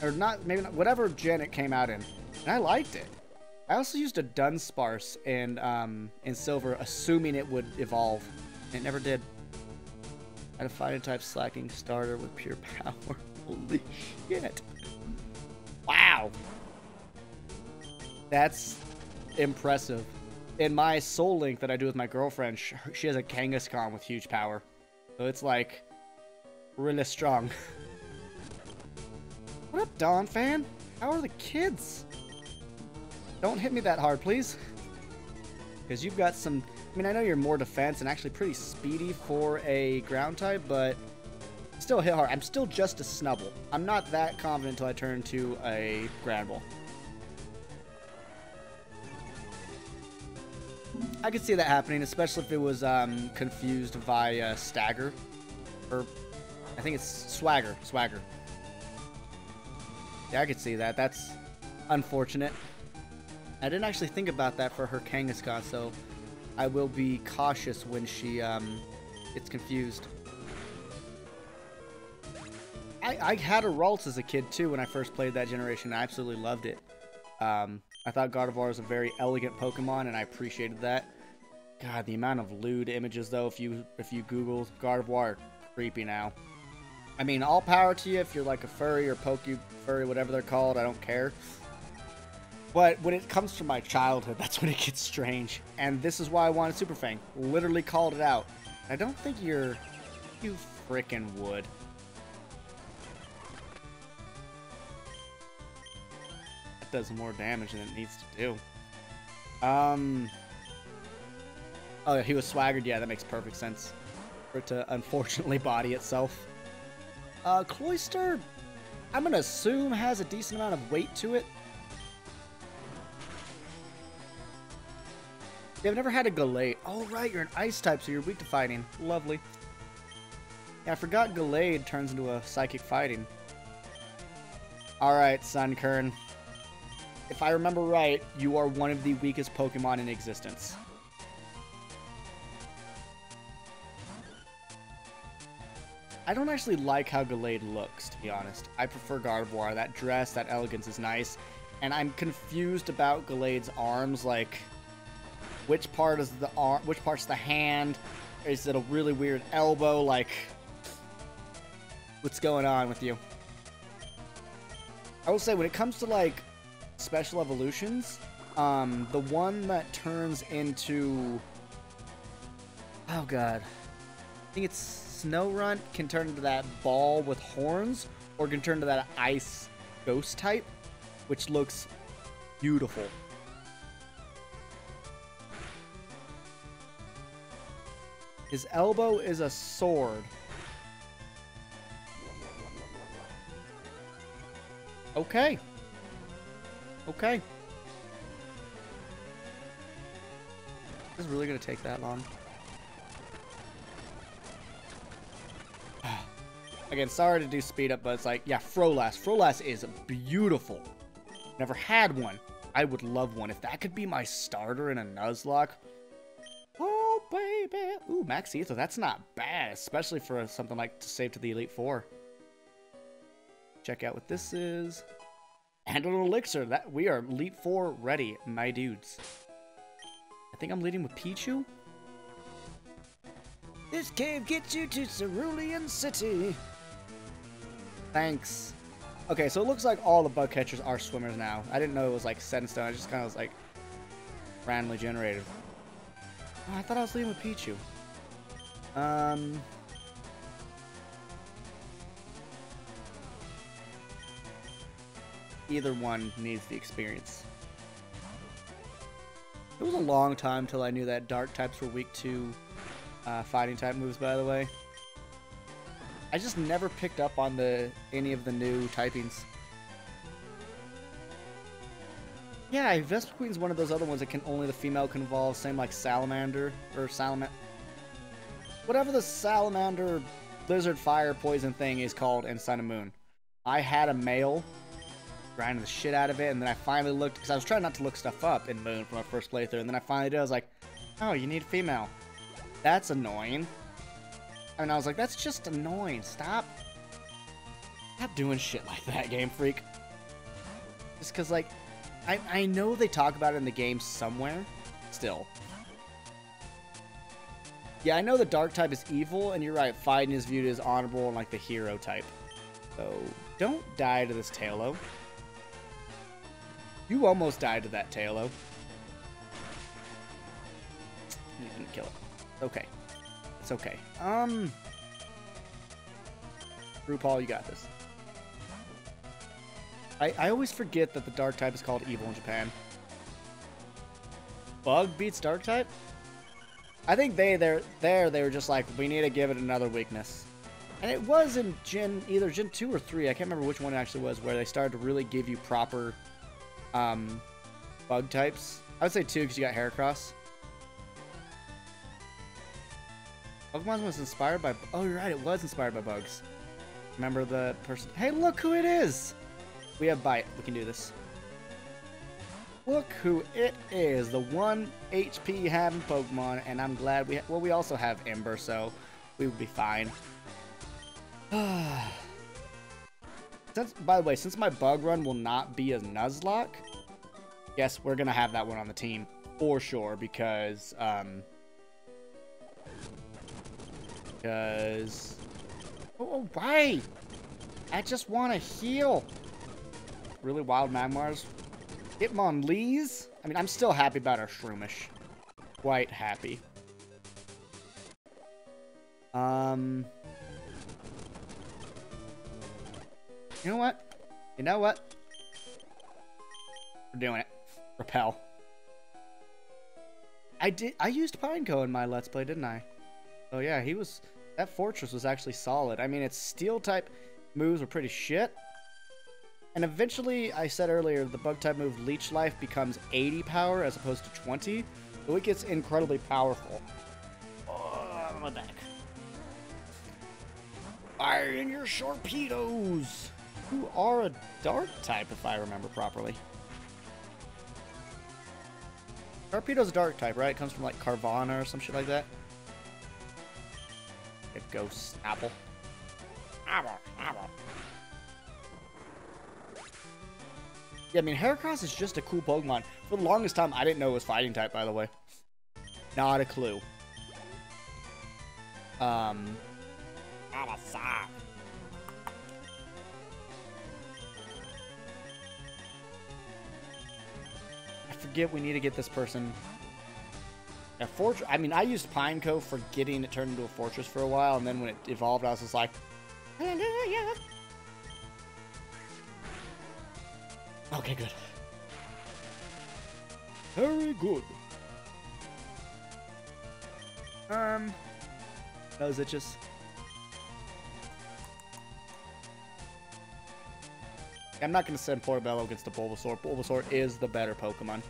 or not, maybe not, whatever gen it came out in. And I liked it. I also used a Dunsparce in Silver, assuming it would evolve. And it never did. I had a fighting type slacking starter with pure power. Holy shit. Wow. That's impressive. In my Soul Link that I do with my girlfriend, she has a Kangaskhan with huge power. So it's like, really strong. What up, Dawn fan? How are the kids? Don't hit me that hard, please. Because you've got some... I mean, I know you're more defense and actually pretty speedy for a ground type, but still hit hard. I'm still just a Snubble. I'm not that confident until I turn to a Grand Ball. I could see that happening, especially if it was confused via Stagger. Or, I think it's Swagger. Swagger. Yeah, I could see that. That's unfortunate. I didn't actually think about that for her Kangaskhan, so I will be cautious when she gets confused. I had a Ralts as a kid, too, when I first played that generation. I absolutely loved it. I thought Gardevoir was a very elegant Pokemon, and I appreciated that. God, the amount of lewd images, though, if you Google Gardevoir, are creepy now. I mean, all power to you if you're like a furry or Poke-furry, whatever they're called, I don't care. But when it comes to my childhood, that's when it gets strange. And this is why I wanted Super Fang. Literally called it out. I don't think you frickin' would. That does more damage than it needs to do. Oh, yeah, he was swaggered. Yeah, that makes perfect sense. For it to unfortunately body itself. Cloyster, I'm gonna assume has a decent amount of weight to it. Yeah, I've never had a Gallade. Oh, right, you're an ice type, so you're weak to fighting. Lovely. Yeah, I forgot Gallade turns into a psychic fighting. Alright, Sunkern. If I remember right, you are one of the weakest Pokemon in existence. I don't actually like how Gallade looks, to be honest. I prefer Gardevoir. That dress, that elegance is nice. And I'm confused about Gallade's arms, like... Which part is the arm? Which part's the hand? Is it a really weird elbow? Like, what's going on with you? I will say, when it comes to like special evolutions, the one that turns into, oh god, I think it's Snorunt can turn into that ball with horns, or can turn to that ice ghost type, which looks beautiful. His elbow is a sword. Okay. Okay. This is really gonna take that long. Again, sorry to do speed up, but it's like, yeah, Frolas. Frolas is beautiful. Never had one. I would love one. If that could be my starter in a Nuzlocke. Oh, baby. Ooh, Max Ether. That's not bad, especially for something like to save to the Elite Four. Check out what this is. And an elixir. That we are Elite Four ready, my dudes. I think I'm leading with Pichu. This cave gets you to Cerulean City. Thanks. Okay, so it looks like all the bug catchers are swimmers now. I didn't know it was like set in stone. I just kind of was like randomly generated. Oh, I thought I was leaving with Pichu. Either one needs the experience. It was a long time till I knew that dark types were weak to fighting type moves, by the way. I just never picked up on any of the new typings. Yeah, Vespiquen's one of those other ones that only the female can evolve, same like Salamander, or whatever the Salamander, Blizzard, Fire, Poison thing is called in Sun and Moon. I had a male, grinding the shit out of it, and then I finally looked, because I was trying not to look stuff up in Moon for my first playthrough, and then I finally did. I was like, oh, you need a female. That's annoying. And I was like, that's just annoying. Stop doing shit like that, Game Freak. Just because, like, I know they talk about it in the game somewhere, still. Yeah, I know the dark type is evil, and you're right, fighting is viewed as honorable and, like, the hero type. So, don't die to this Tailo. You almost died to that Tailo. You didn't kill it. Okay. It's okay. RuPaul, you got this. I always forget that the dark type is called evil in Japan. Bug beats dark type? I think they were just like, we need to give it another weakness. And it was in either Gen 2 or 3, I can't remember which one it actually was, where they started to really give you proper bug types. I would say 2 because you got Heracross. Pokemon was inspired by... Oh, you're right, it was inspired by bugs. Remember the person... Hey, look who it is! We have Bite. We can do this. Look who it is. The 1 HP having Pokemon, and I'm glad we... Well, we also have Ember, so we would be fine. By the way, since my bug run will not be a Nuzlocke, yes, we're going to have that one on the team for sure, because... Oh, why? I just want to heal. Really wild Magmars. Hitmonlees? I mean, I'm still happy about our Shroomish. Quite happy. You know what? You know what? We're doing it. Repel. I used Pineco in my Let's Play, didn't I? Oh yeah, that Fortress was actually solid. I mean, its Steel-type moves were pretty shit. And eventually, I said earlier, the Bug-type move Leech Life becomes 80 power as opposed to 20. So it gets incredibly powerful. Oh, my back. Fire in your Sharpedos! Who are a Dark-type, if I remember properly. Sharpedo's a Dark-type, right? It comes from, like, Carvana or some shit like that. It goes Apple. Apple. Yeah, I mean, Heracross is just a cool Pokemon. For the longest time, I didn't know it was fighting type, by the way. Not a clue. I forget we need to get this person... A Fortress. I mean, I used Pineco for getting it turned into a Fortress for a while, and then when it evolved, I was just like, hallelujah. Okay, good. Very good. Nose itches. I'm not going to send Portobello against the Bulbasaur. Bulbasaur is the better Pokemon.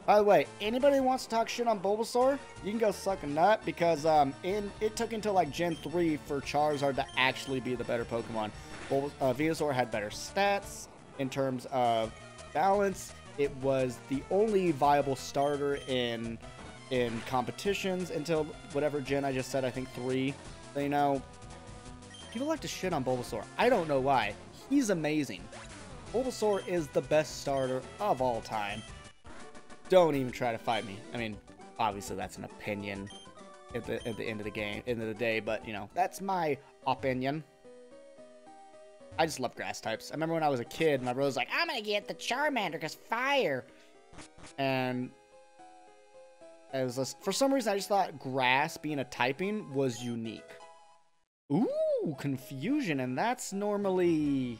By the way, anybody who wants to talk shit on Bulbasaur, you can go suck a nut, because it took until like Gen 3 for Charizard to actually be the better Pokemon. Venusaur had better stats in terms of balance. It was the only viable starter in competitions until whatever gen I just said, I think 3. So, you know, people like to shit on Bulbasaur. I don't know why. He's amazing. Bulbasaur is the best starter of all time. Don't even try to fight me. I mean, obviously that's an opinion at the end of the day, but you know, that's my opinion. I just love grass types. I remember when I was a kid, my brother was like, I'm gonna get the Charmander because fire. And for some reason, I just thought grass being a typing was unique. Ooh, confusion, and that's normally...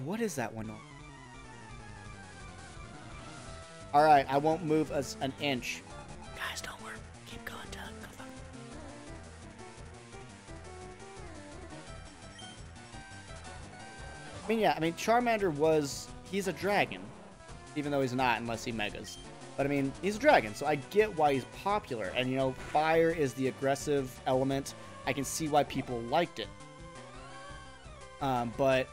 what is that one? Alright, I won't move an inch. Guys, don't worry. Keep going, Doug. Go on. I mean, Charmander he's a dragon. Even though he's not, unless he megas. But, I mean, he's a dragon, so I get why he's popular. And, you know, fire is the aggressive element. I can see why people liked it. But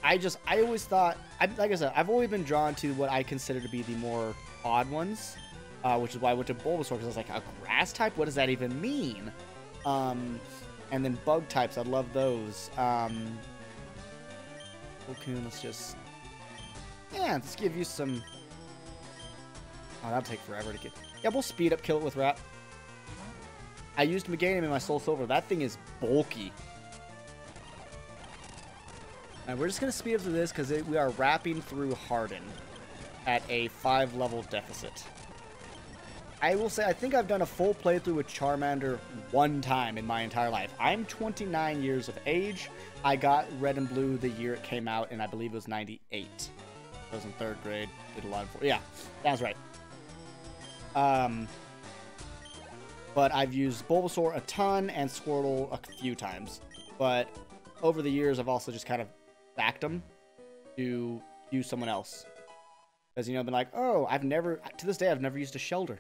I always thought, like I said, I've always been drawn to what I consider to be the more odd ones, which is why I went to Bulbasaur, because I was like, a grass type? What does that even mean? And then bug types, I love those. Cocoon, let's give you some... Oh, that'll take forever to get... Yeah, we'll speed up, kill it with Rat. I used Meganium in my Soul Silver. That thing is bulky. And we're just going to speed up through this because we are wrapping through Harden at a 5-level deficit. I will say, I think I've done a full playthrough with Charmander one time in my entire life. I'm 29 years of age. I got Red and Blue the year it came out, and I believe it was 98. I was in 3rd grade. Did a lot of... Yeah, that's right. But I've used Bulbasaur a ton and Squirtle a few times. But over the years, I've also just kind of backed them to use someone else. Because, you know, I've been like, oh, to this day, I've never used a Shelter.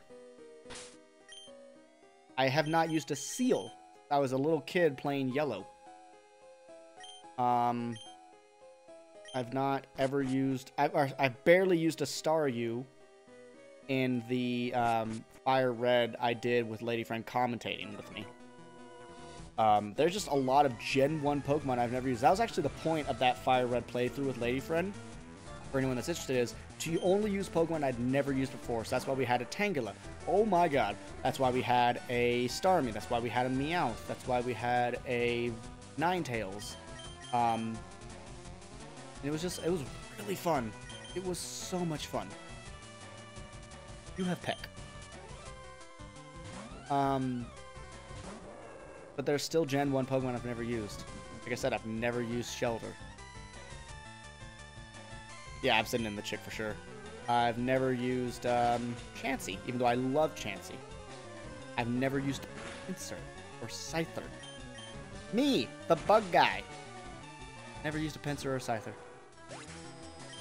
I have not used a Seal. I was a little kid playing Yellow. I've not ever used... I've barely used a Staryu in the Fire Red I did with Lady Friend commentating with me. There's just a lot of Gen 1 Pokemon I've never used. That was actually the point of that Fire Red playthrough with Lady Friend. For anyone that's interested, is to only use Pokemon I'd never used before. So that's why we had a Tangela. Oh my god. That's why we had a Starmie. That's why we had a Meowth. That's why we had a Ninetales. It was really fun. It was so much fun. You have Peck. But there's still Gen 1 Pokemon I've never used. Like I said, I've never used Shelter. Yeah, I'm sitting in the chick for sure. I've never used Chansey, even though I love Chansey. I've never used Pinsir or Scyther. Me, the bug guy. Never used a Pinsir or a Scyther.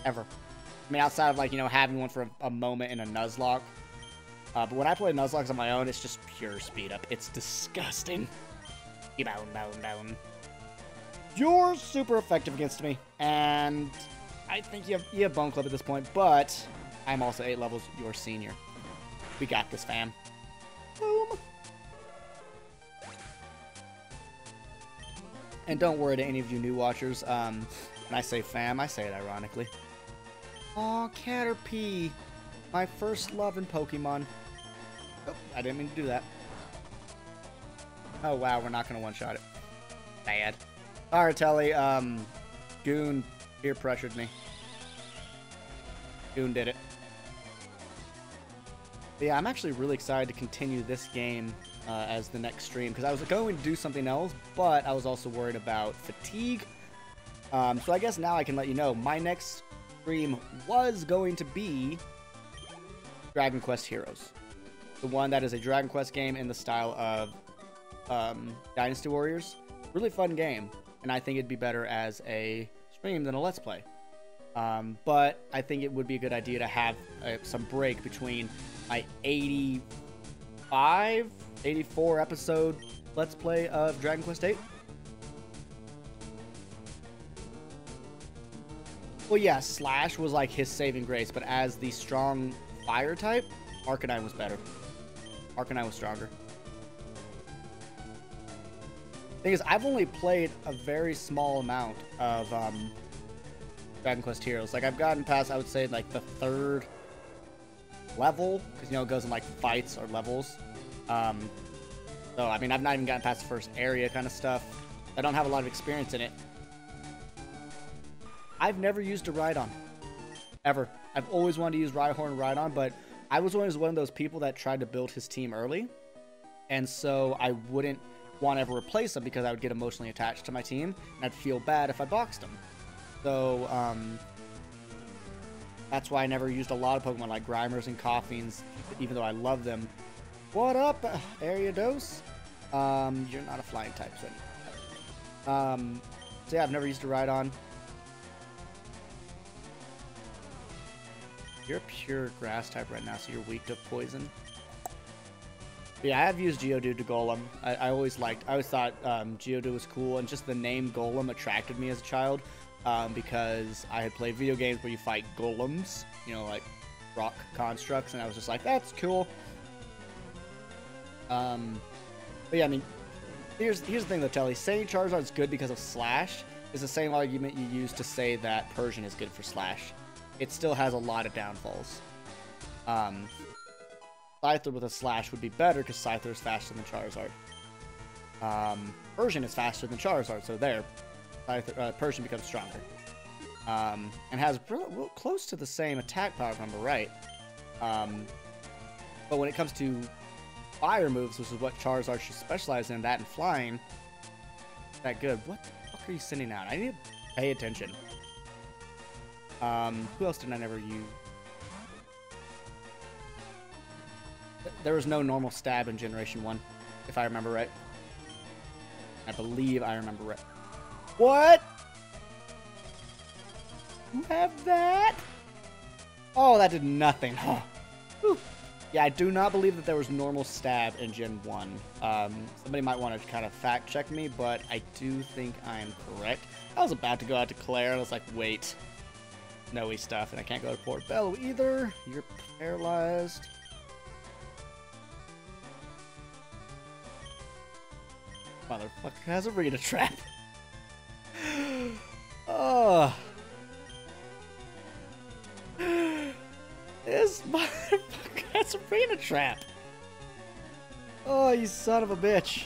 Ever. I mean, outside of, like, you know, having one for a moment in a Nuzlocke. But when I play Nuzlocks on my own, it's just pure speed up. It's disgusting. Down. You're super effective against me. And I think you have Bone Club at this point. But I'm also 8 levels your senior. We got this, fam. Boom. And don't worry to any of you new watchers. When I say fam, I say it ironically. Aw, Caterpie. My first love in Pokemon. Oh, I didn't mean to do that. Oh, wow, we're not going to one-shot it. Bad. Alright, Telly, Goon peer pressured me. Goon did it. But yeah, I'm actually really excited to continue this game as the next stream, because I was going to do something else, but I was also worried about fatigue. So I guess now I can let you know, my next stream was going to be Dragon Quest Heroes. The one that is a Dragon Quest game in the style of Dynasty Warriors. Really fun game, and I think it'd be better as a stream than a Let's Play. But I think it would be a good idea to have some break between my 84 episode Let's Play of Dragon Quest VIII. Well, yeah, Slash was like his saving grace, but as the strong fire type, Arcanine was better. Arcanine was stronger. Thing is, I've only played a very small amount of Dragon Quest Heroes. Like, I've gotten past, I would say, like, the 3rd level, because, you know, it goes in, like, fights or levels. So, I mean, I've not even gotten past the first area kind of stuff. I don't have a lot of experience in it. I've never used a Rhydon. Ever. I've always wanted to use Rhyhorn and Rhydon, but I was always one of those people that tried to build his team early. And so I wouldn't want to ever replace him because I would get emotionally attached to my team, and I'd feel bad if I boxed him. So, that's why I never used a lot of Pokemon like Grimers and Coughings, even though I love them. What up, Ariados? You're not a flying type, so yeah, I've never used a Rhydon. You're a pure grass type right now, so you're weak to poison. But yeah, I have used Geodude to Golem. I always thought Geodude was cool, and just the name Golem attracted me as a child, because I had played video games where you fight golems, you know, like rock constructs, and I was just like, that's cool. But yeah, I mean, here's the thing though, Telly. Saying Charizard's good because of Slash is the same argument you use to say that Persian is good for Slash. It still has a lot of downfalls. Scyther with a Slash would be better because Scyther is faster than Charizard. Persian is faster than Charizard, so there. Persian becomes stronger. And has real close to the same attack power, if I remember right. But when it comes to fire moves, which is what Charizard should specialize in, that and flying, that good. What the fuck are you sending out? I need to pay attention. Who else did I never use? There was no normal stab in Generation 1, if I remember right. I believe I remember right. What? You have that? Oh, that did nothing. Huh. Yeah, I do not believe that there was normal stab in Gen 1. Somebody might want to kind of fact check me, but I do think I am correct. I was about to go out to Claire, and I was like, wait. Snowy stuff, and I can't go to Port Bello either. You're paralyzed. Motherfucker has a arena trap. Oh. This motherfucker has a arena trap. Oh, you son of a bitch.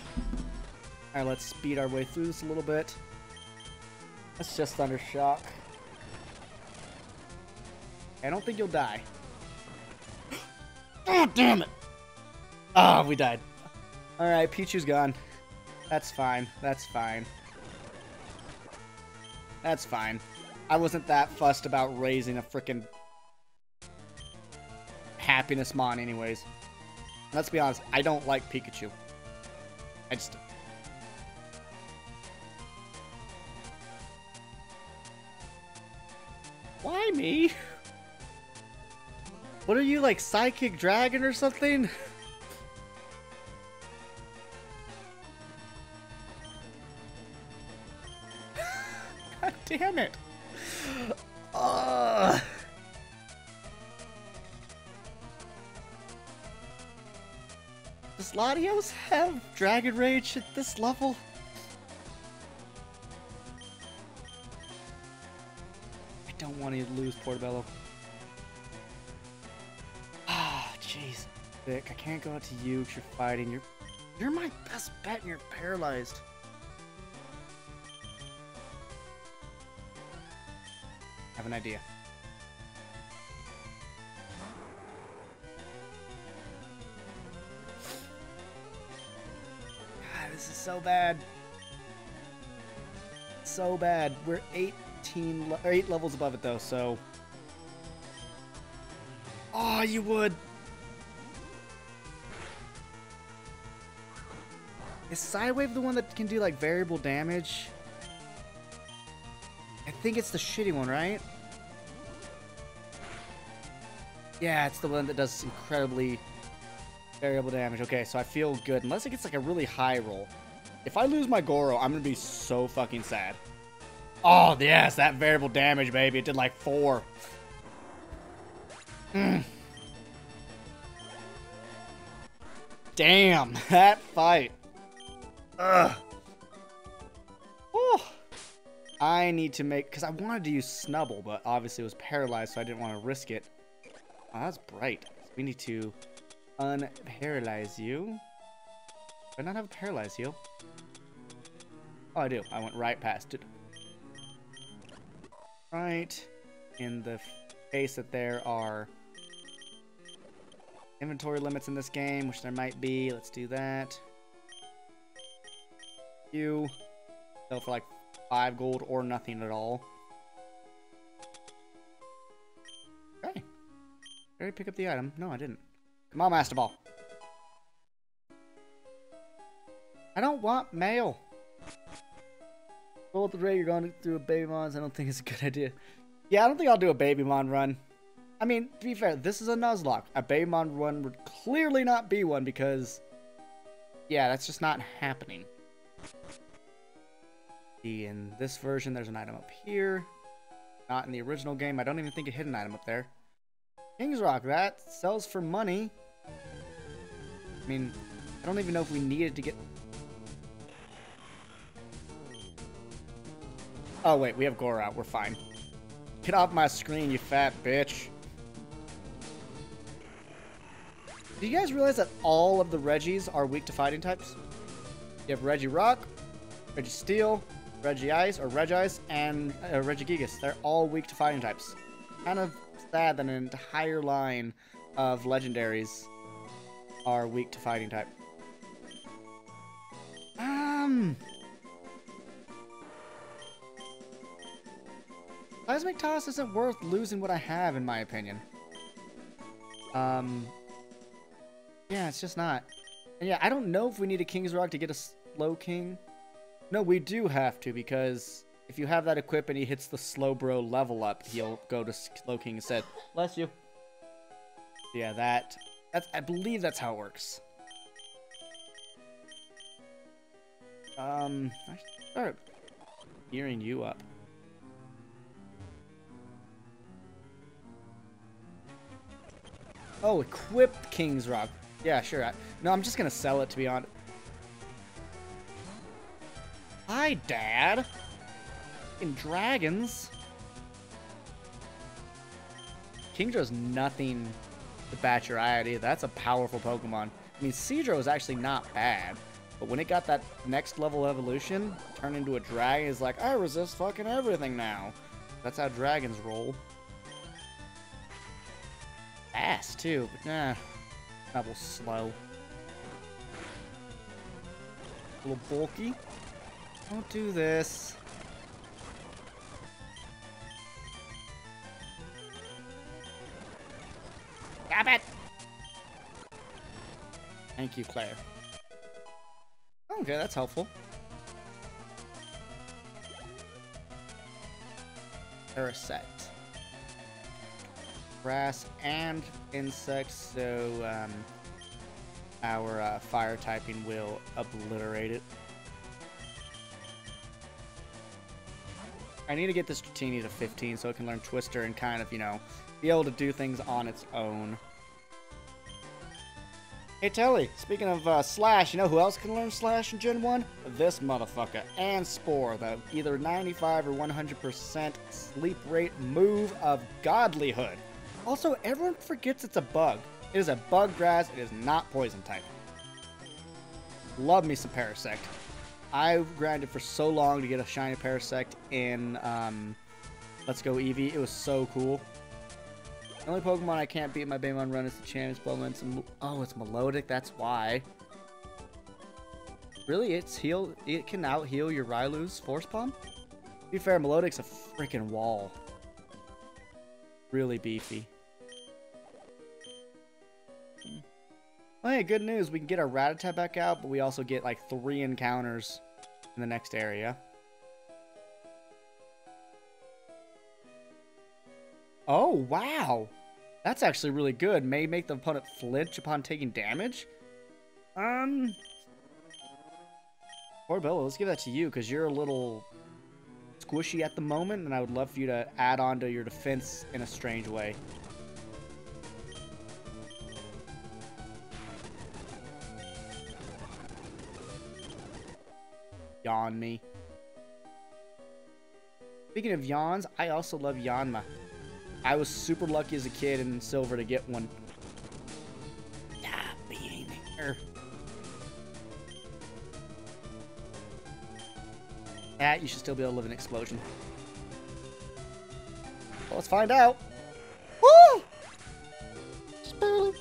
Alright, let's speed our way through this a little bit. That's just Thunder Shock. I don't think you'll die. Oh, damn it! Oh, we died. Alright, Pichu's gone. That's fine. That's fine. That's fine. I wasn't that fussed about raising a frickin' happiness mon anyways. Let's be honest, I don't like Pikachu. I just... Why me? What are you, like, Psychic Dragon or something? God damn it. Does Latios have Dragon Rage at this level? I don't want to lose Portobello. Ah, jeez. Vic, I can't go out to you because you're fighting. You're my best bet and you're paralyzed. I have an idea. God, this is so bad. So bad. We're 8 levels above it though, so... Oh, you would! Is Psywave the one that can do, like, variable damage? I think it's the shitty one, right? Yeah, it's the one that does incredibly variable damage. Okay, so I feel good. Unless it gets, like, a really high roll. If I lose my Goro, I'm gonna be so fucking sad. Oh, yes, that variable damage, baby. It did, like, 4. Damn, that fight. Ugh. Oh. I need to make... Because I wanted to use Snubble, but obviously it was paralyzed, so I didn't want to risk it. Oh, that's bright. We need to unparalyze you. I not have a paralyzed heal? Oh, I do. I went right past it. Right. In the case that there are inventory limits in this game, which there might be. Let's do that. You sell for like 5 gold or nothing at all. Okay. Did I already pick up the item? No, I didn't. Come on, Master Ball. I don't want mail. Well, at the rate you're going through a Babymons, I don't think it's a good idea. Yeah, I don't think I'll do a Babymon run. I mean, to be fair, this is a Nuzlocke. A Babymon run would clearly not be one because, yeah, that's just not happening. See, in this version, there's an item up here. Not in the original game. I don't even think it hit an item up there. King's Rock, that sells for money. I mean, I don't even know if we needed to get... Oh, wait, we have Gore out. We're fine. Get off my screen, you fat bitch. Do you guys realize that all of the Regis are weak to fighting types? You have Regirock, Registeel, Regice, or Regice, and Regigigas. They're all weak to fighting types. Kind of sad that an entire line of legendaries are weak to fighting type. Seismic Toss isn't worth losing what I have, in my opinion. Yeah, it's just not. And yeah, I don't know if we need a King's Rock to get a Slow King. No, we do have to, because if you have that equipped and he hits the Slowbro level up, he'll go to Slow King instead. Bless you. Yeah, that's I believe that's how it works. I should start gearing you up. Oh, equipped King's Rock. Yeah, sure. No, I'm just gonna sell it, to be honest. Hi, Dad. Fucking dragons. Kingdra's nothing to bat your eye at either. That's a powerful Pokemon. I mean, Seadro is actually not bad, but when it got that next level evolution, turned into a dragon, is like, I resist fucking everything now. That's how dragons roll. Fast too, but nah, that was slow. A little bulky. Don't do this. Stop it! Thank you, Claire. Okay, that's helpful. Parasect. Grass and insects, so our fire typing will obliterate it. I need to get this Dratini to 15 so it can learn Twister and kind of, you know, be able to do things on its own. Hey Telly, speaking of Slash, you know who else can learn Slash in Gen 1? This motherfucker. And Spore, the either 95 or 100% sleep rate move of godlyhood. Also, everyone forgets it's a bug. It is a bug grass. It is not poison type. Love me some Parasect. I grinded for so long to get a shiny Parasect in Let's Go Eevee. It was so cool. The only Pokemon I can't beat in my Baymon run is the Champions Pokemon. Oh, it's Melodic. That's why. Really? It can out-heal your Rylu's Force Palm? To be fair, Melodic's a freaking wall. Really beefy. Well, hey, good news. We can get our Rattata back out, but we also get like 3 encounters in the next area. Oh, wow. That's actually really good. May make the opponent flinch upon taking damage. Poor Bella, let's give that to you, because you're a little squishy at the moment, and I would love for you to add on to your defense in a strange way. Yawn me. Speaking of yawns, I also love Yanma. I was super lucky as a kid in Silver to get one. Stop being here. Cat, you should still be able to live in an explosion. Well, let's find out. Woo! Just barely.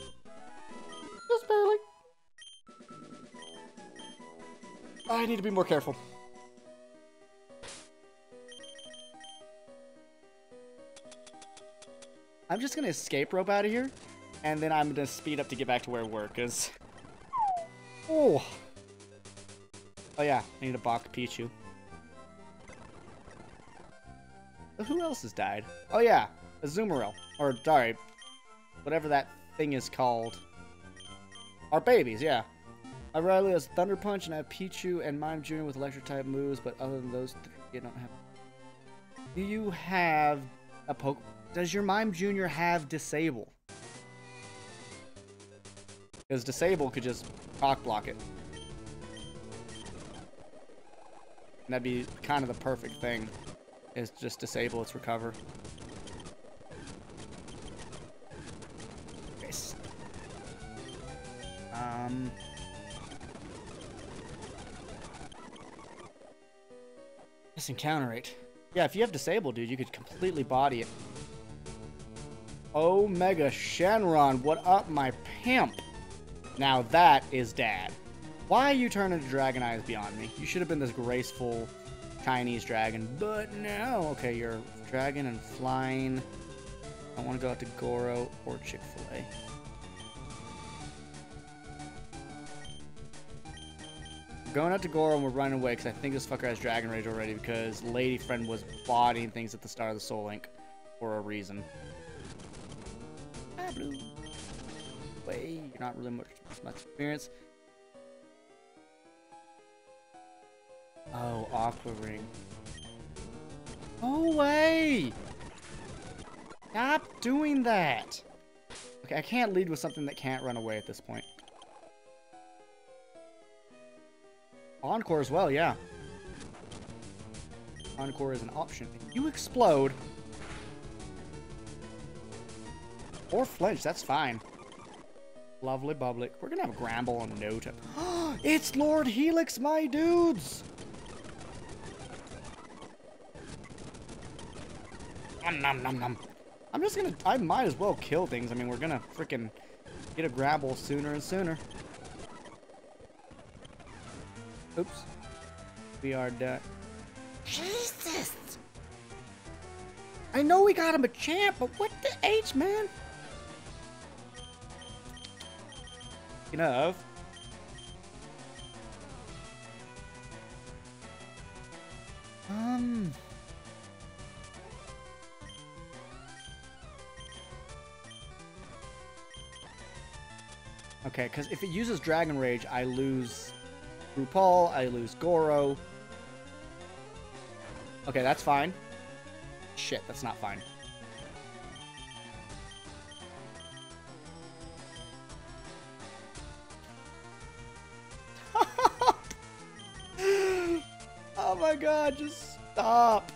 Just barely. I need to be more careful. I'm just gonna escape rope out of here, and then I'm gonna speed up to get back to where we were, because... Oh! Oh yeah, I need a Bach Pichu. Who else has died? Oh yeah, a Azumarill. Or, sorry, whatever that thing is called. Our babies, yeah. I Riley has Thunder Punch, and I have Pichu and Mime Jr. with Electric-type moves, but other than those three, you don't have... Do you have a Pokemon? Does your Mime Jr. have Disable? Because Disable could just Rock Block it. And that'd be kind of the perfect thing, is just disable its Recover. Okay. Just encounter rate. Yeah, if you have Disable, dude, you could completely body it. Omega Shenron, what up, my pimp? Now that is dad. Why you turn into Dragon Eyes beyond me? You should have been this graceful Chinese dragon, but no. Okay, you're dragon and flying. I want to go out to Goro or Chick-fil-A. We're going out to Goro and we're running away because I think this fucker has Dragon Rage already because Lady Friend was bodying things at the start of the Soul Link for a reason. Blue. Way, you're not really much experience. Oh, Aqua Ring. No way! Stop doing that! Okay, I can't lead with something that can't run away at this point. Encore as well, yeah. Encore is an option. If you explode... Or flinch, that's fine. Lovely bubbly. We're gonna have a Gramble on no time. It's Lord Helix, my dudes! Nom nom nom nom. I'm just gonna... I might as well kill things. I mean, we're gonna freaking get a Gramble sooner and sooner. Oops. We are done. Jesus! I know we got him a champ, but what the H, man? Enough. Okay, because if it uses Dragon Rage, I lose RuPaul, I lose Goro. Okay, that's fine. Shit, that's not fine. Oh my god, just stop.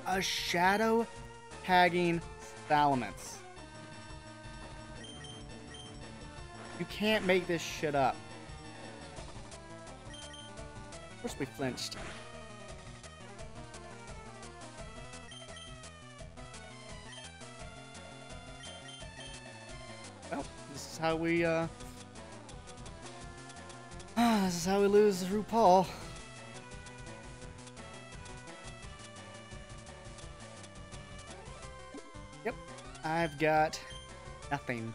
A shadow tagging Salamence. You can't make this shit up. Of course we flinched. Well, this is how we, this is how we lose RuPaul. Yep, I've got nothing.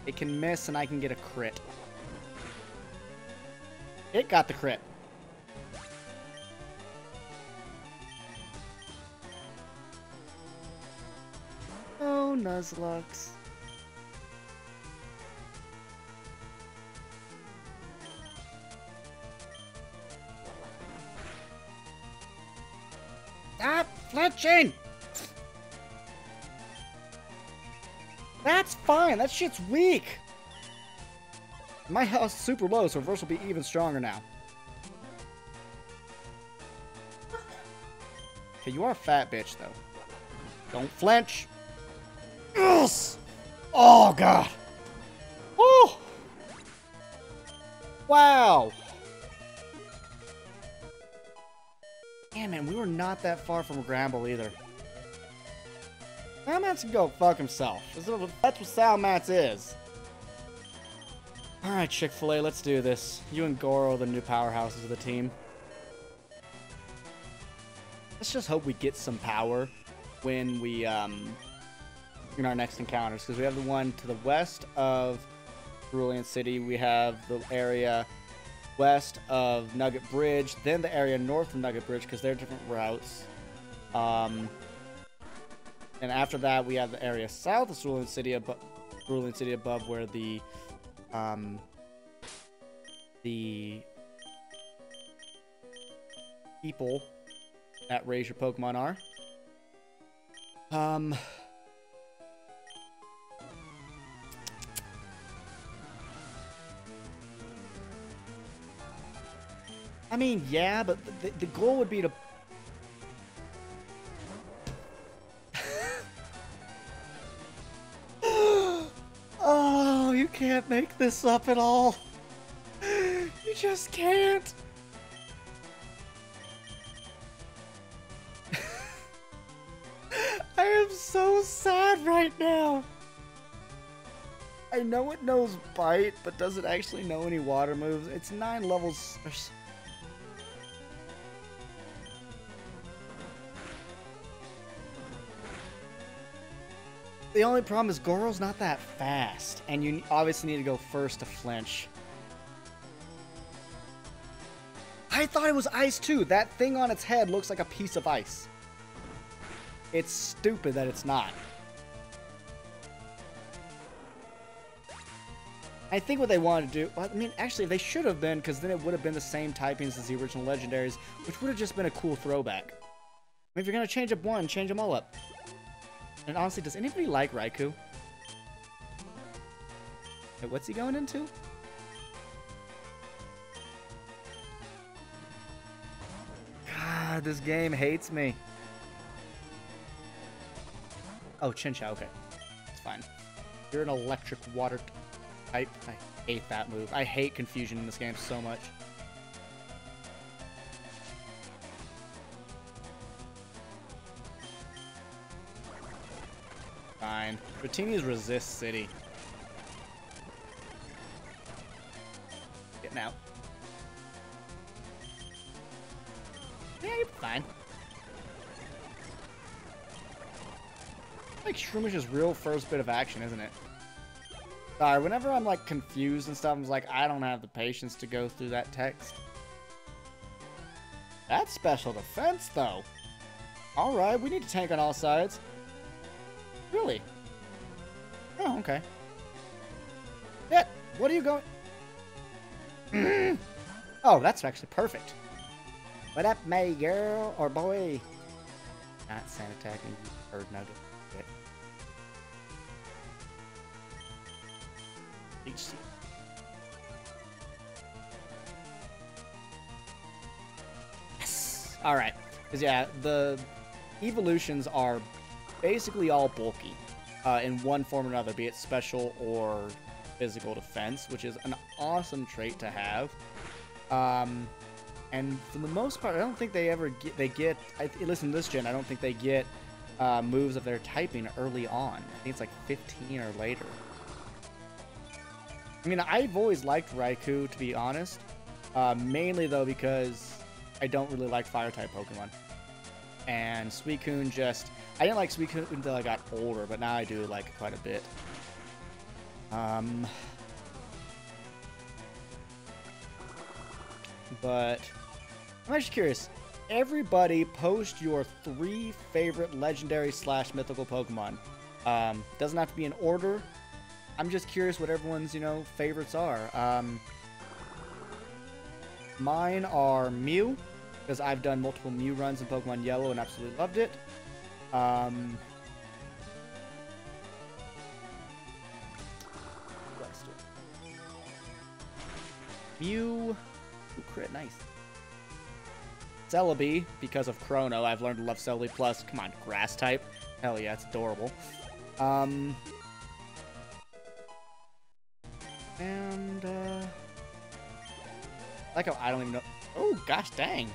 It can miss and I can get a crit. It got the crit. Oh, Nuzlocke. Stop flinching! That's fine. That shit's weak. My health's super low, so reverse will be even stronger now. Okay, you are a fat bitch, though. Don't flinch. Yes! Oh, God. Oh! Wow. Damn, man, we were not that far from Gramble either. Salmats can go fuck himself. That's what Salmats is. Alright, Chick-fil-A, let's do this. You and Goro are the new powerhouses of the team. Let's just hope we get some power when we, in our next encounters. Because we have the one to the west of Cerulean City. We have the area west of Nugget Bridge. Then the area north of Nugget Bridge, because they're different routes. And after that, we have the area south of Cerulean City, above where the people that raise your Pokemon are. I mean, yeah, but the goal would be to... Oh, you can't make this up at all. You just can't. I am so sad right now. I know it knows Bite, but does it actually know any water moves? It's 9 levels. The only problem is Goro's not that fast, and you obviously need to go first to flinch. I thought it was ice too. That thing on its head looks like a piece of ice. It's stupid that it's not. I think what they wanted to do... Well, I mean, actually, they should have been, because then it would have been the same typings as the original legendaries, which would have just been a cool throwback. I mean, if you're going to change up one, change them all up. And honestly, does anybody like Raikou? Wait, what's he going into? God, this game hates me. Oh, Chinchou, okay. It's fine. You're an electric water type. I hate that move. I hate confusion in this game so much. Fine. Dratini's resist City. Getting out. Yeah, you're fine. Like Shroomish real first bit of action, isn't it? Sorry, whenever I'm like confused and stuff, I'm like, I don't have the patience to go through that text. That's special defense, though. Alright, we need to tank on all sides. Really? Oh, okay. Yeah, what are you going... Oh, that's actually perfect. What up, my girl or boy? Not sand attacking, bird nugget. HC. Yes! Alright. Because, yeah, the evolutions are basically all bulky in one form or another, be it special or physical defense, which is an awesome trait to have. And for the most part, I don't think they ever get, listen to this gen, I don't think they get moves of their typing early on. I think it's like 15 or later. I mean, I've always liked Raikou, to be honest. Mainly, though, because I don't really like Fire-type Pokemon. And Suicune just... I didn't like Suicune until I got older, but now I do like it quite a bit. But... I'm actually curious. Everybody post your 3 favorite legendary / mythical Pokemon. Doesn't have to be in order. I'm just curious what everyone's, favorites are. Mine are Mew, because I've done multiple Mew runs in Pokemon Yellow and absolutely loved it. Mew. Ooh, crit, nice. Celebi, because of Chrono, I've learned to love Celebi Plus. Come on, grass type. Hell yeah, it's adorable. Like how I don't even know. Oh, gosh dang.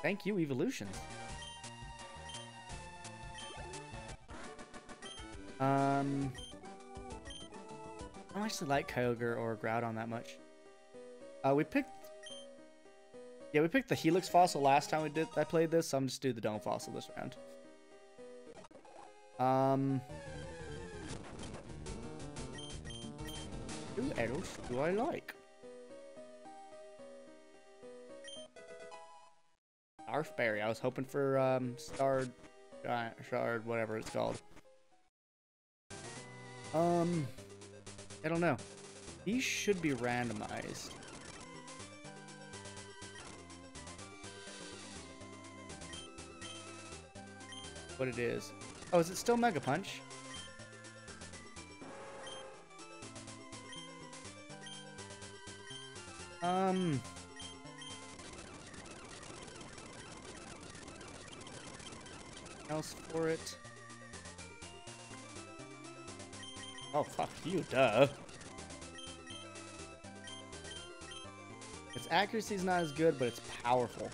Thank you, Evolutions. I don't actually like Kyogre or Groudon that much. We picked the Helix Fossil last time I played this, so I'm just do the Dome Fossil this round. Who else do I like? Arfberry. I was hoping for Shard, whatever it's called. I don't know. These should be randomized. What it is. Oh, is it still Mega Punch? Else for it. Oh, fuck you, duh. Its accuracy's not as good, but it's powerful.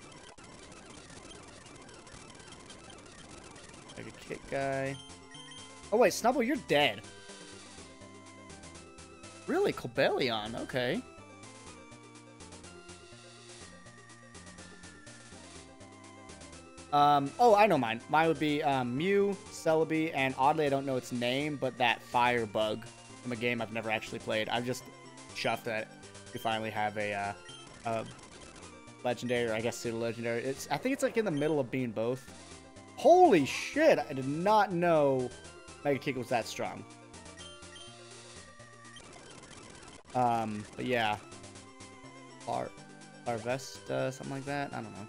Like a kick guy. Oh wait, Snubble, you're dead. Really? Cobalion, okay. Oh, I know mine. Mine would be Mew, Celebi, and oddly I don't know its name, but that fire bug from a game I've never actually played. I'm just chuffed that we finally have a legendary, or I guess pseudo-legendary. I think it's like in the middle of being both. Holy shit! I did not know Mega Kick was that strong. But yeah. Larvesta, something like that? I don't know.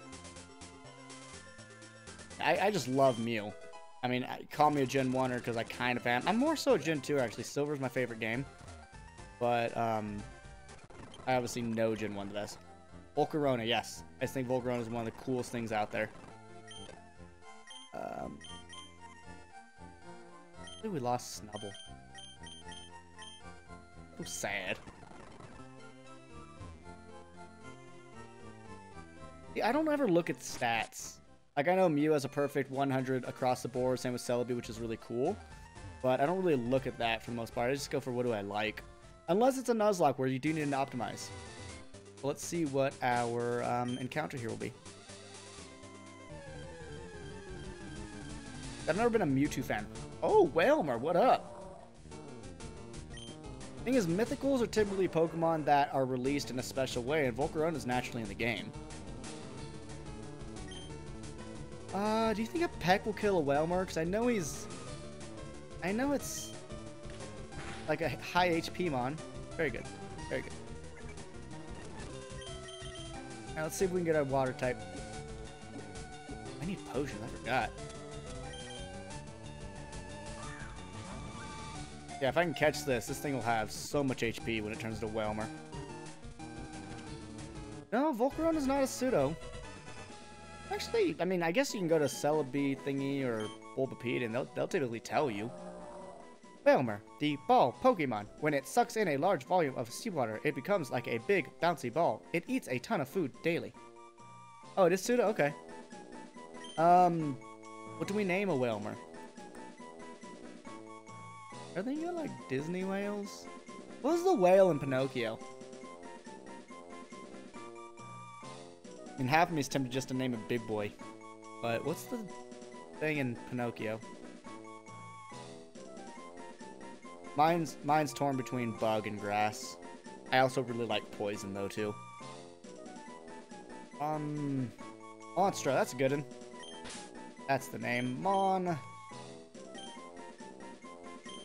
I just love Mew. I mean, call me a Gen 1er because I kind of am. I'm more so a Gen 2er, actually. Silver's my favorite game. But, I obviously know Gen 1 the best. Volcarona, yes. I think Volcarona is one of the coolest things out there. I think we lost Snubble. So sad. Yeah, I don't ever look at stats. Like, I know Mew has a perfect 100 across the board, same with Celebi, which is really cool. But I don't really look at that for the most part. I just go for what do I like. Unless it's a Nuzlocke where you do need to optimize. Well, let's see what our encounter here will be. I've never been a Mewtwo fan. Oh, Wailmer, what up? Thing is, Mythicals are typically Pokemon that are released in a special way, and Volcarona is naturally in the game. Do you think a Peck will kill a Wailmer? Because I know it's like a high HP mon. Very good. Very good. Now let's see if we can get a water type. I need potions, I forgot. Yeah, if I can catch this thing will have so much HP when it turns into Wailmer. No, Volcarona's not a pseudo. Actually, I mean, I guess you can go to Celebi thingy or Bulbapedia and they'll typically tell you. Wailmer, the ball Pokemon. When it sucks in a large volume of seawater, it becomes like a big, bouncy ball. It eats a ton of food daily. Oh, it is pseudo? Okay. What do we name a Wailmer? Are they good, like Disney whales? What was the whale in Pinocchio? I mean, half of me is tempted just to name it Big Boy. But what's the thing in Pinocchio? Mine's torn between bug and grass. I also really like poison though too. Monstra, that's a good one. That's the name. Mon.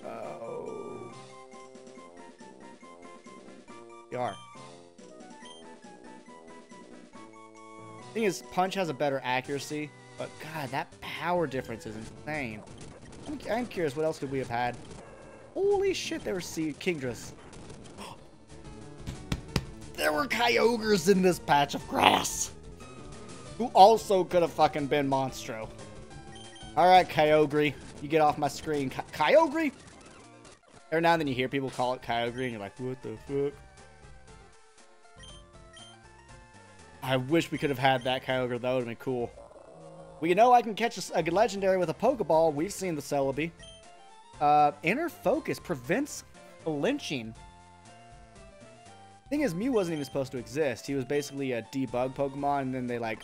Oh. Yar. Thing is, Punch has a better accuracy, but god, that power difference is insane. I'm curious, what else could we have had? Holy shit, there were Kingdras. There were 4 Kyogres in this patch of grass. Who also could have fucking been Monstro. Alright, Kyogre. You get off my screen. Kyogre? Every now and then you hear people call it Kyogre and you're like, what the fuck? I wish we could have had that Kyogre. That would have been cool. Well, you know I can catch a legendary with a Pokeball. We've seen the Celebi. Inner Focus prevents flinching. Thing is, Mew wasn't even supposed to exist. He was basically a debug Pokemon, and then they, like,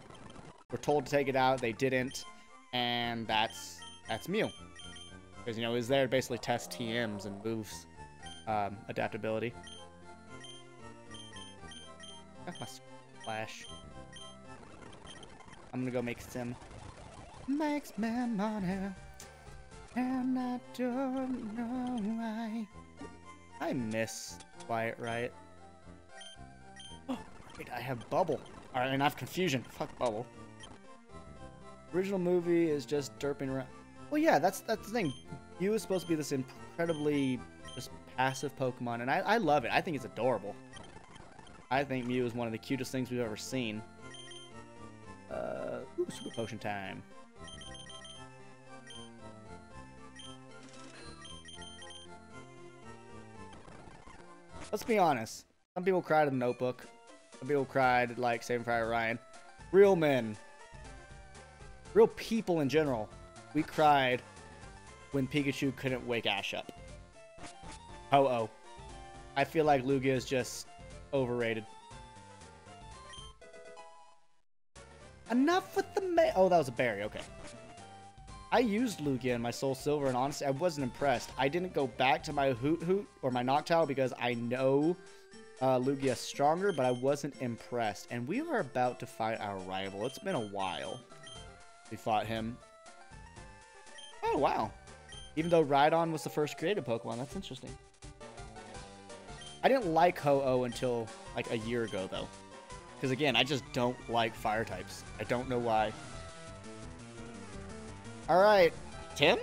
were told to take it out. They didn't, and that's Mew. Because, you know, he was there to basically test TMs and moves adaptability. That's my splash. I'm gonna go make some makes me money, and I don't know why. I miss Quiet Riot. Oh, wait, I have Bubble. Alright, and I have Confusion. Fuck Bubble. Original movie is just derping around. Well, yeah, that's the thing. Mew is supposed to be this incredibly just passive Pokemon, and I love it. I think it's adorable. I think Mew is one of the cutest things we've ever seen. Ooh, Super Potion time. Let's be honest. Some people cried in the Notebook. Some people cried like Saving Private Ryan. Real men. Real people in general. We cried when Pikachu couldn't wake Ash up. Oh. I feel like Lugia is just overrated. Enough with the oh, that was a berry. Okay. I used Lugia in my Soul Silver, and honestly, I wasn't impressed. I didn't go back to my Hoot or my Noctowl because I know Lugia is stronger, but I wasn't impressed. And we are about to fight our rival. It's been a while we fought him. Oh, wow. Even though Rhydon was the first created Pokemon, that's interesting. I didn't like Ho-Oh until like a year ago, though. Because again, I just don't like fire types. I don't know why. Alright, Tim?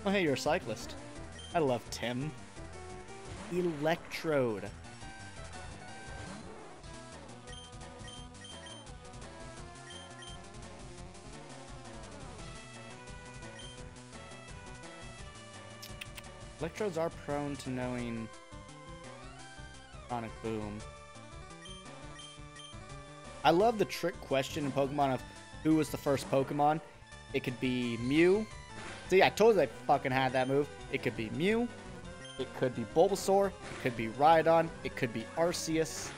Oh, hey, you're a cyclist. I love Tim. Electrode. Electrodes are prone to knowing Sonic Boom. I love the trick question in Pokemon of who was the first Pokemon. It could be Mew. See, I told you they fucking had that move. It could be Mew. It could be Bulbasaur. It could be Rhydon. It could be Arceus.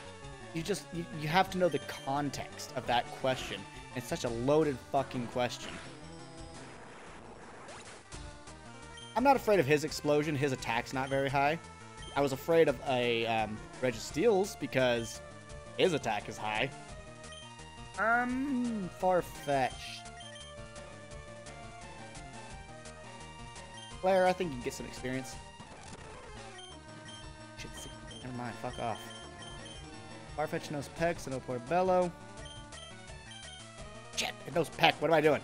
You have to know the context of that question. It's such a loaded fucking question. I'm not afraid of his explosion. His attack's not very high. I was afraid of a Registeel's because his attack is high. Far-fetched. Claire, I think you can get some experience. Shit, never mind, fuck off. Farfetch knows Peck, so no Portobello. Shit, it knows Peck, what am I doing?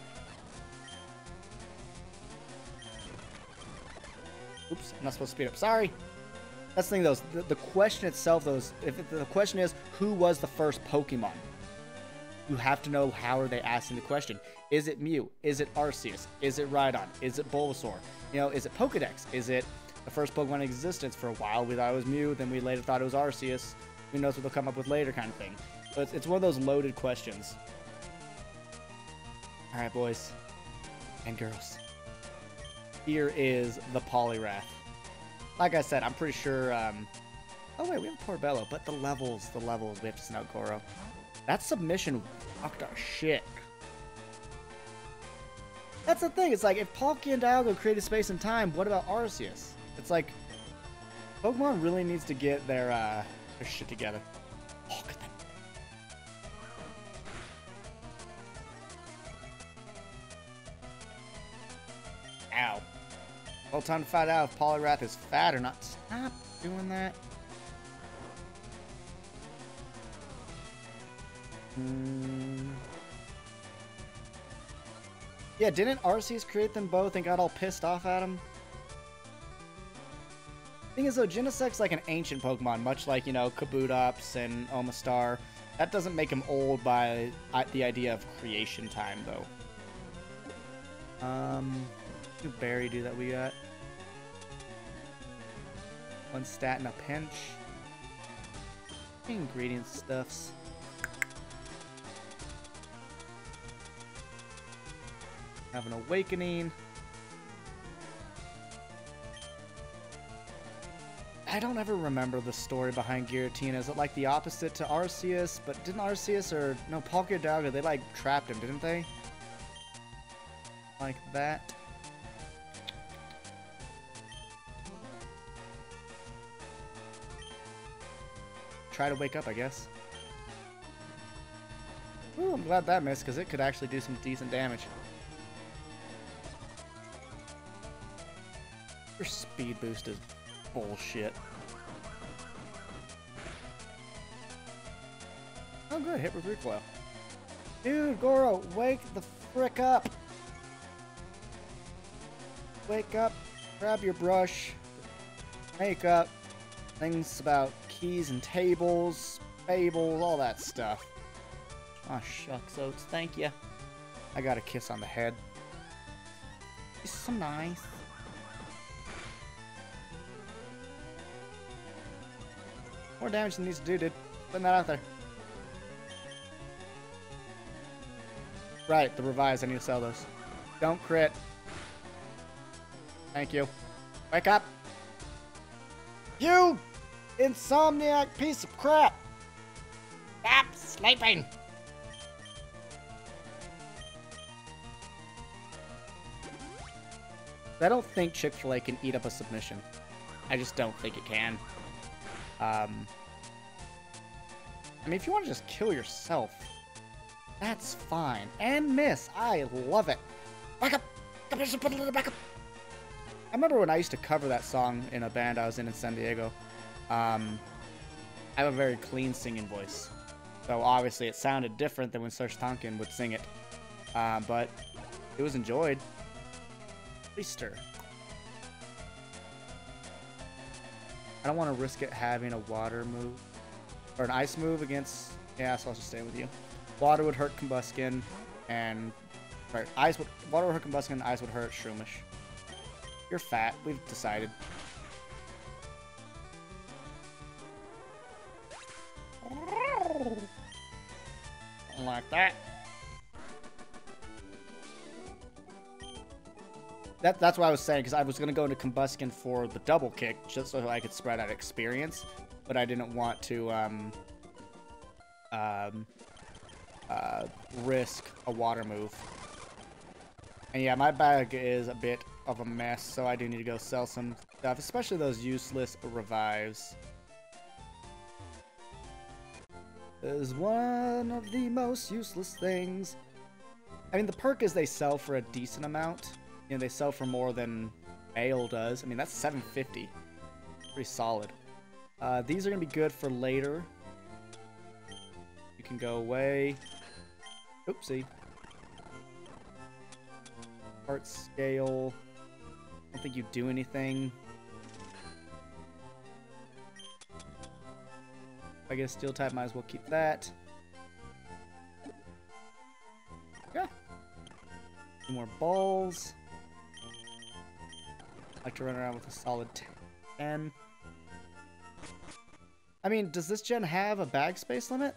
Oops, I'm not supposed to speed up, sorry. That's the thing, though, the question itself, though, if the question is, who was the first Pokemon? You have to know how are they asking the question. Is it Mew? Is it Arceus? Is it Rhydon? Is it Bulbasaur? You know, is it Pokedex? Is it the first Pokemon in existence? For a while, we thought it was Mew, then we later thought it was Arceus. Who knows what they'll come up with later kind of thing. But it's one of those loaded questions. Alright, boys and girls. Here is the Poliwrath. Like I said, I'm pretty sure... Oh, wait, we have Portobello, but the levels. We have to send out Goro. That submission fucked our shit. That's the thing. It's like, if Palkia and Dialga created space and time, what about Arceus? It's like, Pokemon really needs to get their shit together. Oh, look at that. Ow. Well, time to find out if Poliwrath is fat or not. Stop doing that. Yeah, didn't Arceus create them both and got all pissed off at him? Thing is, though, Genesect's like an ancient Pokemon, much like, you know, Kabutops and Omastar. That doesn't make him old by the idea of creation time, though. New berry do that we got. One stat in a pinch. Ingredient stuffs. Have an awakening. I don't ever remember the story behind Giratina. Is it like the opposite to Arceus? But didn't Arceus or no Palkia, they like trapped him, didn't they? Like that. Try to wake up, I guess. Ooh, I'm glad that missed, because it could actually do some decent damage. Your speed boost is bullshit. Oh good, hit with recoil. Dude, Goro, wake the frick up! Wake up, grab your brush, makeup, things about keys and tables, fables, all that stuff. Oh shucks, Oats, thank you. I got a kiss on the head. It's so nice. More damage than needs to do, dude. Putting that out there. Right, the revives. I need to sell those. Don't crit. Thank you. Wake up! You insomniac piece of crap! Stop sleeping! I don't think Chick-fil-A can eat up a submission. I just don't think it can. I mean, if you want to just kill yourself, that's fine. And miss. I love it. Back up! Put a little back up! I remember when I used to cover that song in a band I was in San Diego. I have a very clean singing voice. So obviously it sounded different than when Serge Tankian would sing it. But it was enjoyed. Easter. I don't want to risk it having a water move. Or an ice move against... Yeah, so I'll just stay with you. Water would hurt Combuskin, and... Right, water would hurt Combuskin, ice would hurt Shroomish. You're fat, we've decided. Like that. That's what I was saying, because I was going to go into Combuskin for the double kick, just so I could spread out experience, but I didn't want to risk a water move. And yeah, my bag is a bit of a mess, so I do need to go sell some stuff, especially those useless revives. Is one of the most useless things. I mean, the perk is they sell for a decent amount. You know, they sell for more than Ale does. I mean, that's $750. Pretty solid. These are going to be good for later. You can go away. Oopsie. Heart scale. I don't think you do anything. If I get a steel type, might as well keep that. Yeah. 2 more balls. I like to run around with a solid 10. I mean, does this gen have a bag space limit?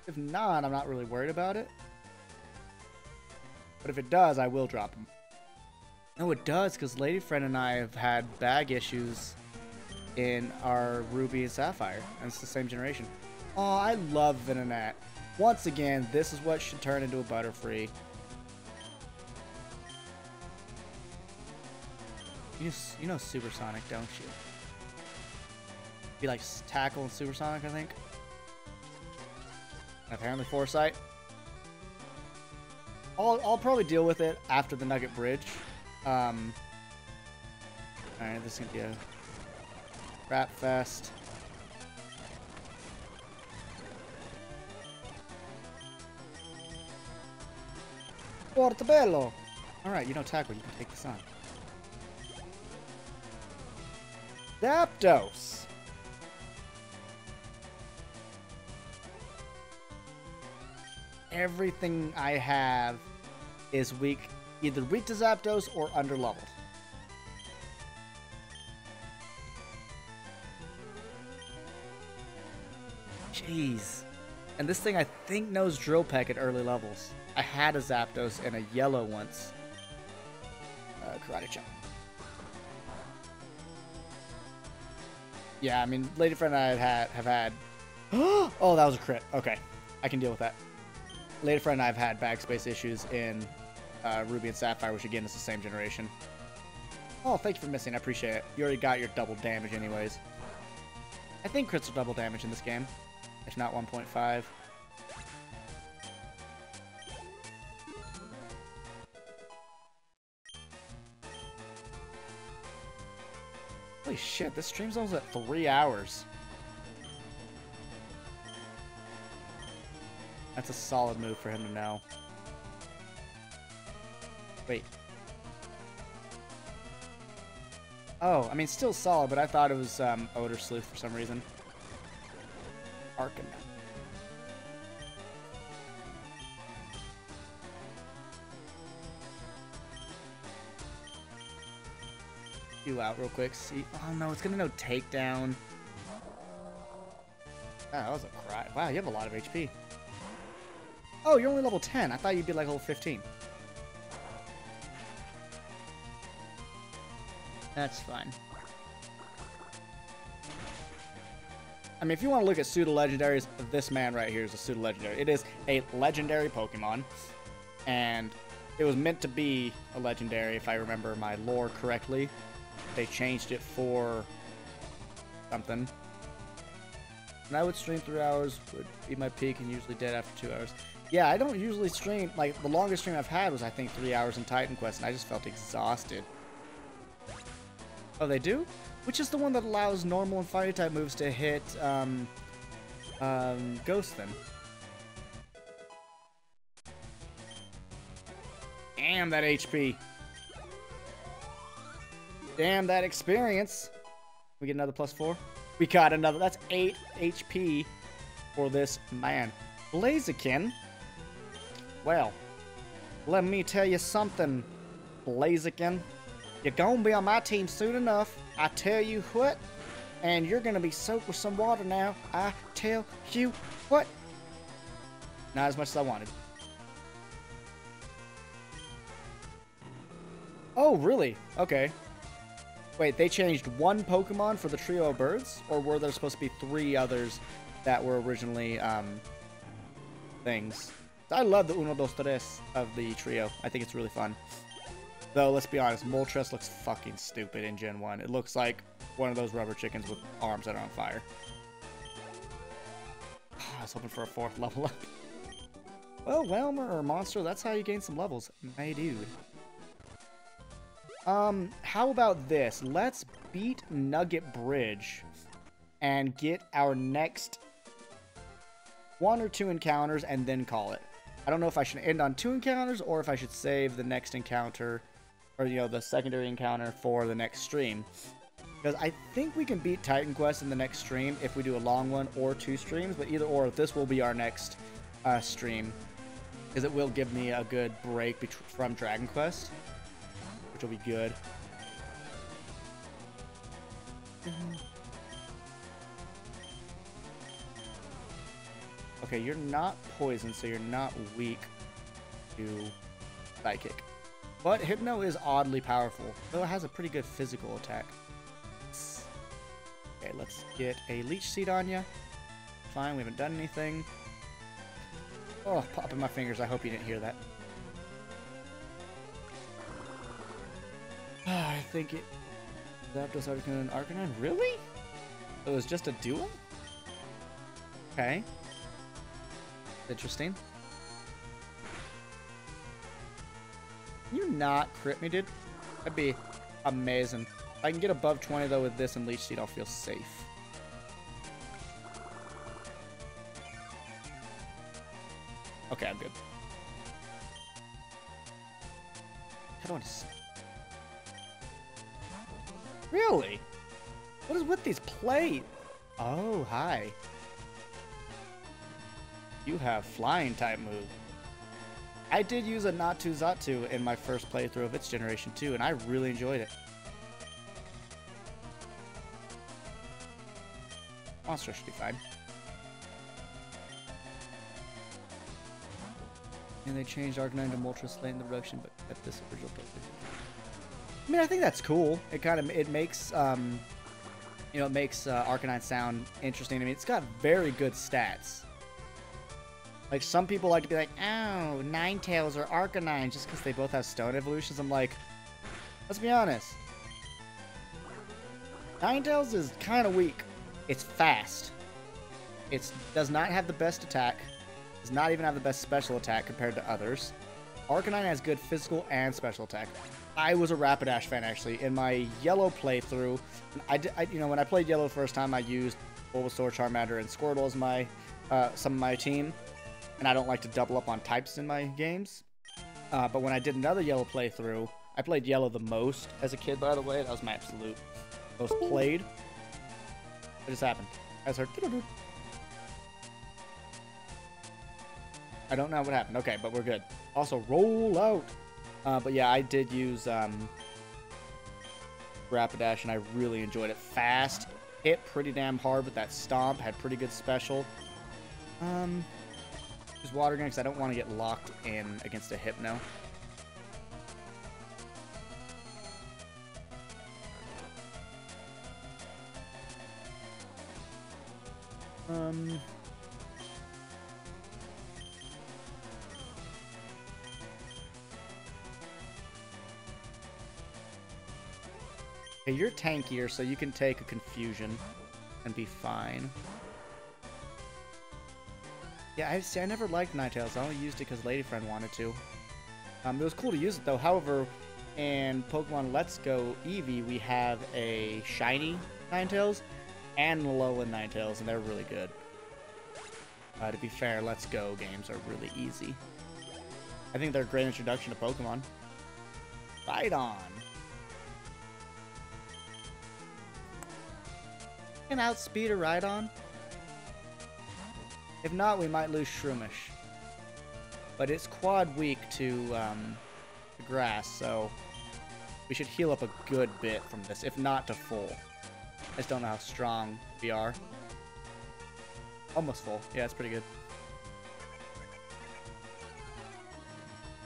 If not, I'm not really worried about it. But if it does, I will drop them. No, it does, because Ladyfriend and I have had bag issues in our Ruby and Sapphire, and it's the same generation. Oh, I love Venonat. Once again, this is what should turn into a Butterfree. You know Supersonic, don't you? Be like Tackle and Supersonic, I think. And apparently Foresight. I'll probably deal with it after the Nugget Bridge. Alright, this is gonna be a Rap Fest. Portobello! Alright, you know Tackle, you can take this on. Zapdos. Everything I have is weak, either weak to Zapdos or underleveled. Jeez. And this thing I think knows Drill Peck at early levels. I had a Zapdos and a yellow once. Karate Chop. Yeah, I mean, Lady Friend and I have had... Oh, that was a crit. Okay, I can deal with that. Lady Friend and I have had backspace issues in Ruby and Sapphire, which again is the same generation. Oh, thank you for missing. I appreciate it. You already got your double damage anyways. I think crits are double damage in this game. If not 1.5. Holy shit, this stream's almost at 3 hours. That's a solid move for him to know. Wait. Oh, I mean, still solid, but I thought it was Odor Sleuth for some reason. Arcan. You out real quick. See? Oh no, it's gonna know takedown. Oh, that was a cry. Wow, you have a lot of HP. Oh, you're only level 10. I thought you'd be like level 15. That's fine. I mean, if you want to look at pseudo-legendaries, this man right here is a pseudo-legendary. It is a legendary Pokemon, and it was meant to be a legendary, if I remember my lore correctly. They changed it for something. And I would stream 3 hours, would be my peak, and usually dead after 2 hours. Yeah, I don't usually stream, like, the longest stream I've had was, I think, 3 hours in Titan Quest, and I just felt exhausted. Oh, they do? Which is the one that allows normal and fire type moves to hit Ghost then? Damn that HP. Damn that experience. We get another +4. We got another. That's 8 HP for this man. Blaziken. Well, let me tell you something, Blaziken. You're gonna be on my team soon enough. I tell you what. And you're gonna be soaked with some water now. I tell you what. Not as much as I wanted. Oh, really? Okay. Wait, they changed one Pokemon for the trio of birds? Or were there supposed to be 3 others that were originally, things? I love the uno, dos, tres of the trio. I think it's really fun. Though, let's be honest, Moltres looks fucking stupid in Gen 1. It looks like one of those rubber chickens with arms that are on fire. I was hoping for a 4th level up. Well, Whelmer or Monster, that's how you gain some levels. My dude. How about this? Let's beat Nugget Bridge and get our next 1 or 2 encounters and then call it. I don't know if I should end on 2 encounters or if I should save the next encounter or, you know, the secondary encounter for the next stream. Because I think we can beat Titan Quest in the next stream if we do a long one or 2 streams, but either or, this will be our next stream. Because it will give me a good break from Dragon Quest, which will be good. Okay, you're not poison, so you're not weak to Psychic. But Hypno is oddly powerful, though it has a pretty good physical attack. Okay, let's get a Leech Seed on you. Fine, we haven't done anything. Oh, popping my fingers. I hope you didn't hear that. I think it... Zapdos, Articuno, and Arcanine? Really? It was just a duel? Okay. Interesting. Can you not crit me, dude? That'd be amazing. If I can get above 20, though, with this and Leech Seed, I'll feel safe. Okay, I'm good. I don't want to... Really? What is with these plates? Oh, hi. You have flying type move. I did use a Natu Zatu in my first playthrough of its Generation 2, and I really enjoyed it. Monster should be fine. And they changed Arcanine to Moltres late in the production, but at this original I mean, I think that's cool. It kind of, it makes, you know, it makes Arcanine sound interesting. I mean, it's got very good stats. Like, some people like to be like, oh, Ninetales or Arcanine just because they both have stone evolutions. I'm like, let's be honest. Ninetales is kind of weak. It's fast. It does not have the best attack. Does not even have the best special attack compared to others. Arcanine has good physical and special attack. I was a Rapidash fan, actually. In my Yellow playthrough, you know, when I played Yellow first time, I used Bulbasaur, Charmander, and Squirtle as my, some of my team. And I don't like to double up on types in my games. But when I did another Yellow playthrough, I played Yellow the most as a kid, by the way. That was my absolute most played. What just happened? I just heard... I don't know what happened. Okay, but we're good. Also, roll out. But yeah, I did use Rapidash, and I really enjoyed it. Fast, hit pretty damn hard with that stomp, had pretty good special. Use Water Gun because I don't want to get locked in against a Hypno. Okay, you're tankier, so you can take a Confusion and be fine. Yeah, I never liked Ninetales. I only used it because Ladyfriend wanted to. It was cool to use it, though. However, in Pokemon Let's Go Eevee, we have a shiny Ninetales and Alolan Ninetales, and they're really good. To be fair, Let's Go games are really easy. I think they're a great introduction to Pokemon. Right on. Can outspeed a Rhydon? If not, we might lose Shroomish. But it's quad weak to grass, so we should heal up a good bit from this, if not to full. I just don't know how strong we are. Almost full. Yeah, it's pretty good.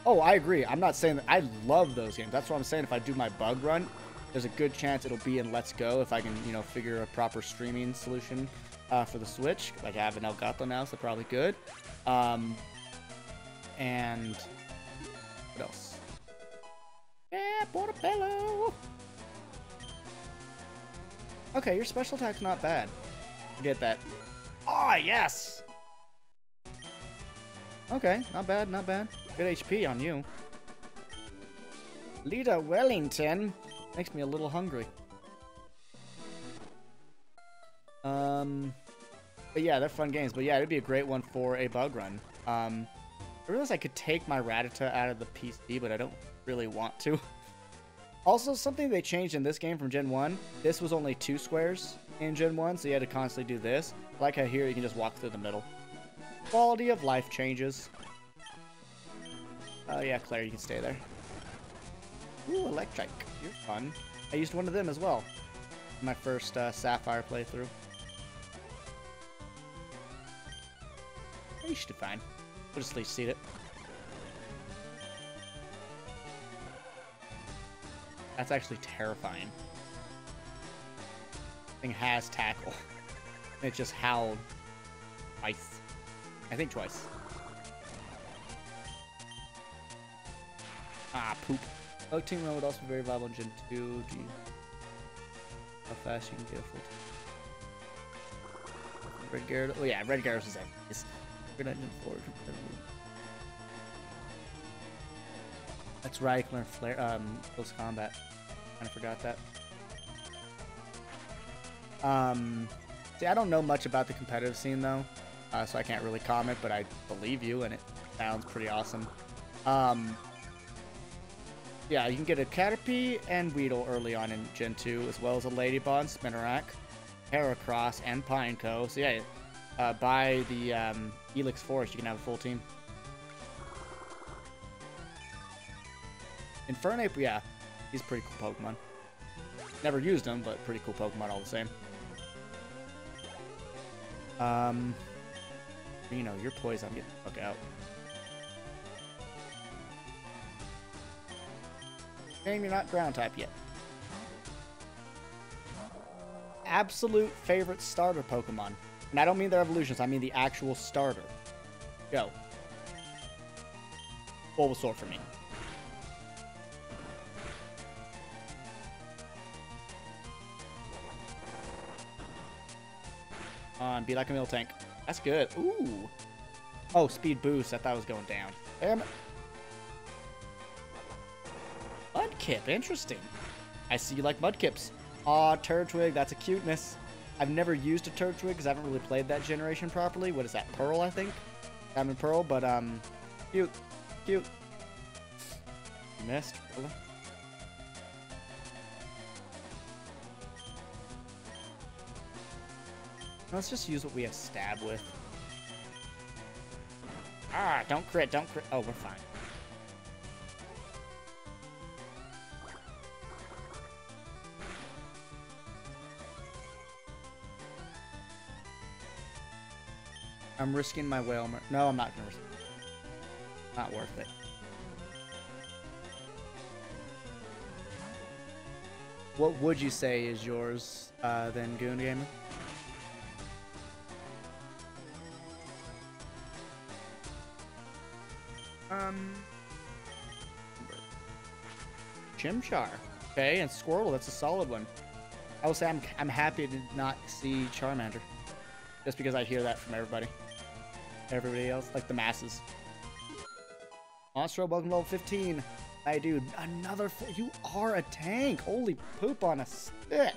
Oh, I agree. I'm not saying that. I love those games. That's what I'm saying. If I do my bug run, there's a good chance it'll be in Let's Go if I can, you know, figure a proper streaming solution for the Switch. Like, I have an Elgato now, so probably good. And what else? Yeah, Portobello. Okay, your special attack's not bad. I get that. Oh, yes! Okay, not bad, not bad. Good HP on you. Lita Wellington makes me a little hungry. But yeah, they're fun games. But yeah, it'd be a great one for a bug run. I realized I could take my Rattata out of the PC, but I don't really want to. Also, something they changed in this game from Gen 1, this was only 2 squares in Gen 1, so you had to constantly do this. Like how here, you can just walk through the middle. Quality of life changes. Oh yeah, Claire, you can stay there. Ooh, Electrike. You're fun. I used one of them as well. My first Sapphire playthrough. You should be fine. We'll just at least seed it. That's actually terrifying. Thing has tackle. It just howled twice. I think twice. Ah, poop. Bug Team Run would also be very viable in Gen 2. Do you... How fast you can get a full team? Red Gyarados. Oh yeah, Red Gyarados is ace. We're not in forward. That's right, I can learn flare, close combat. Kinda forgot that. See, I don't know much about the competitive scene though, so I can't really comment, but I believe you, and it sounds pretty awesome. Yeah, you can get a Caterpie and Weedle early on in Gen 2, as well as a Ladybug, Spinarak, Heracross, and Pineco. So yeah, by the Helix Forest, you can have a full team. Infernape, yeah, he's a pretty cool Pokemon. Never used him, but pretty cool Pokemon all the same. You know, your poison, I'm getting the fuck out. Shame you're not ground type yet. Absolute favorite starter Pokemon. And I don't mean their evolutions, I mean the actual starter. Go. Bulbasaur for me. Be like a Miltank. That's good. Ooh. Oh, speed boost. I thought it was going down. Damn it. Mudkip. Interesting. I see you like Mudkips. Aw, Turtwig. That's a cuteness. I've never used a Turtwig because I haven't really played that generation properly. What is that? Pearl, I think? Diamond Pearl, but, cute. Cute. Missed. Really? Let's just use what we have stab with. Ah, don't crit, don't crit. Oh, we're fine. I'm risking my whale. No, I'm not gonna risk it. Not worth it. What would you say is yours, then, Goon Gamer? Chimchar. Okay, and Squirtle, that's a solid one. I will say I'm happy to not see Charmander. Just because I hear that from everybody. Everybody else, like the masses. Monstro, welcome to level 15. Hey, dude, another... You are a tank! Holy poop on a stick!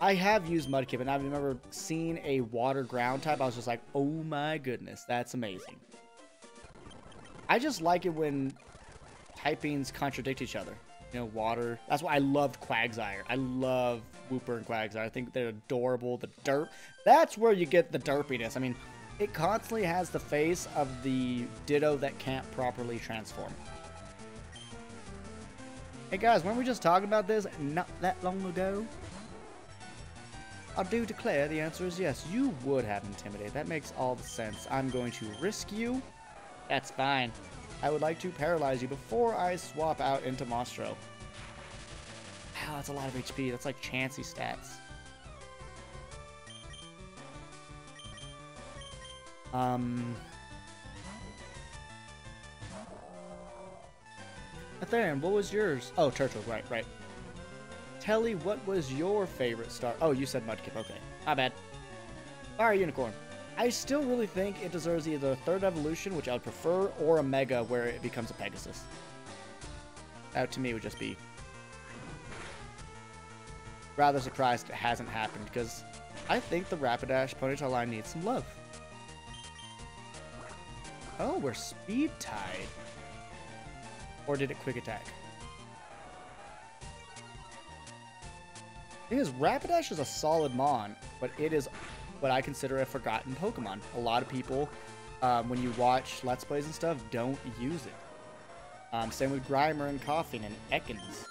I have used Mudkip, and I remember seeing a water ground type. I was just like, oh my goodness, that's amazing. I just like it when typings contradict each other. You know, water. That's why I loved Quagsire. I love Wooper and Quagsire. I think they're adorable. The derp. That's where you get the derpiness. I mean, it constantly has the face of the Ditto that can't properly transform. Hey guys, weren't we just talking about this not that long ago? I do declare the answer is yes. You would have Intimidate. That makes all the sense. I'm going to risk you. That's fine. I would like to paralyze you before I swap out into Monstro. Wow, that's a lot of HP. That's like Chansey stats. Atherian, what was yours? Oh, Turtle, right. Telly, what was your favorite star? Oh, you said Mudkip, okay. My bad. Fire Unicorn. I still really think it deserves either a third evolution, which I would prefer, or a Mega where it becomes a Pegasus. That to me would just be rather surprised it hasn't happened, because I think the Rapidash Ponytail line needs some love. Oh, we're speed tied. Or did it quick attack? The thing is, Rapidash is a solid Mon, but it is what I consider a forgotten Pokemon. A lot of people, when you watch Let's Plays and stuff, don't use it. Same with Grimer and Koffing and Ekans.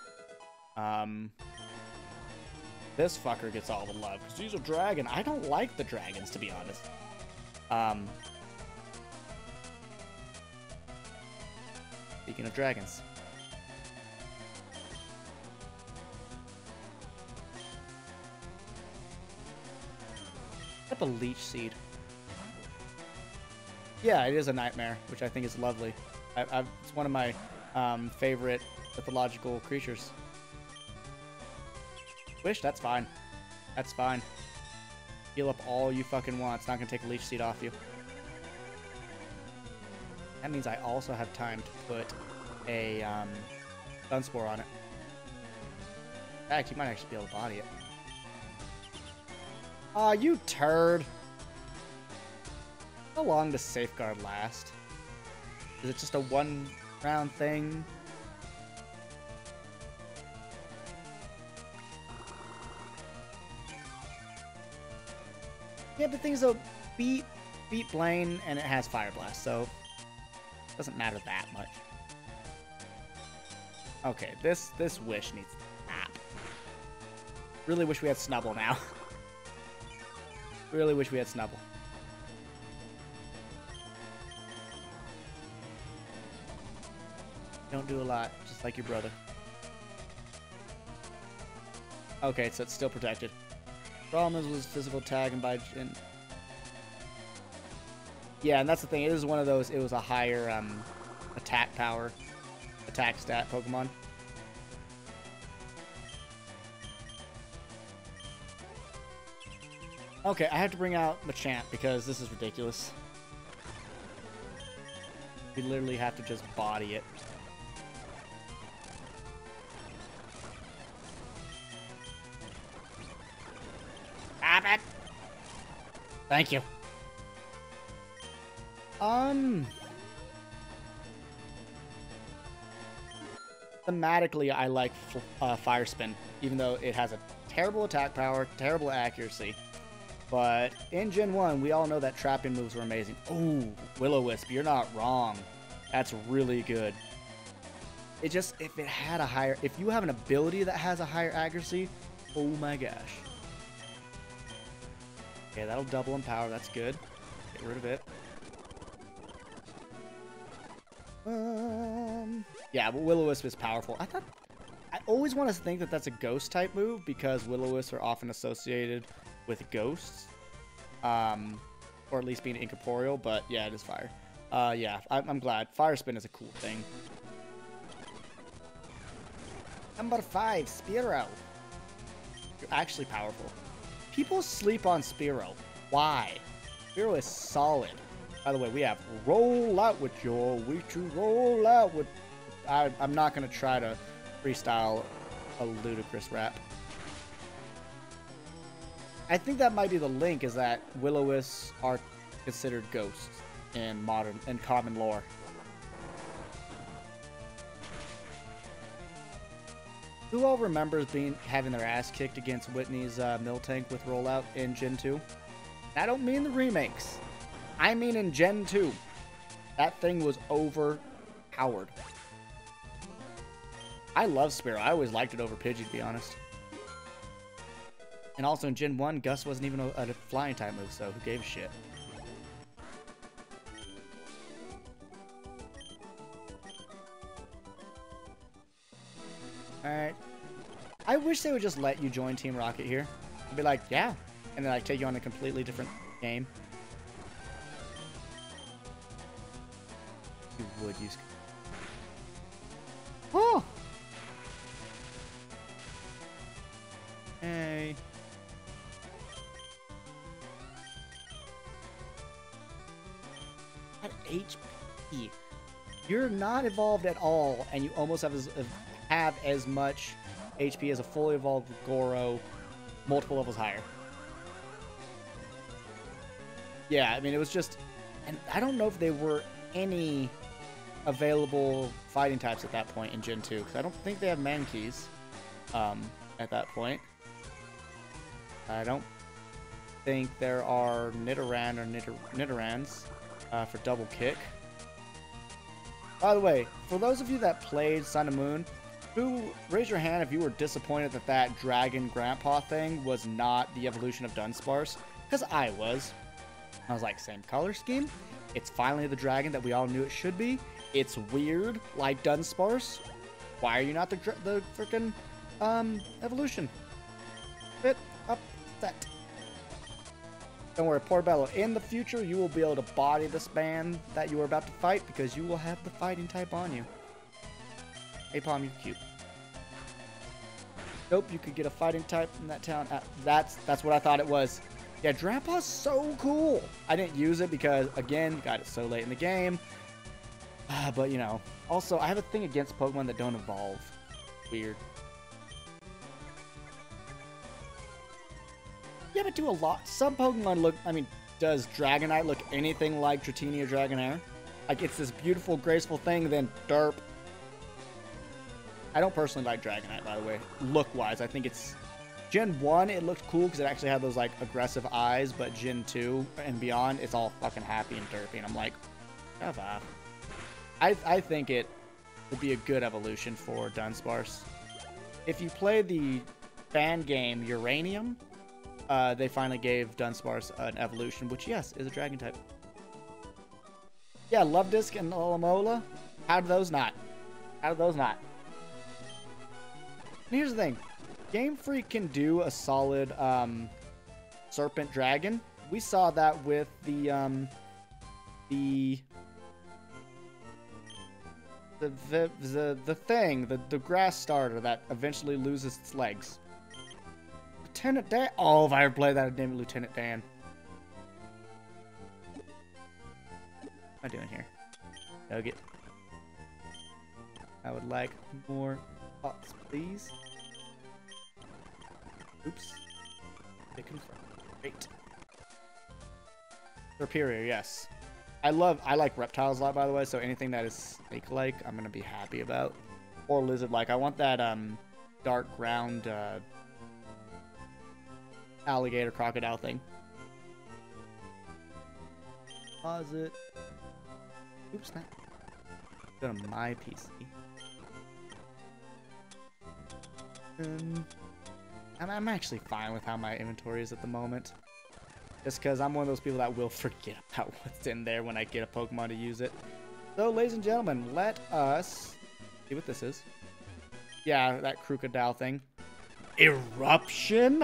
This fucker gets all the love, because he's a dragon. I don't like the dragons, to be honest. Speaking of dragons. Up a Leech Seed. Yeah, it is a nightmare, which I think is lovely. It's one of my favorite mythological creatures. Wish, that's fine. That's fine. Heal up all you fucking want. It's not gonna take a Leech Seed off you. That means I also have time to put a Sunspore on it. In fact, you might actually be able to body it. Aw, you turd. How long does Safeguard last? Is it just a one round thing. Yeah, but things though, beat Blaine and it has Fire Blast, so it doesn't matter that much. Okay, this wish needs app. Really wish we had Snubble now. Really wish we had Snubble. Don't do a lot, just like your brother. Okay, so it's still protected. Problem was physical tag and by Jin. Yeah, and that's the thing. It was one of those. It was a higher attack power, attack stat Pokemon. Okay, I have to bring out Machamp because this is ridiculous. We literally have to just body it. Stop it! Thank you. Thematically, I like Fire Spin, even though it has a terrible attack power, terrible accuracy. But in Gen 1, we all know that trapping moves were amazing. Ooh, Will-O-Wisp, you're not wrong. That's really good. It just, if it had a higher, if you have an ability that has a higher accuracy, oh my gosh. Okay, that'll double in power, that's good. Get rid of it. Yeah, but Will-O-Wisp is powerful. I always want to think that that's a ghost type move because Will-O-Wisps are often associated with ghosts, or at least being incorporeal, but yeah, it is fire. Yeah, I'm glad. Fire Spin is a cool thing. Number 5, Spearow. You're actually powerful. People sleep on Spearow. Why? Spearow is solid. By the way, we have Roll Out with your way to roll out with... I'm not going to try to freestyle a ludicrous rap. I think that might be the link, is that Will-O-Wisps are considered ghosts in modern and common lore. Who all remembers having their ass kicked against Whitney's Miltank with Rollout in Gen 2? I don't mean the remakes. I mean in Gen 2. That thing was overpowered. I love Spearow. I always liked it over Pidgey, to be honest. And also in Gen 1, Gus wasn't even a flying type move, so who gave a shit? Alright. I wish they would just let you join Team Rocket here. I'd be like, yeah. And then like take you on a completely different game. You would use... Oh! Hey. At HP. You're not evolved at all, and you almost have as much HP as a fully evolved Goro, multiple levels higher. Yeah, I mean, it was just... And I don't know if there were any available fighting types at that point in Gen 2, because I don't think they have Mankeys at that point. I don't think there are Nidoran or Nidorans for double kick. By the way, for those of you that played Sun and Moon, raise your hand if you were disappointed that that Dragon Grandpa thing was not the evolution of Dunsparce, because I was. I was like, same color scheme. It's finally the dragon that we all knew it should be. It's weird, like Dunsparce. Why are you not the freaking evolution? Bit upset. Don't worry, poor Bello. In the future, you will be able to body this man that you are about to fight because you will have the fighting type on you. Hey, Palm, you're cute. Nope, you could get a fighting type in that town. That's what I thought it was. Yeah, Grandpa's so cool. I didn't use it because, again, got it so late in the game. But, you know, also, I have a thing against Pokemon that don't evolve. Weird. Yeah, but do a lot. Some Pokemon look, I mean, does Dragonite look anything like Dratini or Dragonair? Like, it's this beautiful, graceful thing, then derp. I don't personally like Dragonite, by the way, look-wise. I think it's... Gen 1, it looked cool because it actually had those, like, aggressive eyes, but Gen 2 and beyond, it's all fucking happy and derpy, and I'm like, F off. I think it would be a good evolution for Dunsparce. If you play the fan game Uranium, they finally gave Dunsparce an evolution, which, yes, is a dragon type. Yeah, Luvdisc and Alomola. How do those not? How do those not? And here's the thing. Game Freak can do a solid Serpent Dragon. We saw that with the grass starter that eventually loses its legs. Lieutenant Dan. Oh, if I ever played that, I'd name it Lieutenant Dan. What am I doing here? Nugget. I would like more pots, please. Oops. It confirmed. Great. Superior, yes. I like reptiles a lot, by the way, so anything that is snake-like, I'm gonna be happy about. Or lizard-like. I want that dark ground alligator crocodile thing. Pause it. Oops, not. Go to my PC. I'm actually fine with how my inventory is at the moment. Just because I'm one of those people that will forget about what's in there when I get a Pokemon to use it. So, ladies and gentlemen, let us see what this is. Yeah, that crocodile thing. Eruption?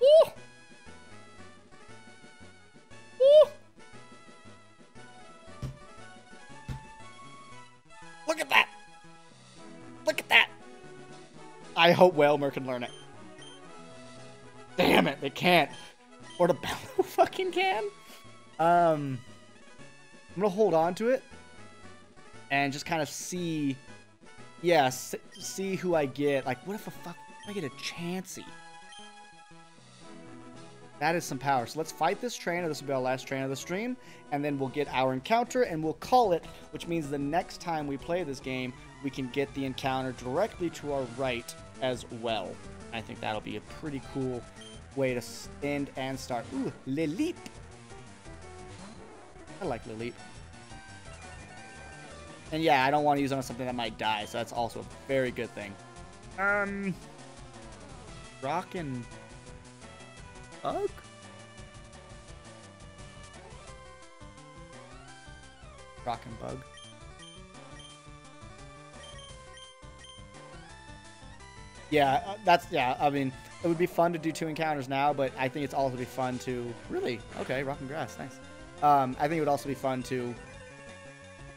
Ooh! Ooh! Look at that! Look at that! I hope Whalmer can learn it. Damn it, they can't. Or the Bellow fucking can. I'm gonna hold on to it and just kind of see, yeah, see who I get. Like, what if I get a Chansey? That is some power. So let's fight this trainer. This will be our last trainer of the stream, and then we'll get our encounter, and we'll call it, which means the next time we play this game, we can get the encounter directly to our right as well. I think that'll be a pretty cool way to end and start. Ooh, Lileep. I like Lileep. And yeah, I don't want to use it on something that might die, so that's also a very good thing. Rock and Bug? Rock and Bug. Yeah, I mean, it would be fun to do 2 encounters now, but I think it's also be fun to... Really? Okay, Rock and Grass, nice. I think it would also be fun to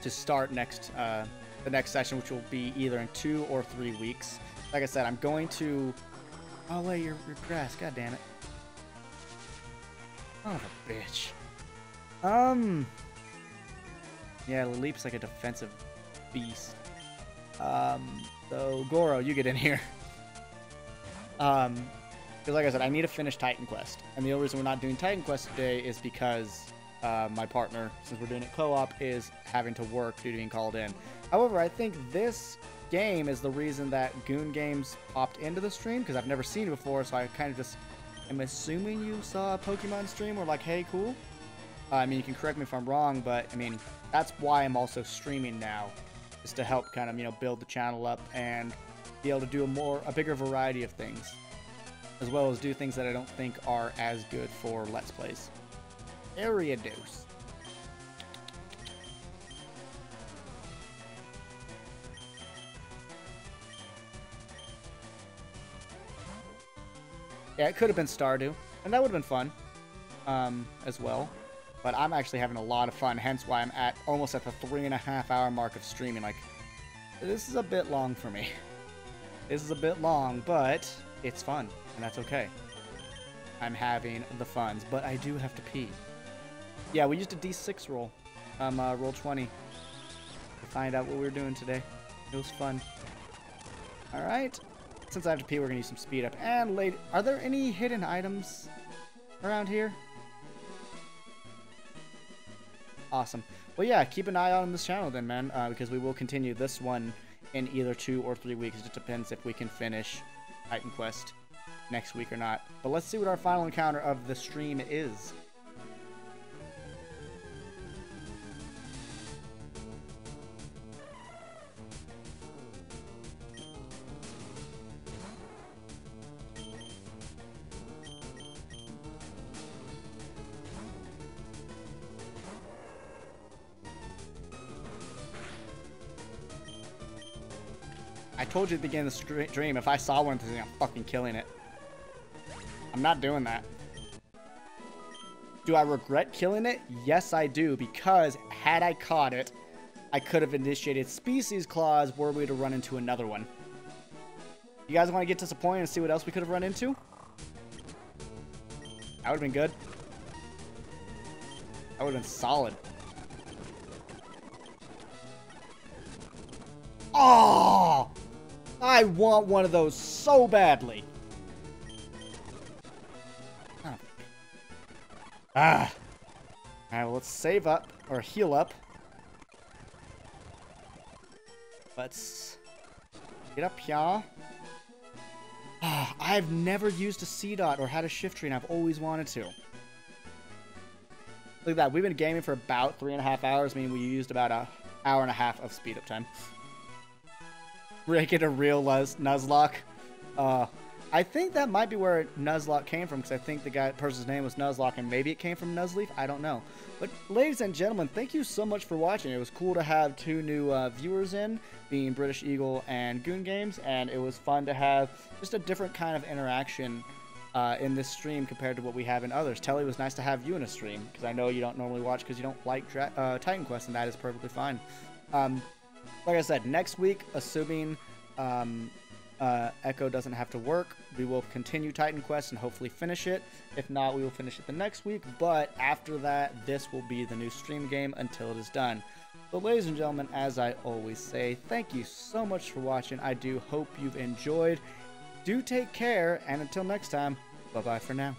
start the next session, which will be either in 2 or 3 weeks. Like I said, I'm going to... Oh, wait, you're Grass, god damn it. Son of a bitch. Yeah, Lileep's like a defensive beast. So, Goro, you get in here. Because like I said, I need to finish Titan Quest. And the only reason we're not doing Titan Quest today is because my partner, since we're doing it co-op, is having to work due to being called in. However, I think this game is the reason that Goon Games popped into the stream, because I've never seen it before, so I kind of just am assuming you saw a Pokemon stream or like, hey, cool. I mean, you can correct me if I'm wrong, but I mean, that's why I'm also streaming now, is to help kind of, you know, build the channel up and be able to do a bigger variety of things, as well as do things that I don't think are as good for Let's Plays. Ariados. Yeah, it could have been Stardew, and that would have been fun, as well. But I'm actually having a lot of fun, hence why I'm almost at the 3.5 hour mark of streaming. Like, this is a bit long for me. This is a bit long, but it's fun, and that's okay. I'm having the funs, but I do have to pee. Yeah, we used a D6 roll, roll 20, to find out what we were doing today. It was fun. All right. Since I have to pee, we're gonna use some speed up. And are there any hidden items around here? Awesome. Well, yeah, keep an eye out on this channel then, man, because we will continue this one in either 2 or 3 weeks. It just depends if we can finish Titan Quest next week or not. But let's see what our final encounter of the stream is. I told you at the beginning of the stream, if I saw one of these, I'm fucking killing it. I'm not doing that. Do I regret killing it? Yes, I do, because had I caught it, I could have initiated Species Clause were we to run into another one. You guys want to get disappointed and see what else we could have run into? That would have been good. That would have been solid. Oh! I want one of those so badly. Oh. Alright, well, let's save up, or heal up. Let's get up here. I've never used a C-Dot or had a shift tree, and I've always wanted to. Look at that. We've been gaming for about 3.5 hours, meaning we used about an hour and a half of speed-up time. Make it a real Nuzlocke. I think that might be where Nuzlocke came from, because I think the person's name was Nuzlocke, and maybe it came from Nuzleaf. I don't know. But ladies and gentlemen, thank you so much for watching. It was cool to have 2 new viewers in, being British Eagle and Goon Games, and it was fun to have just a different kind of interaction in this stream compared to what we have in others. Telly, it was nice to have you in a stream, because I know you don't normally watch because you don't like Titan Quest, and that is perfectly fine. Like I said, next week, assuming Echo doesn't have to work, we will continue Titan Quest and hopefully finish it. If not, we will finish it the next week, but after that, this will be the new stream game until it is done. But ladies and gentlemen, as I always say, thank you so much for watching. I do hope you've enjoyed. Do take care, and until next time, bye-bye for now.